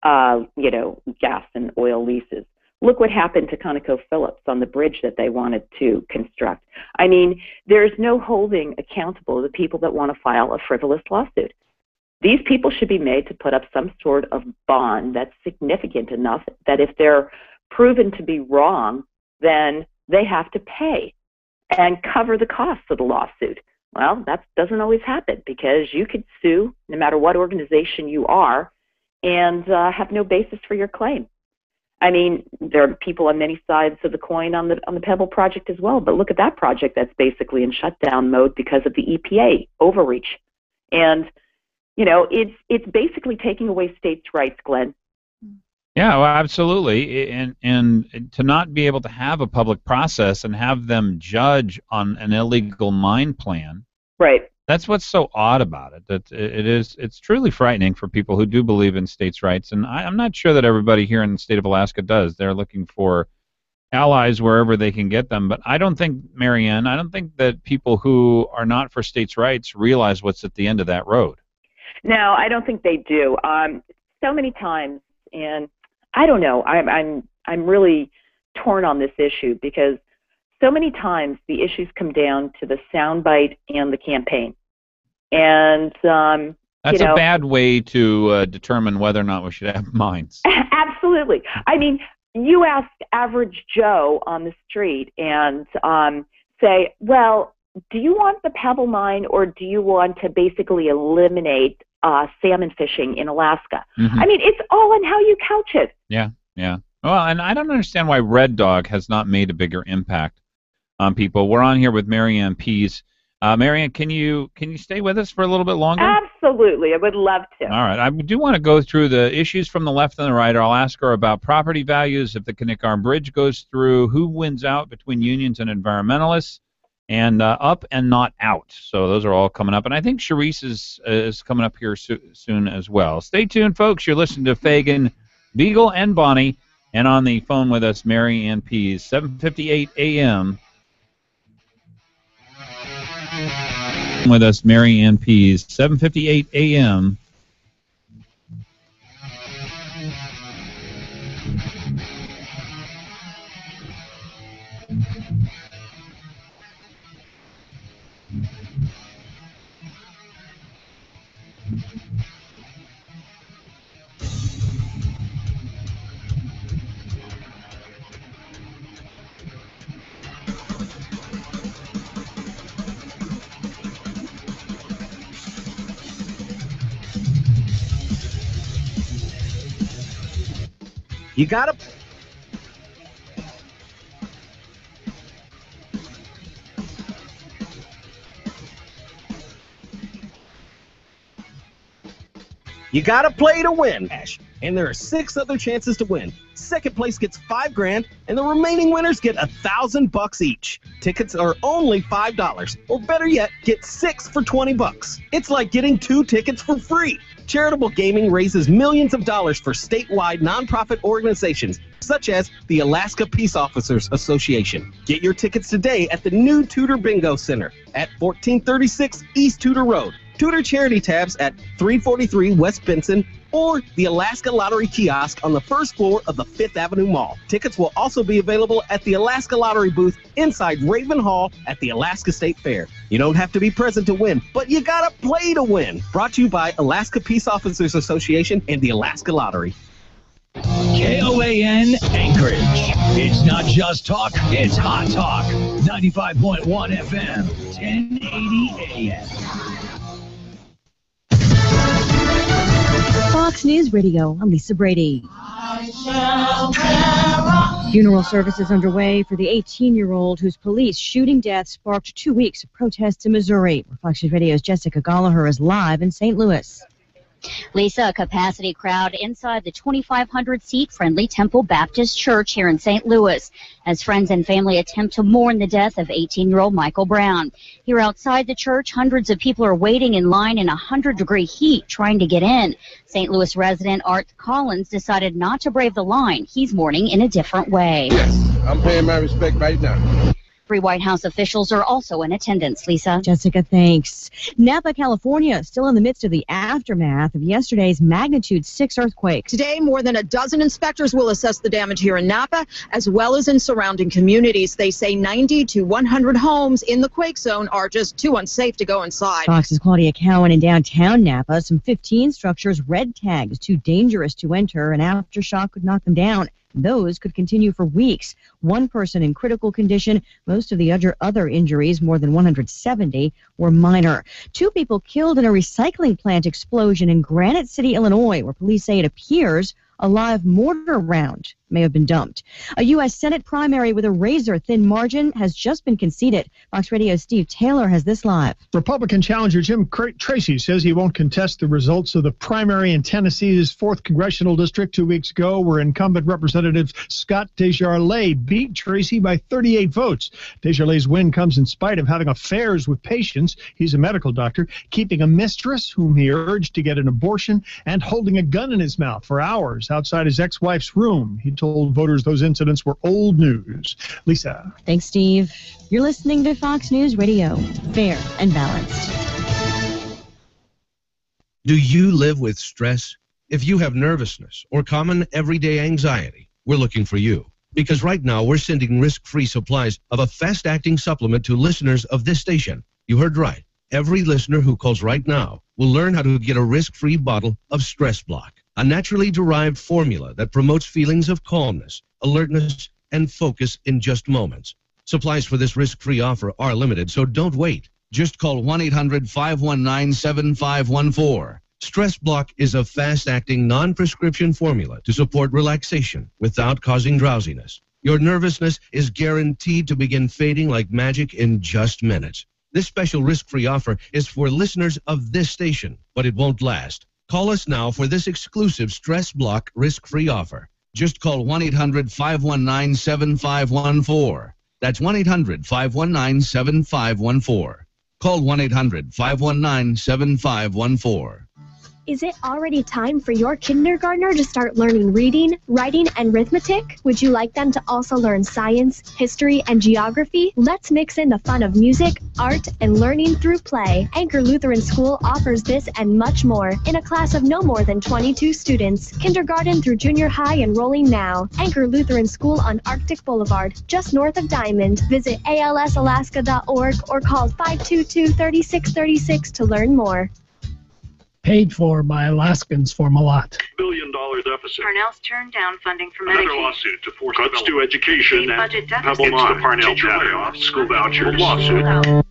gas and oil leases. Look what happened to ConocoPhillips on the bridge that they wanted to construct. I mean, there's no holding accountable the people that want to file a frivolous lawsuit. These people should be made to put up some sort of bond that's significant enough that if they're proven to be wrong, then they have to pay and cover the costs of the lawsuit. Well, that doesn't always happen because you could sue no matter what organization you are and have no basis for your claim. I mean, there are people on many sides of the coin on the Pebble project as well, but look at that project that's basically in shutdown mode because of the EPA overreach. And, it's basically taking away states' rights, Glenn. Yeah, well, absolutely. And to not be able to have a public process and have them judge on an illegal mine plan. Right. That's what's so odd about it. That it's truly frightening for people who do believe in states' rights, and I'm not sure that everybody here in the state of Alaska does. They're looking for allies wherever they can get them. But I don't think, Marianne, I don't think that people who are not for states' rights realize what's at the end of that road. No, I don't think they do. So many times, and I don't know. I'm really torn on this issue because so many times the issues come down to the soundbite and the campaign. And that's a bad way to determine whether or not we should have mines. Absolutely. I mean, you ask average Joe on the street and say, well, do you want the Pebble mine or do you want to basically eliminate salmon fishing in Alaska? Mm-hmm. I mean, it's all on how you couch it. Yeah. Well, and I don't understand why Red Dog has not made a bigger impact on people. We're on here with Marianne Pease. Marianne, can you stay with us for a little bit longer? Absolutely, I would love to. All right, I do want to go through the issues from the left and the right. I'll ask her about property values, if the Kinnickarn Bridge goes through, who wins out between unions and environmentalists, and up and not out. So those are all coming up, and I think Charisse is coming up here soon as well. Stay tuned, folks. You're listening to Fagan, Biegel, and Bonnie, and on the phone with us, Marianne Pease, 7:58 a.m. With us, Marianne Pease, 7:58 a.m. You gotta. You gotta play to win, and there are 6 other chances to win. Second place gets $5,000, and the remaining winners get $1,000 each. Tickets are only $5, or better yet, get 6 for $20. It's like getting 2 tickets for free. Charitable gaming raises millions of dollars for statewide nonprofit organizations, such as the Alaska Peace Officers Association. Get your tickets today at the new Tudor Bingo Center at 1436 East Tudor Road. Tudor charity tabs at 343 West Benson, or the Alaska Lottery kiosk on the first floor of the 5th Avenue Mall. Tickets will also be available at the Alaska Lottery booth inside Raven Hall at the Alaska State Fair. You don't have to be present to win, but you gotta play to win. Brought to you by Alaska Peace Officers Association and the Alaska Lottery. KOAN Anchorage. It's not just talk, it's hot talk. 95.1 FM, 1080 AM. Fox News Radio, I'm Lisa Brady. Funeral services underway for the 18-year-old whose police shooting death sparked 2 weeks of protests in Missouri. Fox News Radio's Jessica Gallagher is live in St. Louis. Lisa, a capacity crowd inside the 2,500-seat Friendly Temple Baptist Church here in St. Louis as friends and family attempt to mourn the death of 18-year-old Michael Brown. Here outside the church, hundreds of people are waiting in line in 100-degree heat trying to get in. St. Louis resident Art Collins decided not to brave the line. He's mourning in a different way. Yes, I'm paying my respect right now. 3 White House officials are also in attendance. Lisa. Jessica, thanks. Napa, California, still in the midst of the aftermath of yesterday's magnitude 6 earthquake. Today, more than a dozen inspectors will assess the damage here in Napa, as well as in surrounding communities. They say 90 to 100 homes in the quake zone are just too unsafe to go inside. Fox's Claudia Cowan in downtown Napa. Some 15 structures red tagged, too dangerous to enter. An aftershock could knock them down. Those could continue for weeks. One person in critical condition. Most of the other injuries, more than 170, were minor. 2 people killed in a recycling plant explosion in Granite City, Illinois, where police say it appears a live mortar round may have been dumped. A U.S. Senate primary with a razor-thin margin has just been conceded. Fox Radio's Steve Taylor has this live. Republican challenger Jim Tracy says he won't contest the results of the primary in Tennessee's 4th Congressional District 2 weeks ago, where incumbent Representative Scott Desjardins beat Tracy by 38 votes. Desjardins' win comes in spite of having affairs with patients. He's a medical doctor, keeping a mistress whom he urged to get an abortion, and holding a gun in his mouth for hours outside his ex-wife's room. He told voters those incidents were old news. Lisa. Thanks, Steve. You're listening to Fox News Radio. Fair and balanced. Do you live with stress? If you have nervousness or common everyday anxiety, we're looking for you. Because right now we're sending risk-free supplies of a fast-acting supplement to listeners of this station. You heard right. Every listener who calls right now will learn how to get a risk-free bottle of Stress Block, a naturally derived formula that promotes feelings of calmness, alertness, and focus in just moments. Supplies for this risk-free offer are limited, so don't wait. Just call 1-800-519-7514. Stress Block is a fast-acting, non-prescription formula to support relaxation without causing drowsiness. Your nervousness is guaranteed to begin fading like magic in just minutes. This special risk-free offer is for listeners of this station, but it won't last. Call us now for this exclusive Stress Block risk-free offer. Just call 1-800-519-7514. That's 1-800-519-7514. Call 1-800-519-7514. Is it already time for your kindergartner to start learning reading, writing, and arithmetic? Would you like them to also learn science, history, and geography? Let's mix in the fun of music, art, and learning through play. Anchor Lutheran School offers this and much more in a class of no more than 22 students. Kindergarten through junior high enrolling now. Anchor Lutheran School on Arctic Boulevard, just north of Diamond. Visit alsalaska.org or call 522-3636 to learn more. Paid for by Alaskans for Malat. $1 billion deficit. Parnell's turned down funding for Another Medicaid. lawsuit to force cuts to education and Budget deficit. Pebble Mine, Parnell teacher layoffs, school vouchers, lawsuit.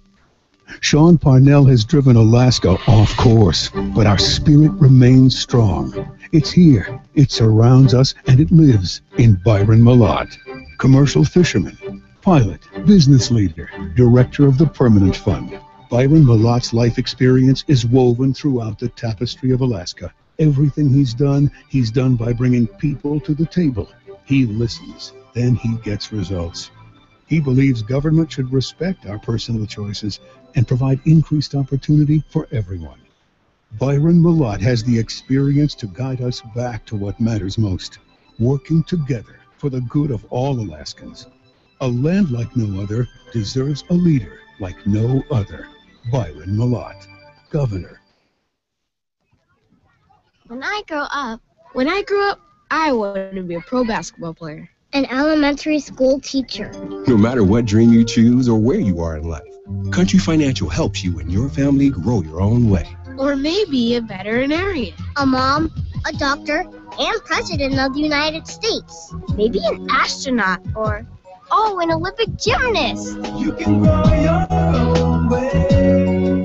Sean Parnell has driven Alaska off course, but our spirit remains strong. It's here, it surrounds us, and it lives in Byron Malat. Commercial fisherman, pilot, business leader, director of the Permanent Fund. Byron Malat's life experience is woven throughout the tapestry of Alaska. Everything he's done by bringing people to the table. He listens, then he gets results. He believes government should respect our personal choices and provide increased opportunity for everyone. Byron Malat has the experience to guide us back to what matters most, working together for the good of all Alaskans. A land like no other deserves a leader like no other. Byron Malat, Governor. When I grow up, I wanted to be a pro basketball player. An elementary school teacher. No matter what dream you choose or where you are in life, Country Financial helps you and your family grow your own way. Or maybe a veterinarian. A mom, a doctor, and President of the United States. Maybe an astronaut or, an Olympic gymnast. You can go your own way.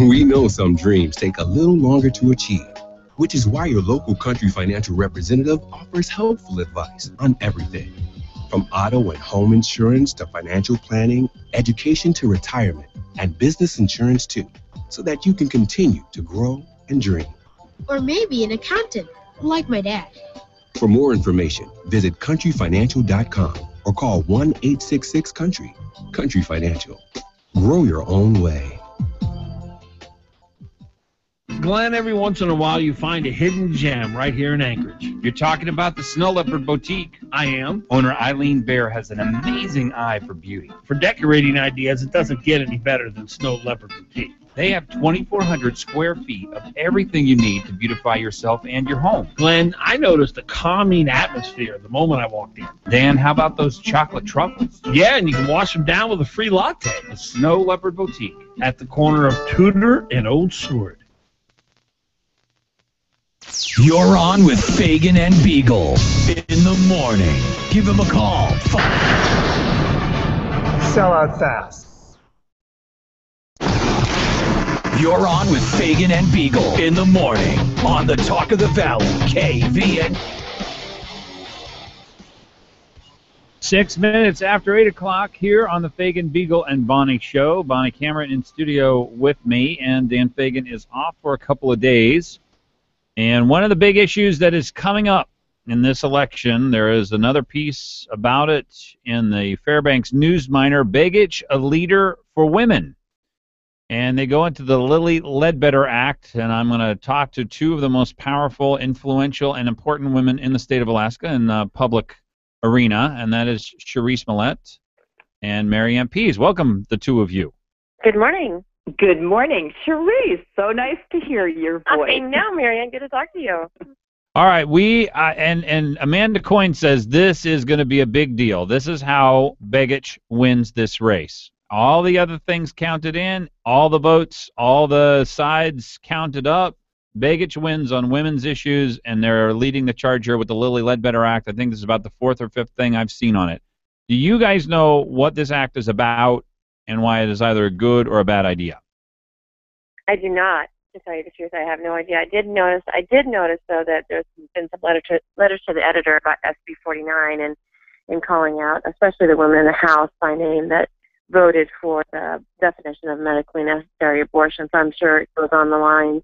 We know some dreams take a little longer to achieve, which is why your local Country Financial representative offers helpful advice on everything, from auto and home insurance to financial planning, education to retirement, and business insurance too, so that you can continue to grow and dream. Or maybe an accountant, like my dad. For more information, visit countryfinancial.com or call 1-866-COUNTRY. Country Financial. Grow your own way. Glen, every once in a while you find a hidden gem right here in Anchorage. You're talking about the Snow Leopard Boutique. I am. Owner Eileen Bear has an amazing eye for beauty. For decorating ideas, it doesn't get any better than Snow Leopard Boutique. They have 2,400 square feet of everything you need to beautify yourself and your home. Glenn, I noticed a calming atmosphere the moment I walked in. Dan, how about those chocolate truffles? Yeah, and you can wash them down with a free latte. The Snow Leopard Boutique. At the corner of Tudor and Old Seward. You're on with Fagan and Biegel in the morning. Give him a call. Sell out fast. You're on with Fagan and Biegel in the morning on the Talk of the Valley, KVN. 6 minutes after 8 o'clock here on the Fagan, Biegel, and Bonnie Show. Bonnie Cameron in studio with me, and Dan Fagan is off for a couple of days. And one of the big issues that is coming up in this election, there is another piece about it in the Fairbanks News Miner, Biegel, a leader for women. And they go into the Lilly Ledbetter Act, and I'm going to talk to two of the most powerful, influential, and important women in the state of Alaska in the public arena, and that is Cherise Millette and Marianne Pease. Welcome, the two of you. Good morning. Good morning, Cherise. So nice to hear your voice. I know, Marianne. Good to talk to you. All right, we and Amanda Coyne says this is going to be a big deal. This is how Biegel wins this race. All the other things counted in, all the votes, all the sides counted up. Biegel wins on women's issues, and they're leading the charge here with the Lilly Ledbetter Act. I think this is about the fourth or fifth thing I've seen on it. Do you guys know what this act is about and why it is either a good or a bad idea? I do not. To tell you the truth, I have no idea. I did notice, though, that there's been some letters to the editor about SB 49 and calling out, especially the women in the House by name that voted for the definition of medically necessary abortion. So I'm sure it goes on the lines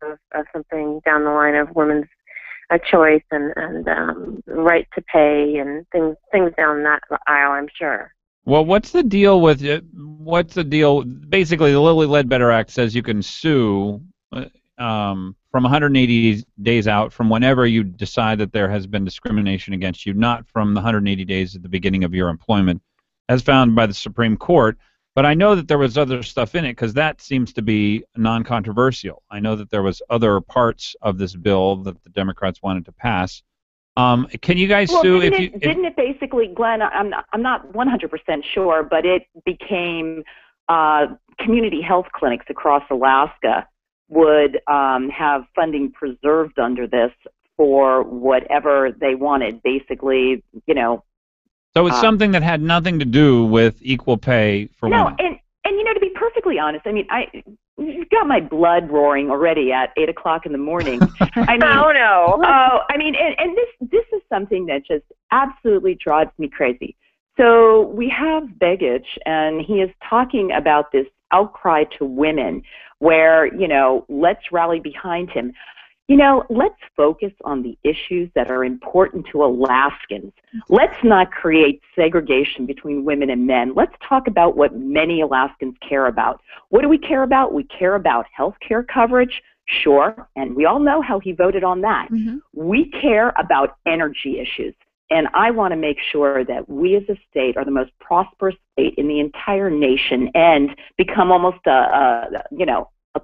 of something down the line of women's choice and right to pay and things down that aisle, I'm sure. Well, what's the deal with it? What's the deal? Basically, the Lilly Ledbetter Act says you can sue from 180 days out from whenever you decide that there has been discrimination against you, not from the 180 days at the beginning of your employment, as found by the Supreme Court. But I know that there was other stuff in it because that seems to be non-controversial. I know that there was other parts of this bill that the Democrats wanted to pass. Can you guys sue if you... Didn't it basically, Glenn, I'm not 100% sure, but it became community health clinics across Alaska would have funding preserved under this for whatever they wanted, basically, you know. So it's something that had nothing to do with equal pay for women. No, and you know, to be perfectly honest, I mean, you've got my blood roaring already at 8 o'clock in the morning. I mean, oh no! Oh, I mean, and this is something that just absolutely drives me crazy. So we have Biegel, and he is talking about this outcry to women, where let's rally behind him. Let's focus on the issues that are important to Alaskans. Let's not create segregation between women and men. Let's talk about what many Alaskans care about. What do we care about? We care about health care coverage, sure, and we all know how he voted on that. Mm-hmm. We care about energy issues, and I want to make sure that we as a state are the most prosperous state in the entire nation and become almost a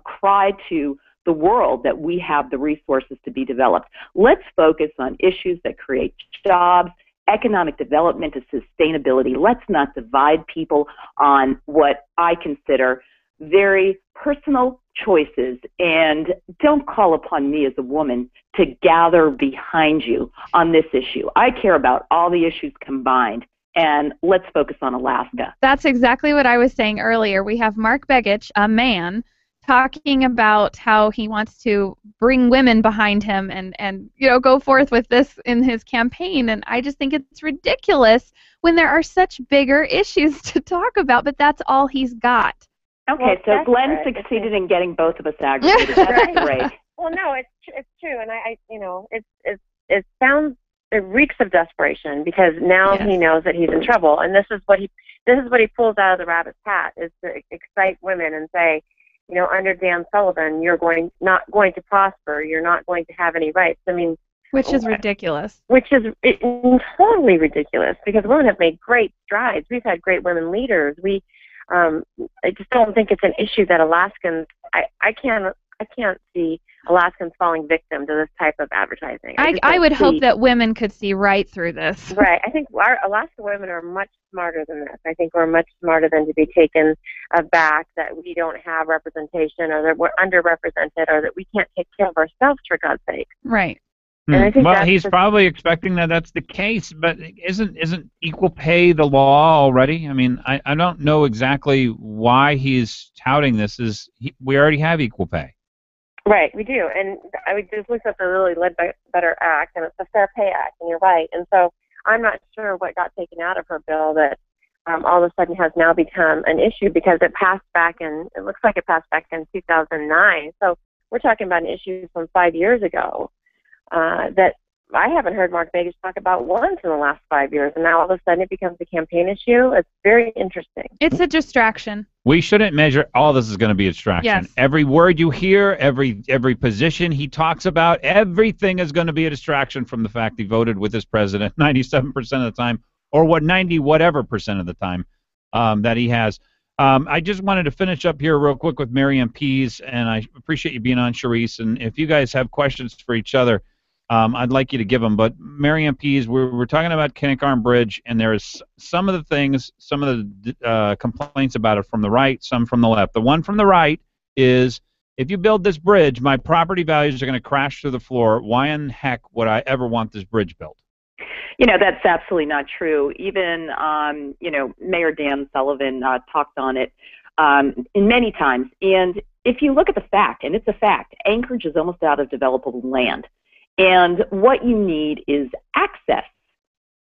cry to the world that we have the resources to be developed. Let's focus on issues that create jobs, economic development, and sustainability. Let's not divide people on what I consider very personal, choices, and don't call upon me as a woman to gather behind you on this issue. I care about all the issues combined, and let's focus on Alaska. That's exactly what I was saying earlier. We have Mark Begich, a man, talking about how he wants to bring women behind him and go forth with this in his campaign, and I just think it's ridiculous when there are such bigger issues to talk about, but that's all he's got. Okay, so Glenn succeeded in getting both of us aggravated. That's great. Well, no, it's true, and it sounds, it reeks of desperation, because now he knows that he's in trouble, and this is what he pulls out of the rabbit's hat, is to excite women and say, under Dan Sullivan, you're not going to prosper, you're not going to have any rights. I mean, which is ridiculous. Which is totally ridiculous, because women have made great strides. We've had great women leaders. I just don't think it's an issue that Alaskans. I can't see Alaskans falling victim to this type of advertising. I would hope that women could see right through this. Right. I think our Alaska women are much smarter than this. I think we're much smarter than to be taken aback that we don't have representation, or that we're underrepresented, or that we can't take care of ourselves, for God's sake. Right. Well, he's probably expecting that that's the case, but isn't equal pay the law already? I mean, I don't know exactly why he's touting this. We already have equal pay. Right, we do, and I just looked up the Lilly Ledbetter Act, and it's a Fair Pay Act, and you're right. And so I'm not sure what got taken out of her bill that all of a sudden has now become an issue, because it looks like it passed back in 2009. So we're talking about an issue from 5 years ago. That I haven't heard Mark Begich talk about once in the last 5 years, and now all of a sudden it becomes a campaign issue. It's very interesting. It's a distraction. We shouldn't measure all this is going to be a distraction. Yes. Every word you hear, every position he talks about, everything is going to be a distraction from the fact he voted with his president 97% of the time, or 90% of the time that he has. I just wanted to finish up here real quick with Mary Pease, and I appreciate you being on, Charisse. And if you guys have questions for each other, I'd like you to give them. But Mary Pease, we're talking about Kinnick Bridge, and there's some of the complaints about it from the right, some from the left. The one from the right is, if you build this bridge, my property values are going to crash through the floor. Why in heck would I ever want this bridge built? That's absolutely not true. Even, Mayor Dan Sullivan talked on it in many times. And if you look at the fact, and it's a fact, Anchorage is almost out of developable land. And what you need is access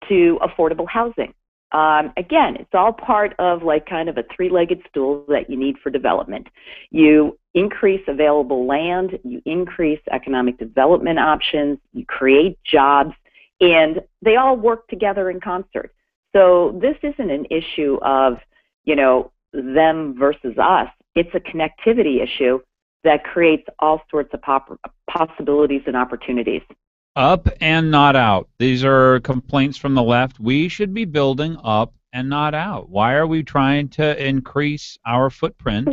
to affordable housing. Again, it's all part of kind of a three-legged stool that you need for development. You increase available land, you increase economic development options, you create jobs, and they all work together in concert. So this isn't an issue of, them versus us. It's a connectivity issue that creates all sorts of possibilities and opportunities. Up and not out. These are complaints from the left. We should be building up and not out. Why are we trying to increase our footprint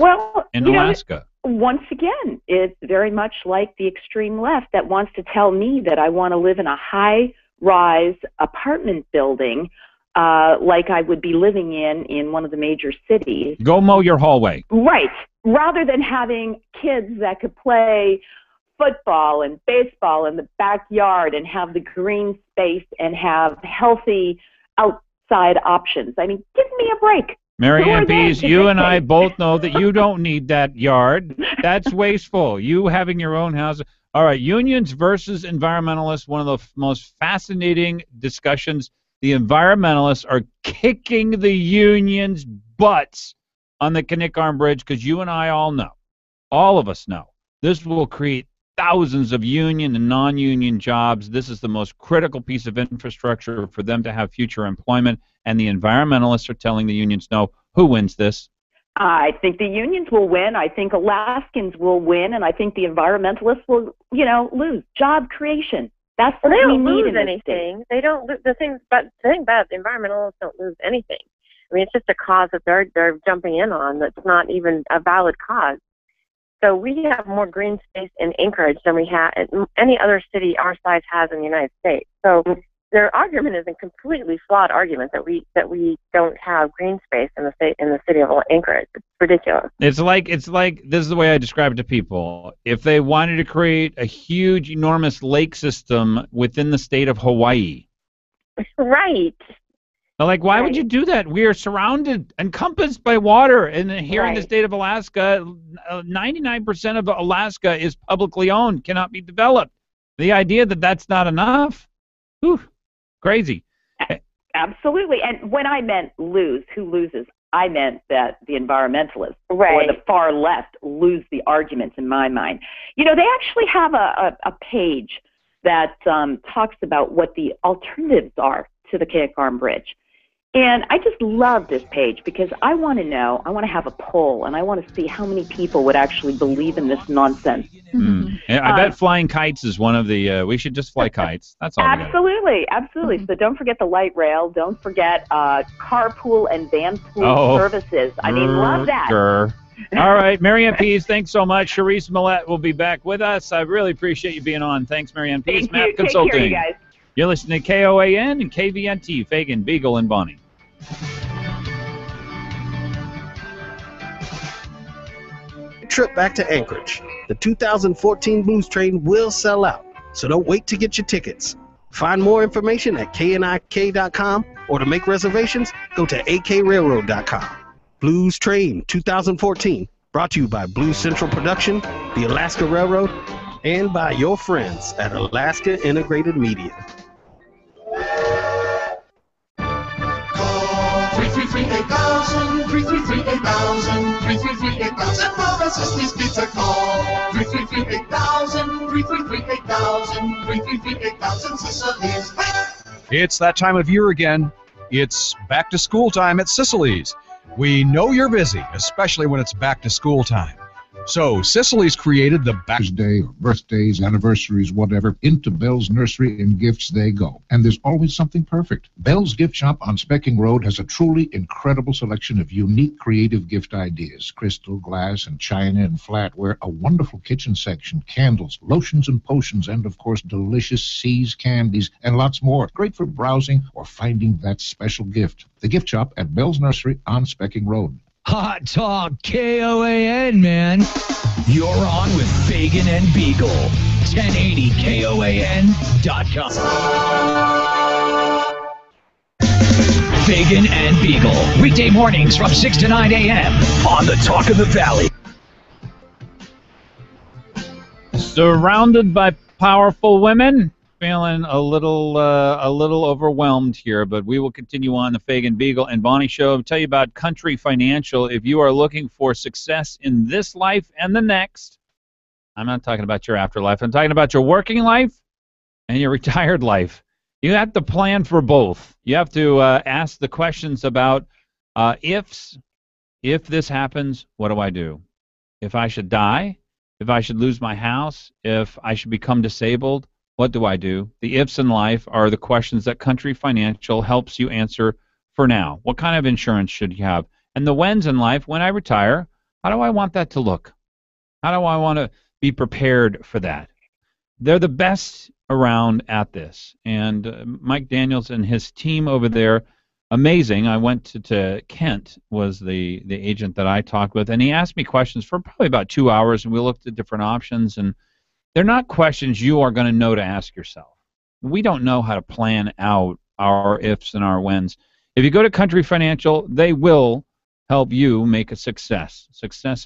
in Alaska? Once again, it's very much like the extreme left that wants to tell me that I want to live in a high-rise apartment building like I would be living in one of the major cities. Go mow your hallway. Right. Rather than having kids that could play football and baseball in the backyard and have the green space and have healthy outside options. I mean, give me a break. Mary Pease, you and I both know that you don't need that yard. That's wasteful. You having your own house. All right, unions versus environmentalists, one of the most fascinating discussions. The environmentalists are kicking the unions' butts on the Kinnick Bridge, because you and I all of us know, this will create thousands of union and non-union jobs. This is the most critical piece of infrastructure for them to have future employment, and the environmentalists are telling the unions no. Who wins this? I think the unions will win. I think Alaskans will win, and I think the environmentalists will, lose. Job creation. That's what they don't we need lose anything. They don't. The thing about the environmentalists don't lose anything. I mean, it's just a cause that they're jumping in on that's not even a valid cause. So we have more green space in Anchorage than we have any other city our size has in the United States. So their argument is a completely flawed argument that we don't have green space in the city of Anchorage. It's ridiculous. It's like this is the way I describe it to people. If they wanted to create a huge, enormous lake system within the state of Hawaii, right? Like, why would you do that? We are surrounded, encompassed by water, and here in the state of Alaska, 99% of Alaska is publicly owned, cannot be developed. The idea that that's not enough, whew, crazy. Absolutely. And when I meant lose, who loses? I meant that the environmentalists or the far left lose the argument in my mind. You know, they actually have a page that talks about what the alternatives are to the KOAN bridge. And I just love this page because I want to know, I want to have a poll, and I want to see how many people would actually believe in this nonsense. Mm. I bet flying kites is one of the, we should just fly kites. That's all. Absolutely, absolutely. So don't forget the light rail. Don't forget carpool and van pool services. I mean, love that. All right, Marianne Pease, thanks so much. Charisse Millette will be back with us. I really appreciate you being on. Thanks, Marianne Pease. Map Consulting. Take care, you guys. You're listening to KOAN and KVNT, Fagan, Biegel, and Bonnie. Trip back to Anchorage. The 2014 Blues Train will sell out, so don't wait to get your tickets. Find more information at knik.com, or to make reservations, go to akrailroad.com. Blues Train 2014, brought to you by Blues Central Production, the Alaska Railroad, and by your friends at Alaska Integrated Media. 333-8000, 333-8000, 333-8000. For a Sicily's Pizza call. 333-8000, 333-8000, 333-8000 Sicily's. It's that time of year again. It's back to school time at Sicily's. We know you're busy, especially when it's back to school time. So Sicily's created the Day or birthdays, anniversaries, whatever, into Bell's Nursery and Gifts they go. And there's always something perfect. Bell's Gift Shop on Specking Road has a truly incredible selection of unique creative gift ideas. Crystal, glass, and china and flatware, a wonderful kitchen section, candles, lotions and potions, and of course delicious C's candies, and lots more. Great for browsing or finding that special gift. The Gift Shop at Bell's Nursery on Specking Road. Hot talk, KOAN, man. You're on with Fagan and Biegel. 1080KOAN.com. Fagan and Biegel. Weekday mornings from 6 to 9 a.m. on the Talk of the Valley. Surrounded by powerful women. Feeling a little overwhelmed here, but we will continue on the Fagan, Biegel, and Bonnie show. I'll tell you about Country Financial. If you are looking for success in this life and the next, I'm not talking about your afterlife. I'm talking about your working life and your retired life. You have to plan for both. You have to ask the questions about ifs. If this happens, what do I do? If I should die, if I should lose my house, if I should become disabled, what do I do? The ifs in life are the questions that Country Financial helps you answer for now. What kind of insurance should you have? And the whens in life, when I retire, how do I want that to look? How do I want to be prepared for that? They're the best around at this. And Mike Daniels and his team over there, amazing. I went to Kent, was the agent that I talked with, and he asked me questions for probably about 2 hours, and we looked at different options, and they're not questions you are going to know to ask yourself. We don't know how to plan out our ifs and our whens. If you go to Country Financial, they will help you make a success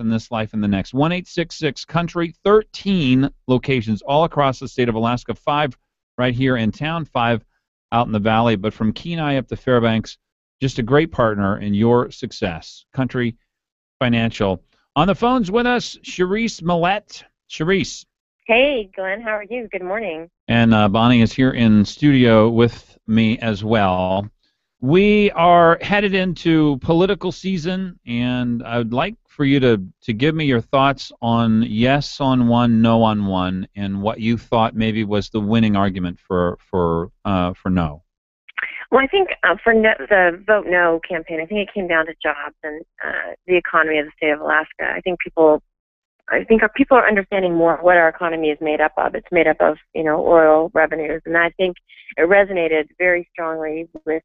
in this life and the next. 1-866-COUNTRY, 13 locations all across the state of Alaska, 5 right here in town, 5 out in the valley. But from Kenai up to Fairbanks, just a great partner in your success. Country Financial. On the phones with us, Charisse Millette. Charisse. Hey, Glenn, how are you? Good morning. And Bonnie is here in studio with me as well. We are headed into political season, and I would like for you to give me your thoughts on yes on one, no on one, and what you thought maybe was the winning argument for no. Well, I think for the Vote No campaign, I think it came down to jobs and the economy of the state of Alaska. I think people I think our people are understanding more what our economy is made up of. It's made up of, oil revenues, and I think it resonated very strongly with,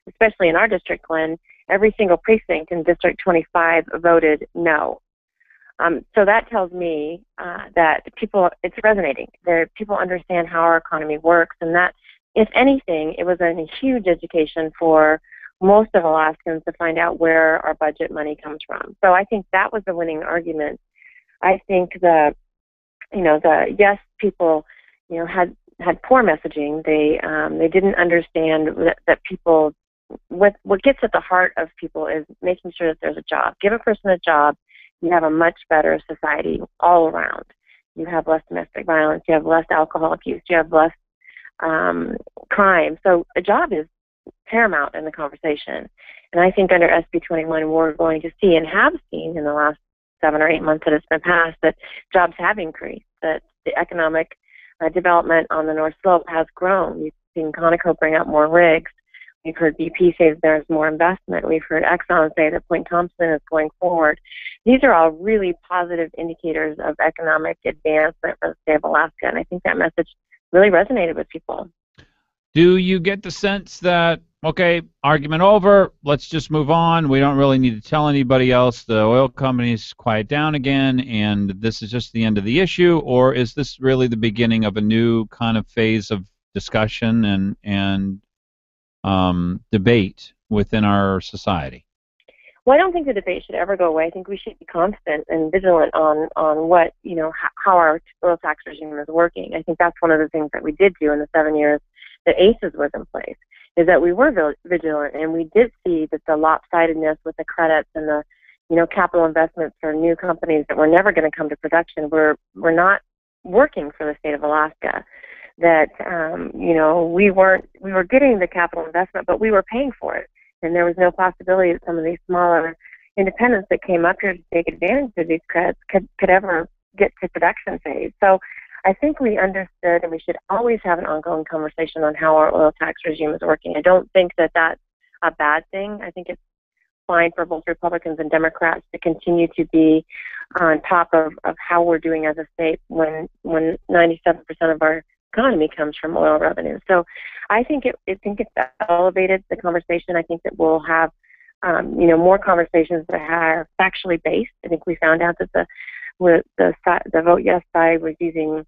especially in our district, Glen. Every single precinct in District 25 voted no. So that tells me that it's resonating. People understand how our economy works, and that, if anything, it was a huge education for most of Alaskans to find out where our budget money comes from. So I think that was the winning argument. I think the yes people, had poor messaging. They didn't understand that people, what gets at the heart of people is making sure that there's a job. Give a person a job, you have a much better society all around. You have less domestic violence, you have less alcohol abuse, you have less crime. So a job is paramount in the conversation. And I think under SB 21, we're going to see, and have seen in the last 7 or 8 months that it's been passed, that jobs have increased, that the economic development on the North Slope has grown. We've seen Conoco bring out more rigs. We've heard BP say that there's more investment. We've heard Exxon say that Point Thompson is going forward. These are all really positive indicators of economic advancement for the state of Alaska, and I think that message really resonated with people. Do you get the sense that, okay, argument over, let's just move on, we don't really need to tell anybody else, the oil companies quiet down again, and this is just the end of the issue, or is this really the beginning of a new kind of phase of discussion and debate within our society? Well, I don't think the debate should ever go away. I think we should be constant and vigilant on what, how our oil tax regime is working. I think that's one of the things that we did do in the 7 years that ACES was in place, is that we were vigilant, and we did see that the lopsidedness with the credits and the, capital investments for new companies that were never going to come to production were not working for the state of Alaska. That, we were getting the capital investment, but we were paying for it. And there was no possibility that some of these smaller independents that came up here to take advantage of these credits could ever get to production phase. So I think we understood, and we should always have an ongoing conversation on how our oil tax regime is working. I don't think that that's a bad thing. I think it's fine for both Republicans and Democrats to continue to be on top of how we're doing as a state when 97% of our economy comes from oil revenue. So I think it's elevated the conversation. I think that we'll have more conversations that are factually based. I think we found out that the vote yes side was using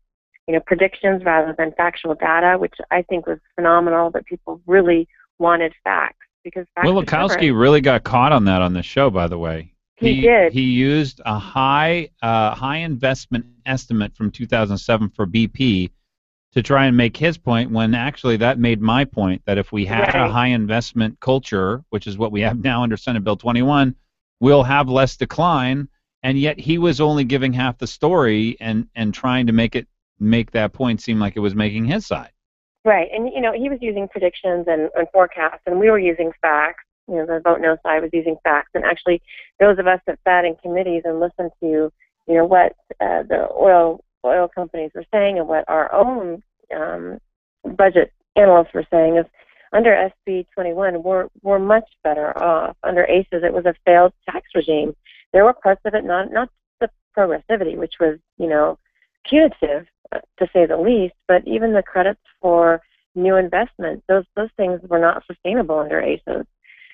predictions rather than factual data, which I think was phenomenal, that people really wanted facts. Because facts Will Lukowski really got caught on that on the show, by the way. He did. He used a high investment estimate from 2007 for BP to try and make his point, when actually that made my point, that if we had a high investment culture, which is what we have now under Senate Bill 21, we'll have less decline. And yet he was only giving half the story and trying to make that point seem like it was making his side. Right, and he was using predictions and forecasts, and we were using facts. The vote no side was using facts, and actually those of us that sat in committees and listened to what the oil companies were saying and what our own budget analysts were saying is, under SB 21 we're much better off. Under ACES, it was a failed tax regime. There were parts of it, not the progressivity, which was punitive to say the least, but even the credits for new investment, those things were not sustainable under ACES.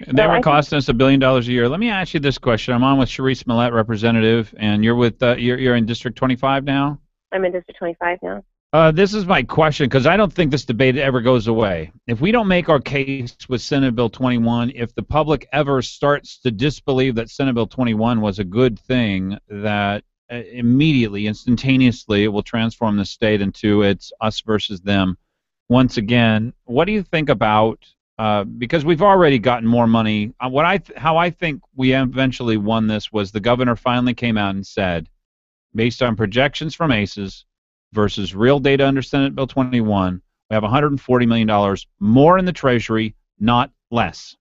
They were costing us $1 billion a year. Let me ask you this question. I'm on with Charisse Millette, representative, and you're with you're in District 25 now? I'm in District 25 now. This is my question, because I don't think this debate ever goes away. If we don't make our case with Senate Bill 21, if the public ever starts to disbelieve that Senate Bill 21 was a good thing, that immediately, instantaneously, it will transform the state into it's us versus them. Once again, what do you think about, because we've already gotten more money, how I think we eventually won this was the governor finally came out and said, based on projections from ACES versus real data under Senate Bill 21, we have $140 million more in the Treasury, not less.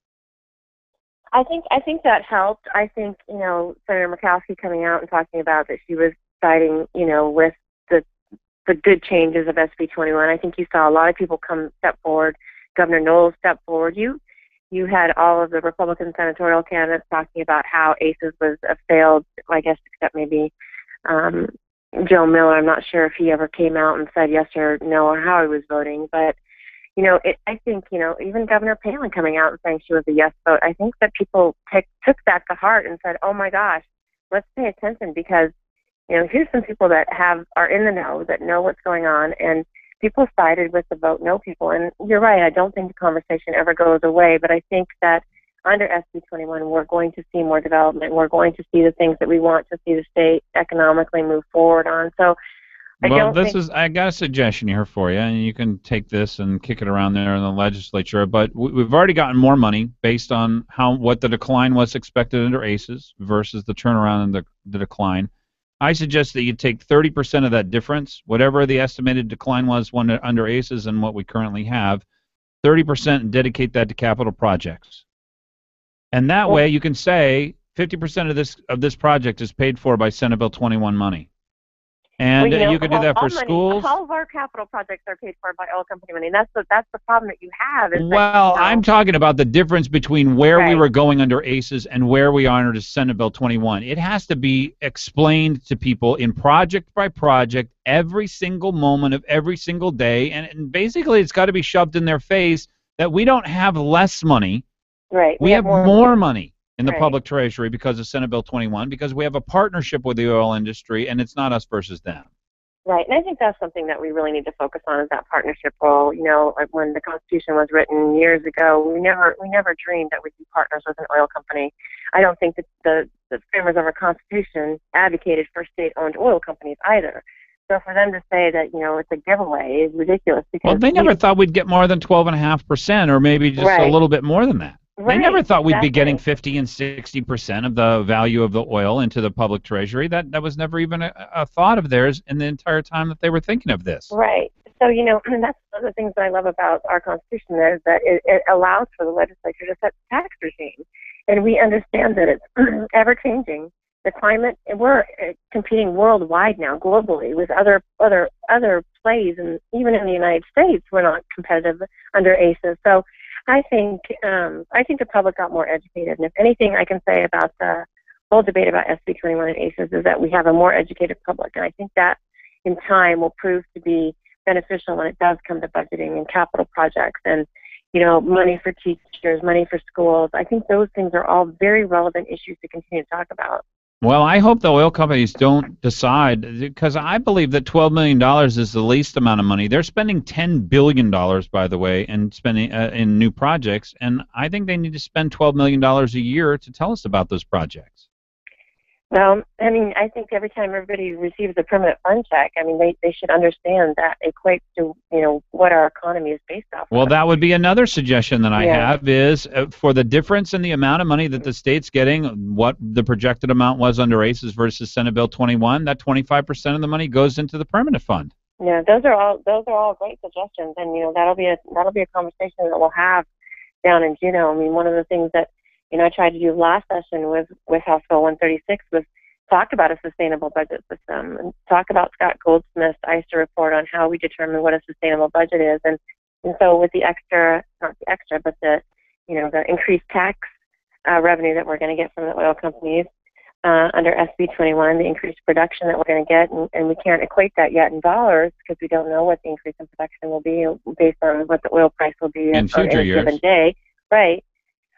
I think that helped. I think, Senator Murkowski coming out and talking about that she was siding, with the good changes of SB 21. I think you saw a lot of people step forward. Governor Knowles stepped forward. You had all of the Republican senatorial candidates talking about how ACES was a failed, I guess, except maybe Joe Miller. I'm not sure if he ever came out and said yes or no or how he was voting, but I think, even Governor Palin coming out and saying she was a yes vote, I think that people took that to heart and said, oh my gosh, let's pay attention because, here's some people that are in the know, that know what's going on, and people sided with the vote no people. And you're right, I don't think the conversation ever goes away, but I think that under SB 21, we're going to see more development. We're going to see the things that we want to see the state economically move forward on. So I got a suggestion here for you, and you can take this and kick it around there in the legislature. But we've already gotten more money based on what the decline was expected under ACES versus the turnaround and the decline. I suggest that you take 30% of that difference, whatever the estimated decline was under ACES and what we currently have, 30%, and dedicate that to capital projects. And that way you can say 50% of this project is paid for by Senate Bill 21 money. And you could do that for schools. All of our capital projects are paid for by oil company money. That's the problem that you have. I'm talking about the difference between where we were going under ACES and where we are under Senate Bill 21. It has to be explained to people in project by project, every single moment of every single day, and basically it's got to be shoved in their face that we don't have less money. Right. We have more money in the public treasury because of Senate Bill 21, because we have a partnership with the oil industry, and it's not us versus them. Right, and I think that's something that we really need to focus on is that partnership role. Like when the Constitution was written years ago, we never dreamed that we'd be partners with an oil company. I don't think that the framers of our Constitution advocated for state-owned oil companies either. So for them to say that, it's a giveaway is ridiculous. Because they never thought we'd get more than 12.5%, or maybe just a little bit more than that. They never thought we'd be getting 50 and 60% of the value of the oil into the public treasury. That was never even a thought of theirs in the entire time that they were thinking of this. Right. So, and that's one of the things that I love about our Constitution is that it allows for the legislature to set the tax regime. And we understand that it's ever-changing. The climate, and we're competing worldwide now, globally, with other plays, and even in the United States, we're not competitive under ACES. So I think the public got more educated, and if anything I can say about the whole debate about SB 21 and ACES is that we have a more educated public, and I think that in time will prove to be beneficial when it does come to budgeting and capital projects and money for teachers, money for schools. I think those things are all very relevant issues to continue to talk about. Well, I hope the oil companies don't decide, because I believe that $12 million is the least amount of money. They're spending $10 billion, by the way, and spending in new projects, and I think they need to spend $12 million a year to tell us about those projects. Well, I think every time everybody receives a permanent fund check, they should understand that equates to, what our economy is based off of. Well, that would be another suggestion that I have is for the difference in the amount of money that the state's getting, what the projected amount was under ACES versus Senate Bill 21, that 25% of the money goes into the permanent fund. Yeah, those are all great suggestions, and that'll be a conversation that we'll have down in Juneau. One of the things that I tried to do last session with House Bill 136 was talk about a sustainable budget system and talk about Scott Goldsmith's ISA report on how we determine what a sustainable budget is. And so with the the increased tax revenue that we're going to get from the oil companies under SB 21, the increased production that we're going to get, and we can't equate that yet in dollars because we don't know what the increase in production will be based on what the oil price will be in future any given day. Right.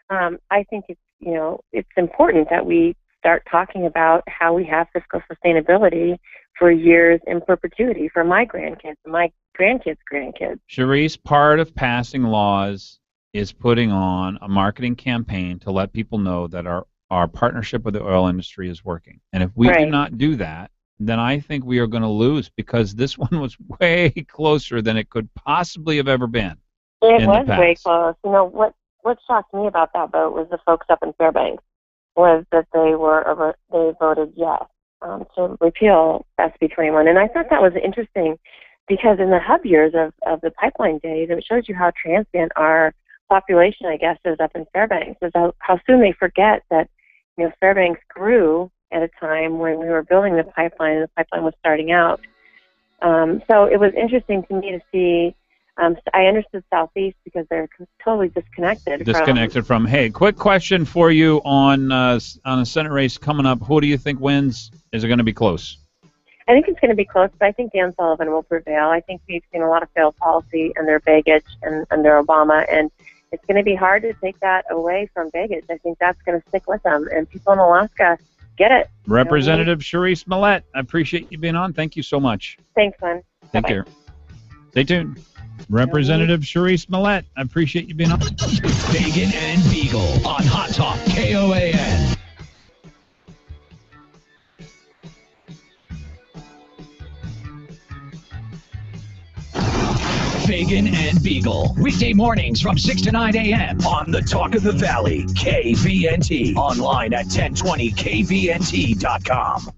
I think it's important that we start talking about how we have fiscal sustainability for years in perpetuity for my grandkids and my grandkids' grandkids. Cherise, part of passing laws is putting on a marketing campaign to let people know that our partnership with the oil industry is working. And if we do not do that, then I think we are going to lose, because this one was way closer than it could possibly have ever been. It was way close. What shocked me about that vote was the folks up in Fairbanks, was that they voted yes to repeal SB 21. And I thought that was interesting because in the hub years of the pipeline days, it shows you how transient our population, I guess, is up in Fairbanks, is how soon they forget that Fairbanks grew at a time when we were building the pipeline and the pipeline was starting out. So it was interesting to me to see. I understood Southeast because they're totally disconnected. From. Hey, quick question for you on a Senate race coming up. Who do you think wins? Is it going to be close? I think it's going to be close, but I think Dan Sullivan will prevail. I think we've seen a lot of failed policy under Begich and under Obama, and it's going to be hard to take that away from Begich. I think that's going to stick with them, and people in Alaska get it. Representative Cherise Millette, I appreciate you being on. Thank you so much. Thanks, Glenn. Take Bye-bye. care. Stay tuned. Representative Cherise Millette, I appreciate you being on. Fagan and Biegel on Hot Talk KOAN. Fagan and Biegel, weekday mornings from 6 to 9 a.m. on the Talk of the Valley, KVNT. Online at 1020kvnt.com.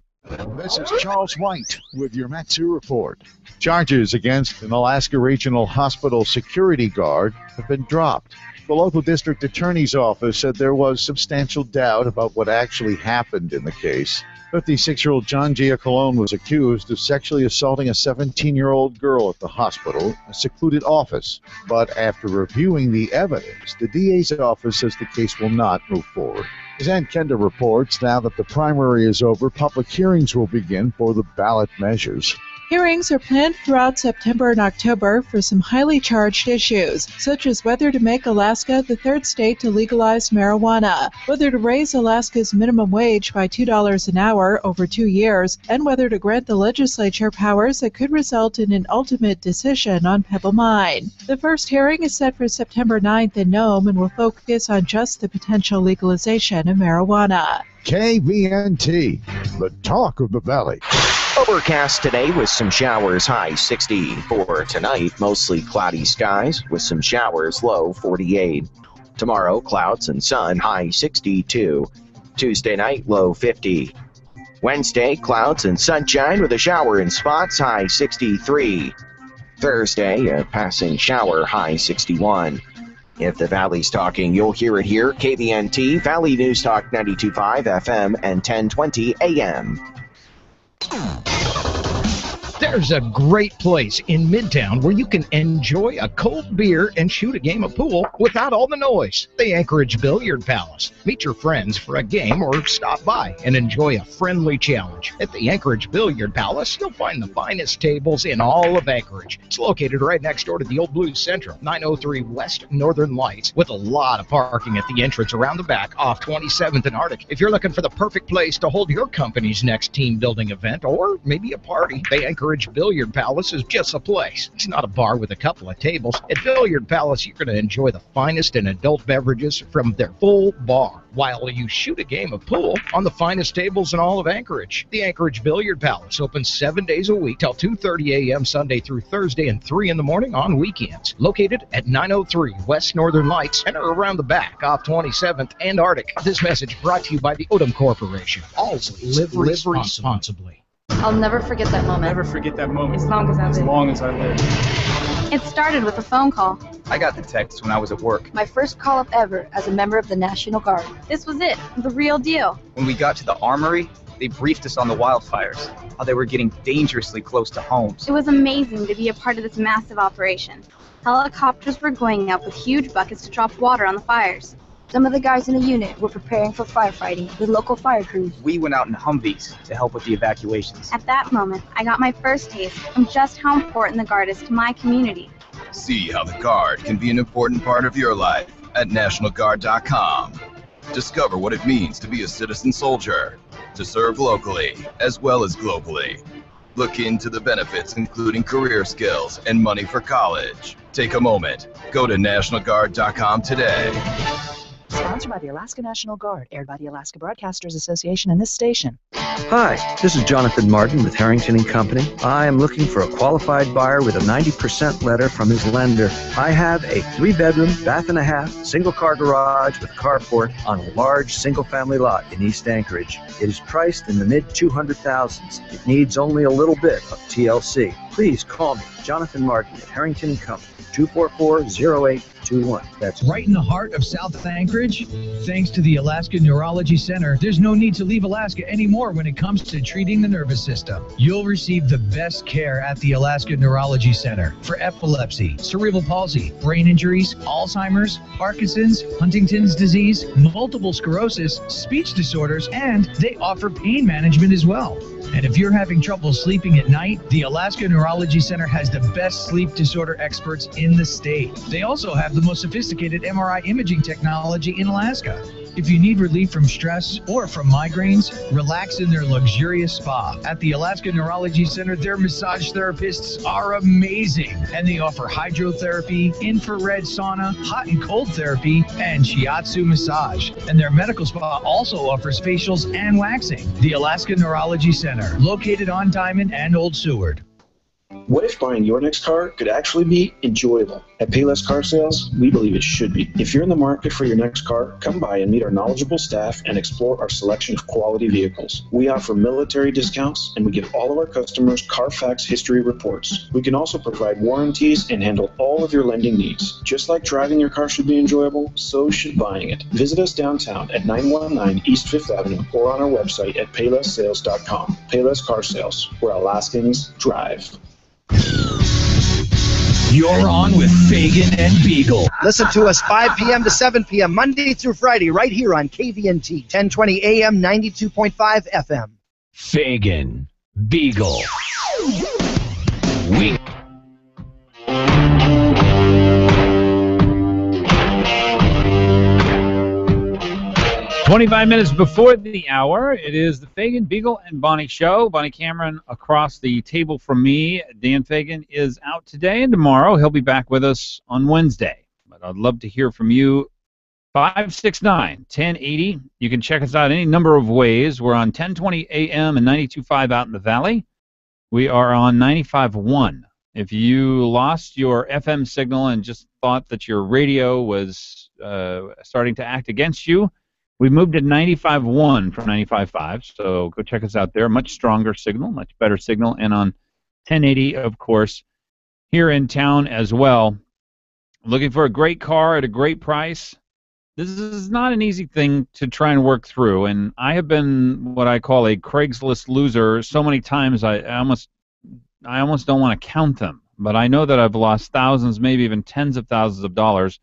This is Charles White with your Matsu Report. Charges against an Alaska Regional Hospital security guard have been dropped. The local district attorney's office said there was substantial doubt about what actually happened in the case. 56-year-old John Giacalone was accused of sexually assaulting a 17-year-old girl at the hospital, a secluded office. But after reviewing the evidence, the DA's office says the case will not move forward. As Ann Kenda reports, now that the primary is over, public hearings will begin for the ballot measures. Hearings are planned throughout September and October for some highly charged issues, such as whether to make Alaska the third state to legalize marijuana, whether to raise Alaska's minimum wage by $2 an hour over 2 years, and whether to grant the legislature powers that could result in an ultimate decision on Pebble Mine. The first hearing is set for September 9th in Nome and will focus on just the potential legalization of marijuana. KVNT, the Talk of the Valley. Overcast today with some showers, high 60. For tonight, mostly cloudy skies with some showers, low 48. Tomorrow, clouds and sun, high 62. Tuesday night, low 50. Wednesday, clouds and sunshine with a shower in spots, high 63. Thursday, a passing shower, high 61. If the Valley's talking, you'll hear it here. KVNT, Valley News Talk 92.5 FM and 1020 AM. There's a great place in Midtown where you can enjoy a cold beer and shoot a game of pool without all the noise. The Anchorage Billiard Palace. Meet your friends for a game or stop by and enjoy a friendly challenge. At the Anchorage Billiard Palace, you'll find the finest tables in all of Anchorage. It's located right next door to the Old Blues Central, 903 West Northern Lights, with a lot of parking at the entrance around the back off 27th and Arctic. If you're looking for the perfect place to hold your company's next team building event or maybe a party, the Anchorage Billiard Palace is just a place. It's not a bar with a couple of tables. At Billiard Palace, you're going to enjoy the finest in adult beverages from their full bar while you shoot a game of pool on the finest tables in all of Anchorage. The Anchorage Billiard Palace opens 7 days a week till 2:30 a.m. Sunday through Thursday and 3 in the morning on weekends. Located at 903 West Northern Lights and around the back off 27th and Arctic. This message brought to you by the Odom Corporation. Always live responsibly. I'll never forget that moment. Never forget that moment. As long as I live. As long as I live. It started with a phone call. I got the text when I was at work. My first call up ever as a member of the National Guard. This was it, the real deal. When we got to the armory, they briefed us on the wildfires, how they were getting dangerously close to homes. It was amazing to be a part of this massive operation. Helicopters were going up with huge buckets to drop water on the fires. Some of the guys in the unit were preparing for firefighting with local fire crews. We went out in Humvees to help with the evacuations. At that moment, I got my first taste from just how important the Guard is to my community. See how the Guard can be an important part of your life at NationalGuard.com. Discover what it means to be a citizen soldier, to serve locally as well as globally. Look into the benefits, including career skills and money for college. Take a moment. Go to NationalGuard.com today. Sponsored by the Alaska National Guard, aired by the Alaska Broadcasters Association and this station. Hi, this is Jonathan Martin with Harrington & Company. I am looking for a qualified buyer with a 90% letter from his lender. I have a 3-bedroom, bath and a half, single-car garage with carport on a large single-family lot in East Anchorage. It is priced in the mid-200,000s. It needs only a little bit of TLC. Please call me, Jonathan Martin at Harrington & Company, 244-0820. 821. That's Right in the heart of South Anchorage? Thanks to the Alaska Neurology Center, there's no need to leave Alaska anymore when it comes to treating the nervous system. You'll receive the best care at the Alaska Neurology Center for epilepsy, cerebral palsy, brain injuries, Alzheimer's, Parkinson's, Huntington's disease, multiple sclerosis, speech disorders, and they offer pain management as well. And if you're having trouble sleeping at night, the Alaska Neurology Center has the best sleep disorder experts in the state. They also have the most sophisticated MRI imaging technology in Alaska. If you need relief from stress or from migraines, relax in their luxurious spa. At the Alaska Neurology Center, their massage therapists are amazing. And they offer hydrotherapy, infrared sauna, hot and cold therapy, and shiatsu massage. And their medical spa also offers facials and waxing. The Alaska Neurology Center, located on Diamond and Old Seward. What if buying your next car could actually be enjoyable? At Payless Car Sales, we believe it should be. If you're in the market for your next car, come by and meet our knowledgeable staff and explore our selection of quality vehicles. We offer military discounts, and we give all of our customers Carfax history reports. We can also provide warranties and handle all of your lending needs. Just like driving your car should be enjoyable, so should buying it. Visit us downtown at 919 East 5th Avenue or on our website at paylesssales.com. Payless Car Sales, where Alaskans drive. You're on with Fagan and Biegel. Listen to us 5 p.m. to 7 p.m. Monday through Friday right here on KVNT, 1020 AM, 92.5 FM. Fagan, Biegel. We 25 minutes before the hour, it is the Fagan, Biegel, and Bonnie show. Bonnie Cameron across the table from me. Dan Fagan is out today and tomorrow. He'll be back with us on Wednesday. But I'd love to hear from you. 569-1080. You can check us out any number of ways. We're on 1020 AM and 92.5 out in the valley. We are on 95.1. If you lost your FM signal and just thought that your radio was starting to act against you, we moved to 95.1 from 95.5, so go check us out there. Much stronger signal, much better signal, and on 1080, of course, here in town as well. Looking for a great car at a great price. This is not an easy thing to try and work through, and I have been what I call a Craigslist loser so many times I almost don't want to count them, but I know that I've lost thousands, maybe even tens of thousands of dollars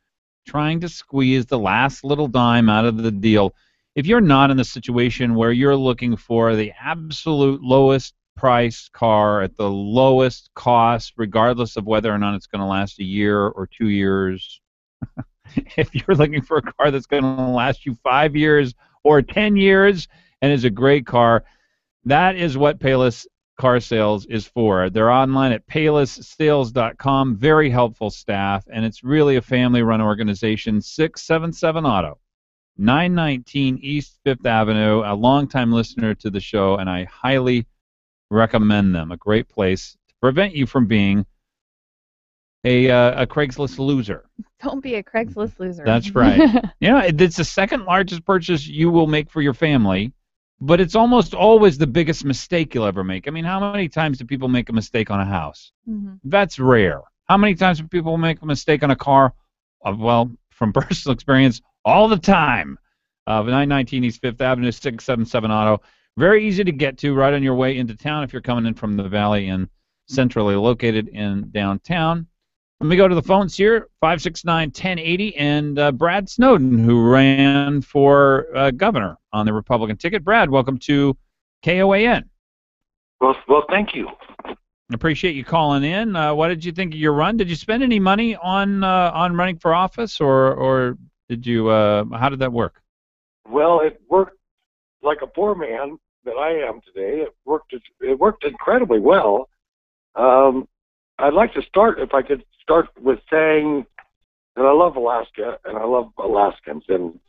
trying to squeeze the last little dime out of the deal. If you're not in the situation where you're looking for the absolute lowest price car at the lowest cost, regardless of whether or not it's going to last a year or 2 years, if you're looking for a car that's going to last you 5 years or 10 years and is a great car, that is what Payless Car Sales is for. They're online at paylesssales.com. Very helpful staff, and it's really a family-run organization. 677 Auto, 919 East 5th Avenue. A longtime listener to the show, and I highly recommend them. A great place to prevent you from being a Craigslist loser. Don't be a Craigslist loser. That's right. It's the second largest purchase you will make for your family. But it's almost always the biggest mistake you'll ever make. I mean, how many times do people make a mistake on a house? Mm-hmm. That's rare. How many times do people make a mistake on a car? Well, from personal experience, all the time. 919 East 5th Avenue, 677 Auto. Very easy to get to right on your way into town if you're coming in from the valley and centrally located in downtown. Let me go to the phones here, 569-1080, and Brad Snowden, who ran for governor on the Republican ticket. Brad, welcome to KOAN. Well, thank you. Appreciate you calling in. What did you think of your run? Did you spend any money on running for office, or did you? How did that work? Well, it worked like a poor man that I am today. It worked incredibly well. I'd like to start, if I could start with saying that I love Alaska and I love Alaskans, and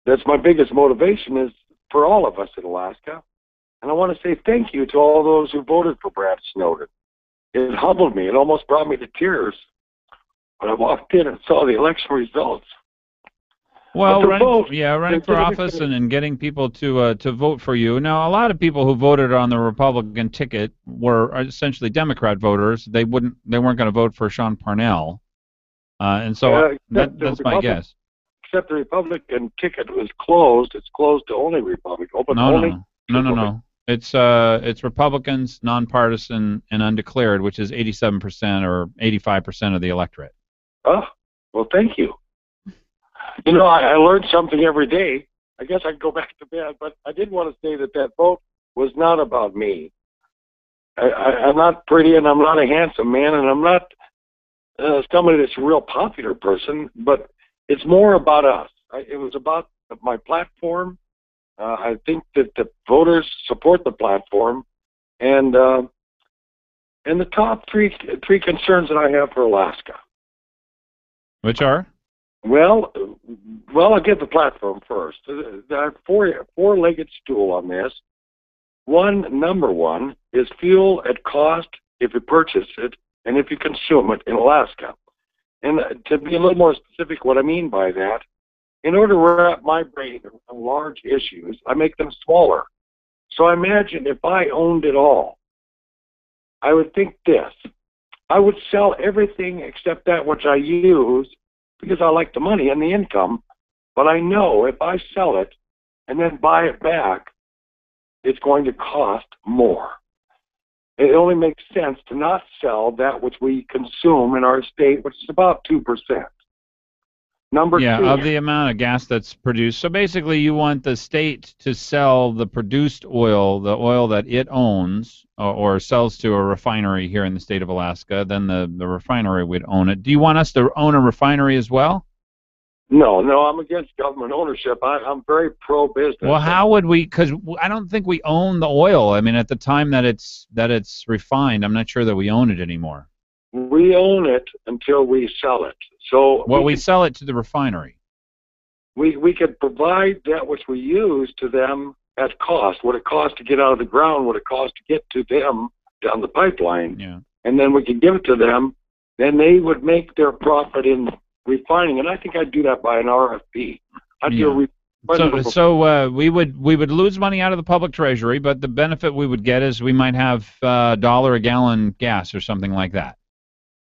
that's my biggest motivation is for all of us in Alaska. And I want to say thank you to all those who voted for Brad Snowden. It humbled me. It almost brought me to tears when I walked in and saw the election results. Well, running for office and getting people to vote for you. Now, a lot of people who voted on the Republican ticket were essentially Democrat voters. They weren't going to vote for Sean Parnell. And so that's my guess. Except the Republican ticket was closed. It's closed to only Republican. Open only. No. It's Republicans, nonpartisan, and undeclared, which is 87% or 85% of the electorate. Oh, well, thank you. You know, I learned something every day. I guess I can go back to bed, but I did want to say that vote was not about me. I'm not pretty, and I'm not a handsome man, and I'm not somebody that's a real popular person, but it's more about us. It was about my platform. I think that the voters support the platform, and the top three concerns that I have for Alaska. Which are? Well, I'll get the platform first. There are four-legged stool on this. Number one is fuel at cost if you purchase it and if you consume it in Alaska. And to be a little more specific, what I mean by that, in order to wrap my brain on large issues, I make them smaller. So imagine if I owned it all. I would think this. I would sell everything except that which I use because I like the money and the income, but I know if I sell it and then buy it back, it's going to cost more. It only makes sense to not sell that which we consume in our state, which is about 2%. Number two. Of the amount of gas that's produced. So basically you want the state to sell the produced oil, the oil that it owns or sells to a refinery here in the state of Alaska, then the refinery would own it. Do you want us to own a refinery as well? No, I'm against government ownership. I'm very pro-business. Well, how would we? Because I don't think we own the oil. I mean, at the time that it's refined, I'm not sure that we own it anymore. We own it until we sell it. So we sell it to the refinery. We could provide that which we use to them at cost. What it costs to get out of the ground, what it costs to get to them down the pipeline. Yeah. And then we could give it to them. Then they would make their profit in refining, and I think I'd do that by an RFP. So we would lose money out of the public treasury, but the benefit we would get is we might have $1 a gallon gas or something like that.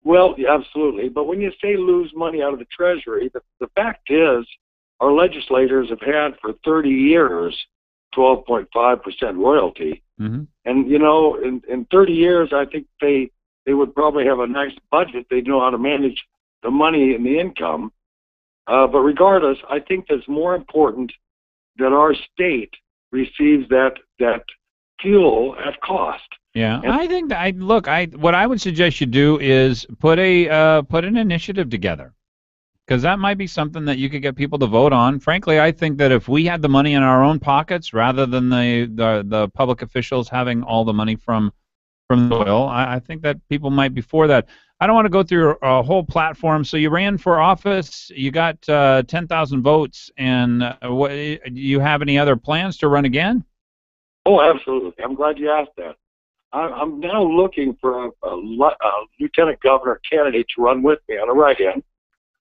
Well, yeah, absolutely. But when you say lose money out of the treasury, the fact is our legislators have had for 30 years 12.5% royalty. Mm-hmm. And, you know, in 30 years, I think they would probably have a nice budget. They'd know how to manage the money and the income. But regardless, I think that's more important that our state receives that fuel at cost. Yeah, and I think that what I would suggest you do is put an initiative together, because that might be something that you could get people to vote on. Frankly, I think that if we had the money in our own pockets rather than the public officials having all the money from the oil, I think that people might be for that. I don't want to go through a whole platform. So you ran for office, you got 10,000 votes, and do you have any other plans to run again? Oh, absolutely. I'm glad you asked that. I'm now looking for a lieutenant governor candidate to run with me on the write-in.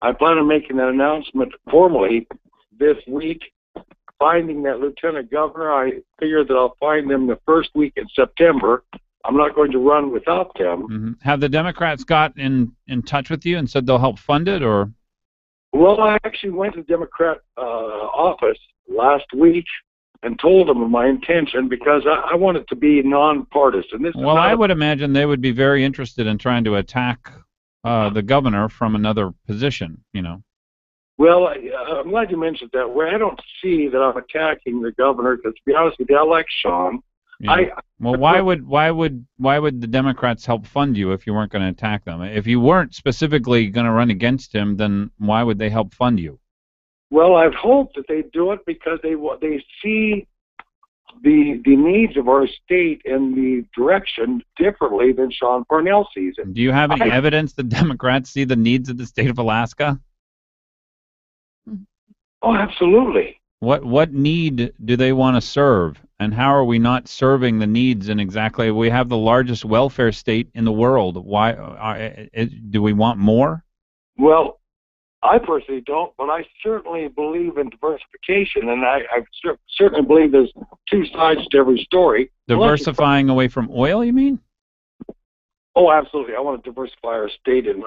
I plan on making that announcement formally this week. Finding that lieutenant governor, I figure that I'll find them the first week in September. I'm not going to run without them. Mm-hmm. Have the Democrats got in touch with you and said they'll help fund it, or? Well, I actually went to the Democrat office last week and told them of my intention because I want it to be nonpartisan. I would imagine they would be very interested in trying to attack the governor from another position, you know. Well, I'm glad you mentioned that. Where I don't see that I'm attacking the governor, because to be honest with you, I like Sean. Yeah. Why would the Democrats help fund you if you weren't going to attack them? If you weren't specifically going to run against him, then why would they help fund you? Well, I've hoped that they do it because they see the needs of our state and the direction differently than Sean Parnell sees it. Do you have any evidence that Democrats see the needs of the state of Alaska? Oh, absolutely. What need do they want to serve, and how are we not serving the needs? And exactly, we have the largest welfare state in the world. Why do we want more? Well, I personally don't, but I certainly believe in diversification, and I certainly believe there's two sides to every story. Diversifying away from oil, you mean? Oh, absolutely. I want to diversify our state, and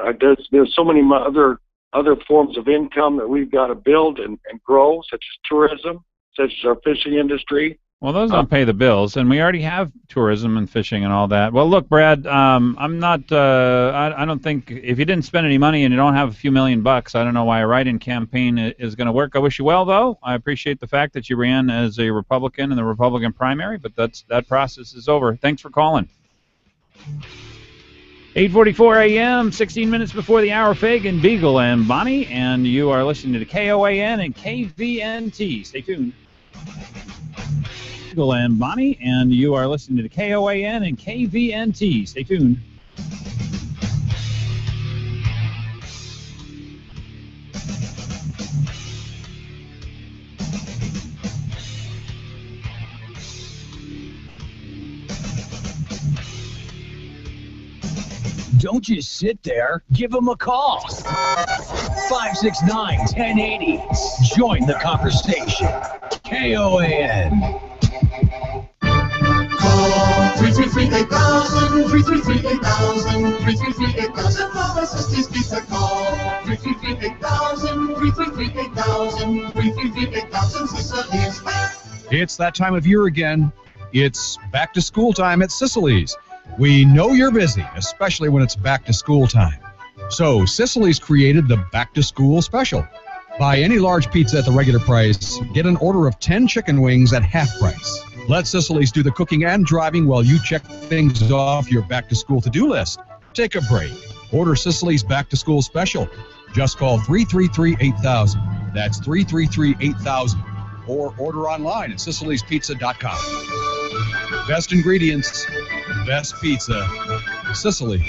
there's so many other forms of income that we've got to build and grow, such as tourism, such as our fishing industry. Well, those don't pay the bills, and we already have tourism and fishing and all that. Well, look, Brad, I'm not. I don't think if you didn't spend any money and you don't have a few $1,000,000, I don't know why a write-in campaign is going to work. I wish you well, though. I appreciate the fact that you ran as a Republican in the Republican primary, but that process is over. Thanks for calling. 8:44 a.m., 16 minutes before the hour. Fagan, Biegel, and Bonnie, and you are listening to KOAN and KVNT. Stay tuned. Biegel and Bonnie, and you are listening to KOAN and KVNT. Stay tuned. Don't just sit there. Give them a call. 569-1080. Join the conversation. KOAN. Call 333-8000, 333-8000, 333-8000 for Sisley's Pizza. Call 333-8000, 333-8000, 333-8000 Sicily's. It's that time of year again. It's back to school time at Sicily's. We know you're busy, especially when it's back to school time. So Sicily's created the back to school special. Buy any large pizza at the regular price, get an order of 10 chicken wings at half price. Let Sicily's do the cooking and driving while you check things off your back to school to-do list. Take a break. Order Sicily's back to school special. Just call 333-8000. That's 333-8000. Or order online at siciliespizza.com. Best ingredients, best pizza, Sicily's.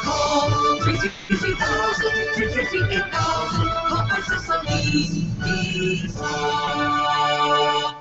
Call 333-8000, 333-8000, call for Sicily's Pizza.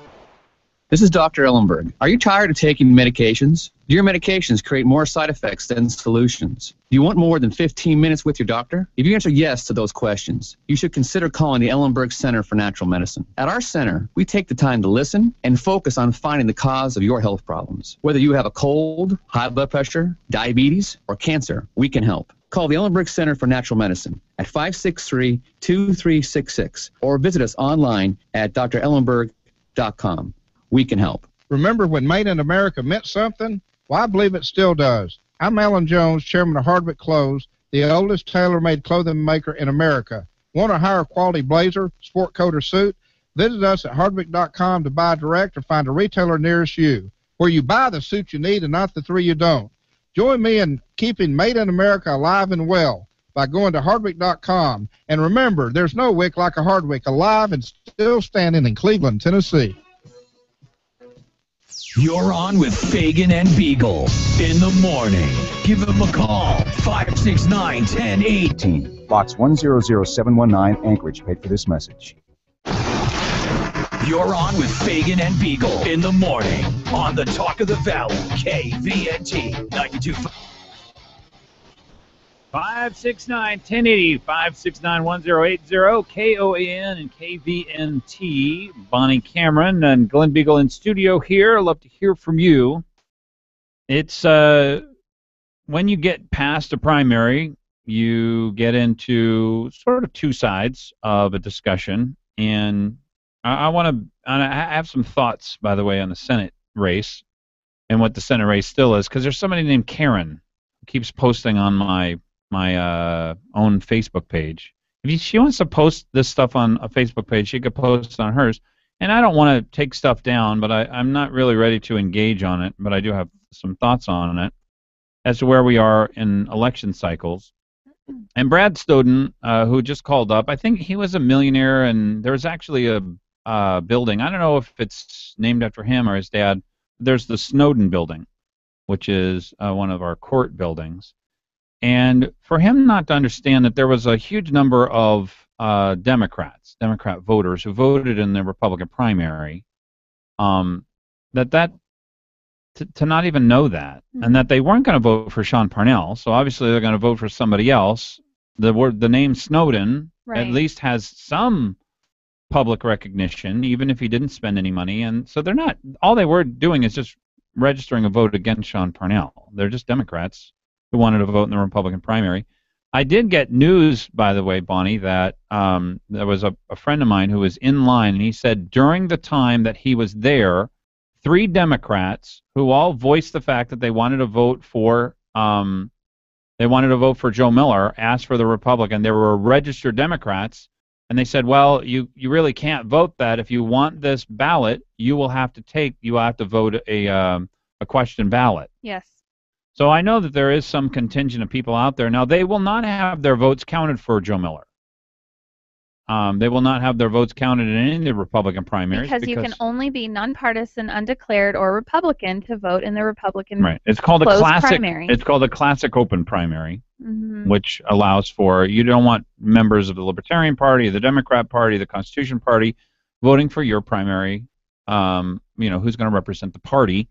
This is Dr. Ellenberg. Are you tired of taking medications? Do your medications create more side effects than solutions? Do you want more than 15 minutes with your doctor? If you answer yes to those questions, you should consider calling the Ellenberg Center for Natural Medicine. At our center, we take the time to listen and focus on finding the cause of your health problems. Whether you have a cold, high blood pressure, diabetes, or cancer, we can help. Call the Ellenberg Center for Natural Medicine at 563-2366 or visit us online at drellenberg.com. We can help. Remember when Made in America meant something? Well, I believe it still does. I'm Alan Jones, chairman of Hardwick Clothes, the oldest tailor-made clothing maker in America. Want a higher quality blazer, sport coat, or suit? Visit us at hardwick.com to buy direct or find a retailer nearest you, where you buy the suit you need and not the three you don't. Join me in keeping Made in America alive and well by going to hardwick.com. And remember, there's no wick like a Hardwick, alive and still standing in Cleveland, Tennessee. You're on with Fagan and Biegel in the morning. Give them a call. 569-1080. Box 100719, Anchorage. Paid for this message. You're on with Fagan and Biegel in the morning on the Talk of the Valley, KVNT 92.5. 569-1080, 569-1080, KOAN and KVNT. Bonnie Cameron and Glen Biegel in studio here. I'd love to hear from you. It's when you get past a primary, you get into sort of two sides of a discussion, and I have some thoughts, by the way, on the Senate race and what the Senate race still is, because there's somebody named Karen who keeps posting on my own Facebook page. If she wants to post this stuff on a Facebook page, she could post on hers. And I don't want to take stuff down, but I'm not really ready to engage on it, but I do have some thoughts on it as to where we are in election cycles. And Brad Snowden, who just called up, I think he was a millionaire, and there was actually a building. I don't know if it's named after him or his dad. There's the Snowden building, which is one of our court buildings. And for him not to understand that there was a huge number of Democrat voters who voted in the Republican primary, to not even know that, and that they weren't going to vote for Sean Parnell, so obviously they're going to vote for somebody else. The name Snowden at least has some public recognition, even if he didn't spend any money, and so they're not. All they were doing is just registering a vote against Sean Parnell. They're just Democrats who wanted to vote in the Republican primary. I did get news, by the way, Bonnie, that there was a friend of mine who was in line, and he said during the time that he was there, 3 Democrats who all voiced the fact that they wanted to vote for Joe Miller asked for the Republican. They were registered Democrats, and they said, well, you really can't vote that. If you want this ballot, you will have to vote a question ballot. Yes. So I know that there is some contingent of people out there. Now, they will not have their votes counted for Joe Miller. They will not have their votes counted in any of the Republican primaries. Because you can only be nonpartisan, undeclared, or Republican to vote in the Republican right. It's called a closed classic primary. It's called a classic open primary, Mm-hmm. which allows for, you don't want members of the Libertarian Party, the Democrat Party, the Constitution Party voting for your primary, who's going to represent the party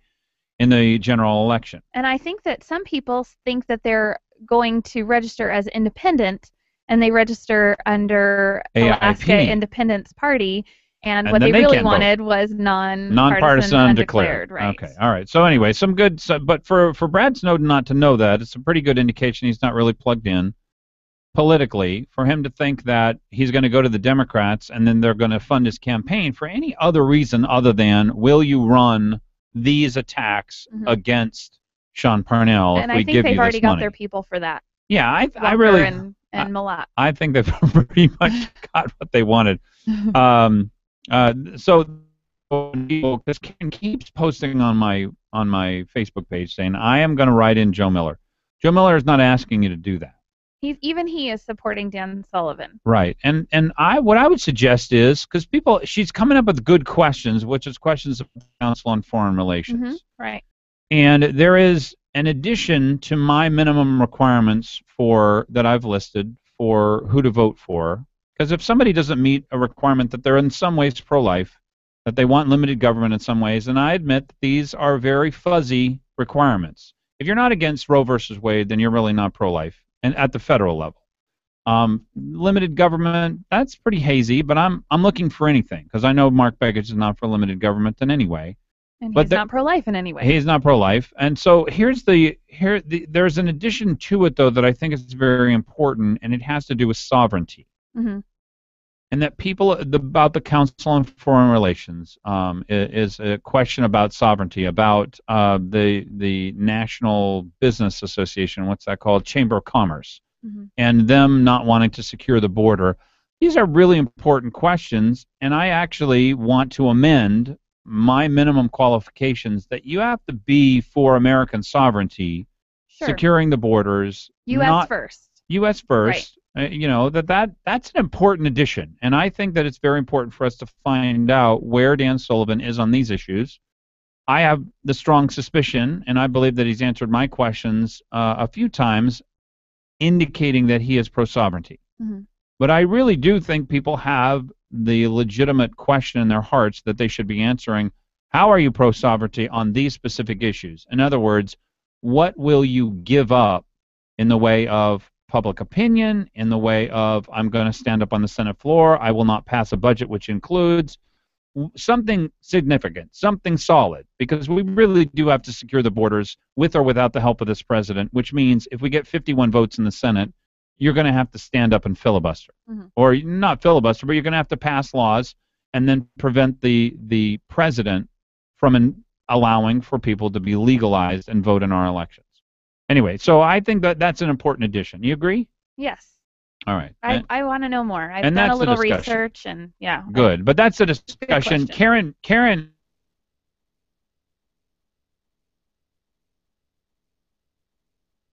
in the general election. And I think that some people think that they're going to register as independent, and they register under Alaska AIP. Independence Party, and And what then they they really can't vote. wanted was Nonpartisan, undeclared. Right. Okay, all right. So anyway, some good. But for Brad Snowden not to know that, it's a pretty good indication he's not really plugged in politically. For him to think that he's going to go to the Democrats and then they're going to fund his campaign for any other reason other than, will you run these attacks against Sean Parnell And if I we think give they've you already this got money? their people for that. Yeah, I Walker really and Malat. I think they've pretty much got what they wanted. So because Ken keeps posting on my Facebook page saying, I am going to write in Joe Miller. Joe Miller is not asking you to do that. He is supporting Dan Sullivan. Right. And what I would suggest is, because she's coming up with good questions, which is questions of Council on Foreign Relations. Mm-hmm. Right. And there is an addition to my minimum requirements that I've listed for who to vote for. Because if somebody doesn't meet a requirement that they're in some ways pro-life, that they want limited government in some ways, and I admit that these are very fuzzy requirements. If you're not against Roe versus Wade, then you're really not pro-life, and at the federal level. Limited government, that's pretty hazy, but I'm looking for anything, because I know Mark Begich is not for limited government in any way. And he's not pro-life in any way. He's not pro-life, and so there's an addition to it though that I think is very important, and it has to do with sovereignty. Mm-hmm. And that about the Council on Foreign Relations is a question about sovereignty, about the National Business Association, what's that called, Chamber of Commerce, and them not wanting to secure the border. These are really important questions, and I actually want to amend my minimum qualifications that you have to be for American sovereignty, securing the borders. U.S. first. U.S. first. Right. That's an important addition, and I think that it's very important for us to find out where Dan Sullivan is on these issues. I have the strong suspicion, and I believe that he's answered my questions a few times, indicating that he is pro-sovereignty. Mm-hmm. But I really do think people have the legitimate question in their hearts that they should be answering. How are you pro-sovereignty on these specific issues? In other words, what will you give up in the way of public opinion, in the way of, I'm going to stand up on the Senate floor, I will not pass a budget which includes something significant, something solid, because we really do have to secure the borders with or without the help of this president, which means if we get 51 votes in the Senate, you're going to have to stand up and filibuster. Mm-hmm. Or not filibuster, but you're going to have to pass laws and then prevent the president from allowing for people to be legalized and vote in our elections. Anyway, so I think that that's an important addition. You agree? Yes. All right. I want to know more. I've and done a that's the little discussion. research, and yeah. Good, but that's a discussion. Karen.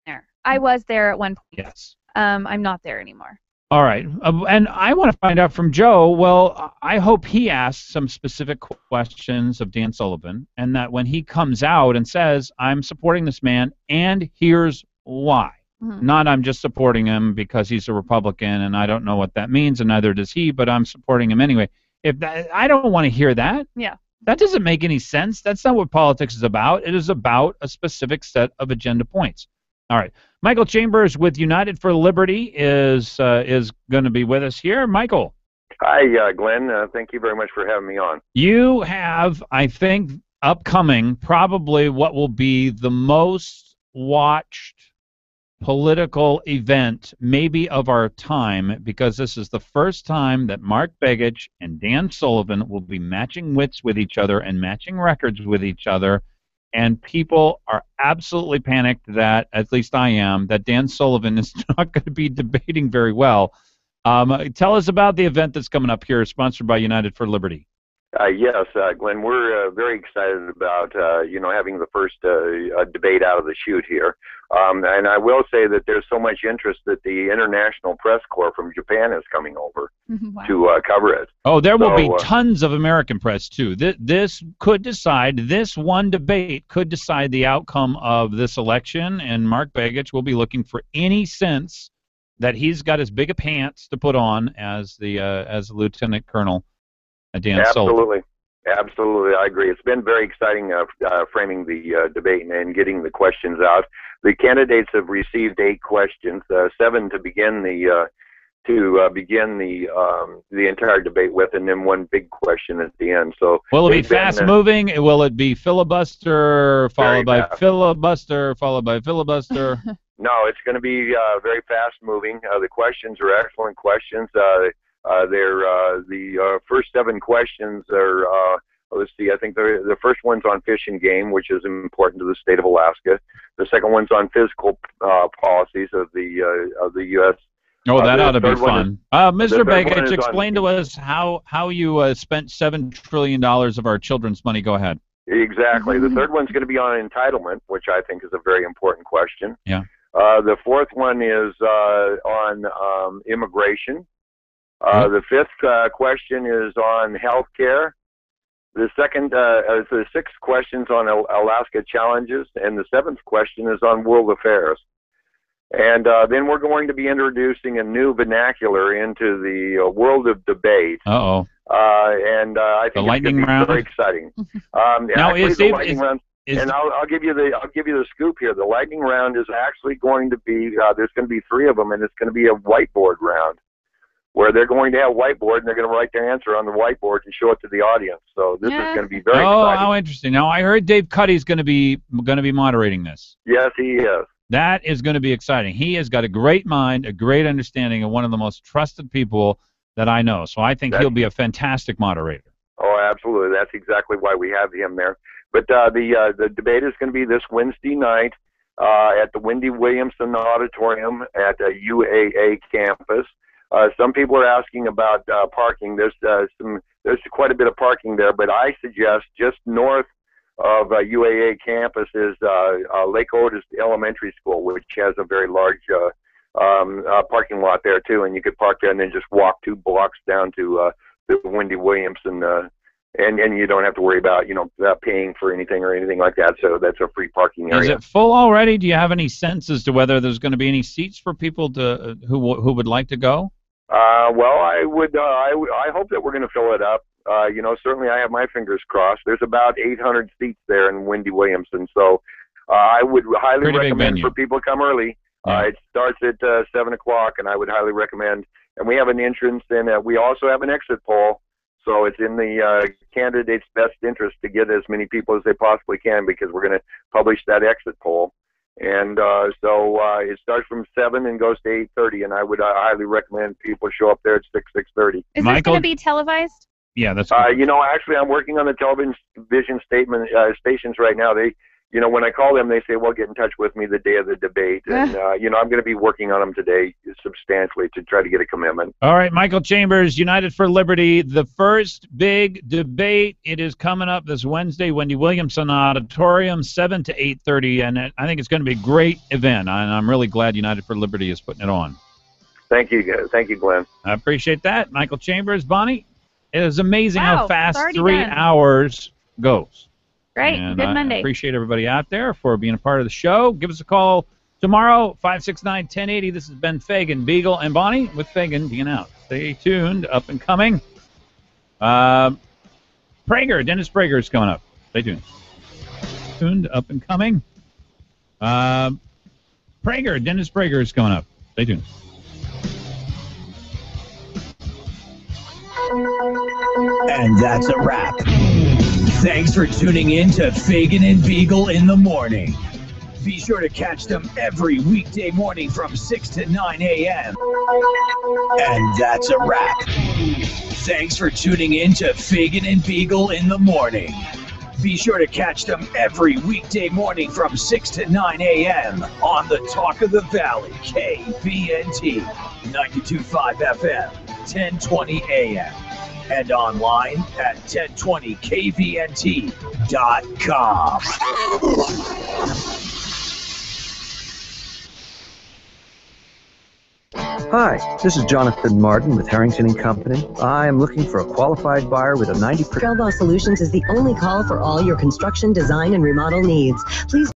There. I was there at one point. Yes. I'm not there anymore. All right, and I want to find out from Joe, well, I hope he asks some specific questions of Dan Sullivan, and that when he comes out and says, I'm supporting this man, and here's why. Mm-hmm. Not I'm just supporting him because he's a Republican, and I don't know what that means, and neither does he, but I'm supporting him anyway. I don't want to hear that. Yeah. That doesn't make any sense. That's not what politics is about. It is about a specific set of agenda points. All right. Michael Chambers with United for Liberty is going to be with us here. Michael. Hi, Glenn. Thank you very much for having me on. You have, I think, upcoming, probably what will be the most watched political event maybe of our time, because this is the first time that Mark Begich and Dan Sullivan will be matching wits with each other and matching records with each other, and people are absolutely panicked that, at least I am, that Dan Sullivan is not going to be debating very well. Tell us about the event that's coming up here, sponsored by United for Liberty. Yes, Glenn, we're very excited about, having the first debate out of the chute here. And I will say that there's so much interest that the International Press Corps from Japan is coming over to cover it. Oh, there will be tons of American press, too. This one debate could decide the outcome of this election, and Mark Begich will be looking for any sense that he's got as big a pants to put on as the Lieutenant Colonel Dan Sullivan. Absolutely, I agree. It's been very exciting framing the debate and getting the questions out. The candidates have received 8 questions, 7 to begin the entire debate with, and then one big question at the end. So will it be fast moving? Will it be filibuster followed by filibuster followed by filibuster? No, it's going to be very fast moving. The questions are excellent questions. The first 7 questions are, let's see, I think the first one's on fish and game, which is important to the state of Alaska. The second one's on fiscal policies of the U.S. Oh, that ought to be fun. Mr. Begich, explain to us how you spent $7 trillion of our children's money. Go ahead. Exactly. The third one's going to be on entitlement, which I think is a very important question. Yeah. The fourth one is on immigration. The fifth question is on health care. The sixth question's on Alaska challenges, and the 7th question is on world affairs. And then we're going to be introducing a new vernacular into the world of debate. Uh-oh. And I think it's going to be very exciting. Now, and I'll give you the scoop here. The lightning round is actually going to be there's going to be 3 of them, and it's going to be a whiteboard round, where they're going to have a whiteboard and they're going to write their answer on the whiteboard and show it to the audience. So this is going to be very exciting. Oh, how interesting! Now I heard Dave Cuddy's going to be moderating this. Yes, he is. That is going to be exciting. He has got a great mind, a great understanding, and one of the most trusted people that I know. So I think he'll be a fantastic moderator. Oh, absolutely. That's exactly why we have him there. But the debate is going to be this Wednesday night at the Wendy Williamson Auditorium at UAA campus. Some people are asking about parking. There's quite a bit of parking there, but I suggest just north of UAA campus is Lake Otis Elementary School, which has a very large parking lot there too, and you could park there and then just walk 2 blocks down to the Wendy Williamson, and you don't have to worry about paying for anything or anything like that. So that's a free parking area. Is it full already? Do you have any sense as to whether there's going to be any seats for people who would like to go? Well, I hope that we're going to fill it up. Certainly I have my fingers crossed. There's about 800 seats there in Wendy Williamson, so I would highly recommend for people to come early. It starts at 7 o'clock, and I would highly recommend. And we have an entrance, and we also have an exit poll, so it's in the candidate's best interest to get as many people as they possibly can, because we're going to publish that exit poll. And so it starts from 7 and goes to 8:30, and I would highly recommend people show up there at 6:30. Is this going to be televised? Yeah, that's good. Actually, I'm working on the television stations right now. They, when I call them, they say, well, get in touch with me the day of the debate. And, I'm going to be working on them today substantially to try to get a commitment. All right, Michael Chambers, United for Liberty, the first big debate. It is coming up this Wednesday, Wendy Williamson Auditorium, 7 to 8:30, and I think it's going to be a great event, and I'm really glad United for Liberty is putting it on. Thank you, Glenn. I appreciate that. Michael Chambers, Bonnie, it is amazing how fast 3 done. hours goes. Great. And Good Monday. I appreciate everybody out there for being a part of the show. Give us a call tomorrow, 569-1080. This has been Fagan, Biegel, and Bonnie with Fagan being out. Stay tuned. Up and coming. Dennis Prager is coming up. Stay tuned. Up and coming. Dennis Prager is coming up. Stay tuned. And that's a wrap. Thanks for tuning in to Fagan and Biegel in the morning. Be sure to catch them every weekday morning from 6 to 9 a.m. And that's a wrap. Thanks for tuning in to Fagan and Biegel in the morning. Be sure to catch them every weekday morning from 6 to 9 a.m. on the Talk of the Valley, KVNT, 92.5 FM, 1020 a.m. and online at 1020kvnt.com. Hi, this is Jonathan Martin with Harrington and Company. I am looking for a qualified buyer with a 90%. Trailball Solutions is the only call for all your construction, design, and remodel needs. Please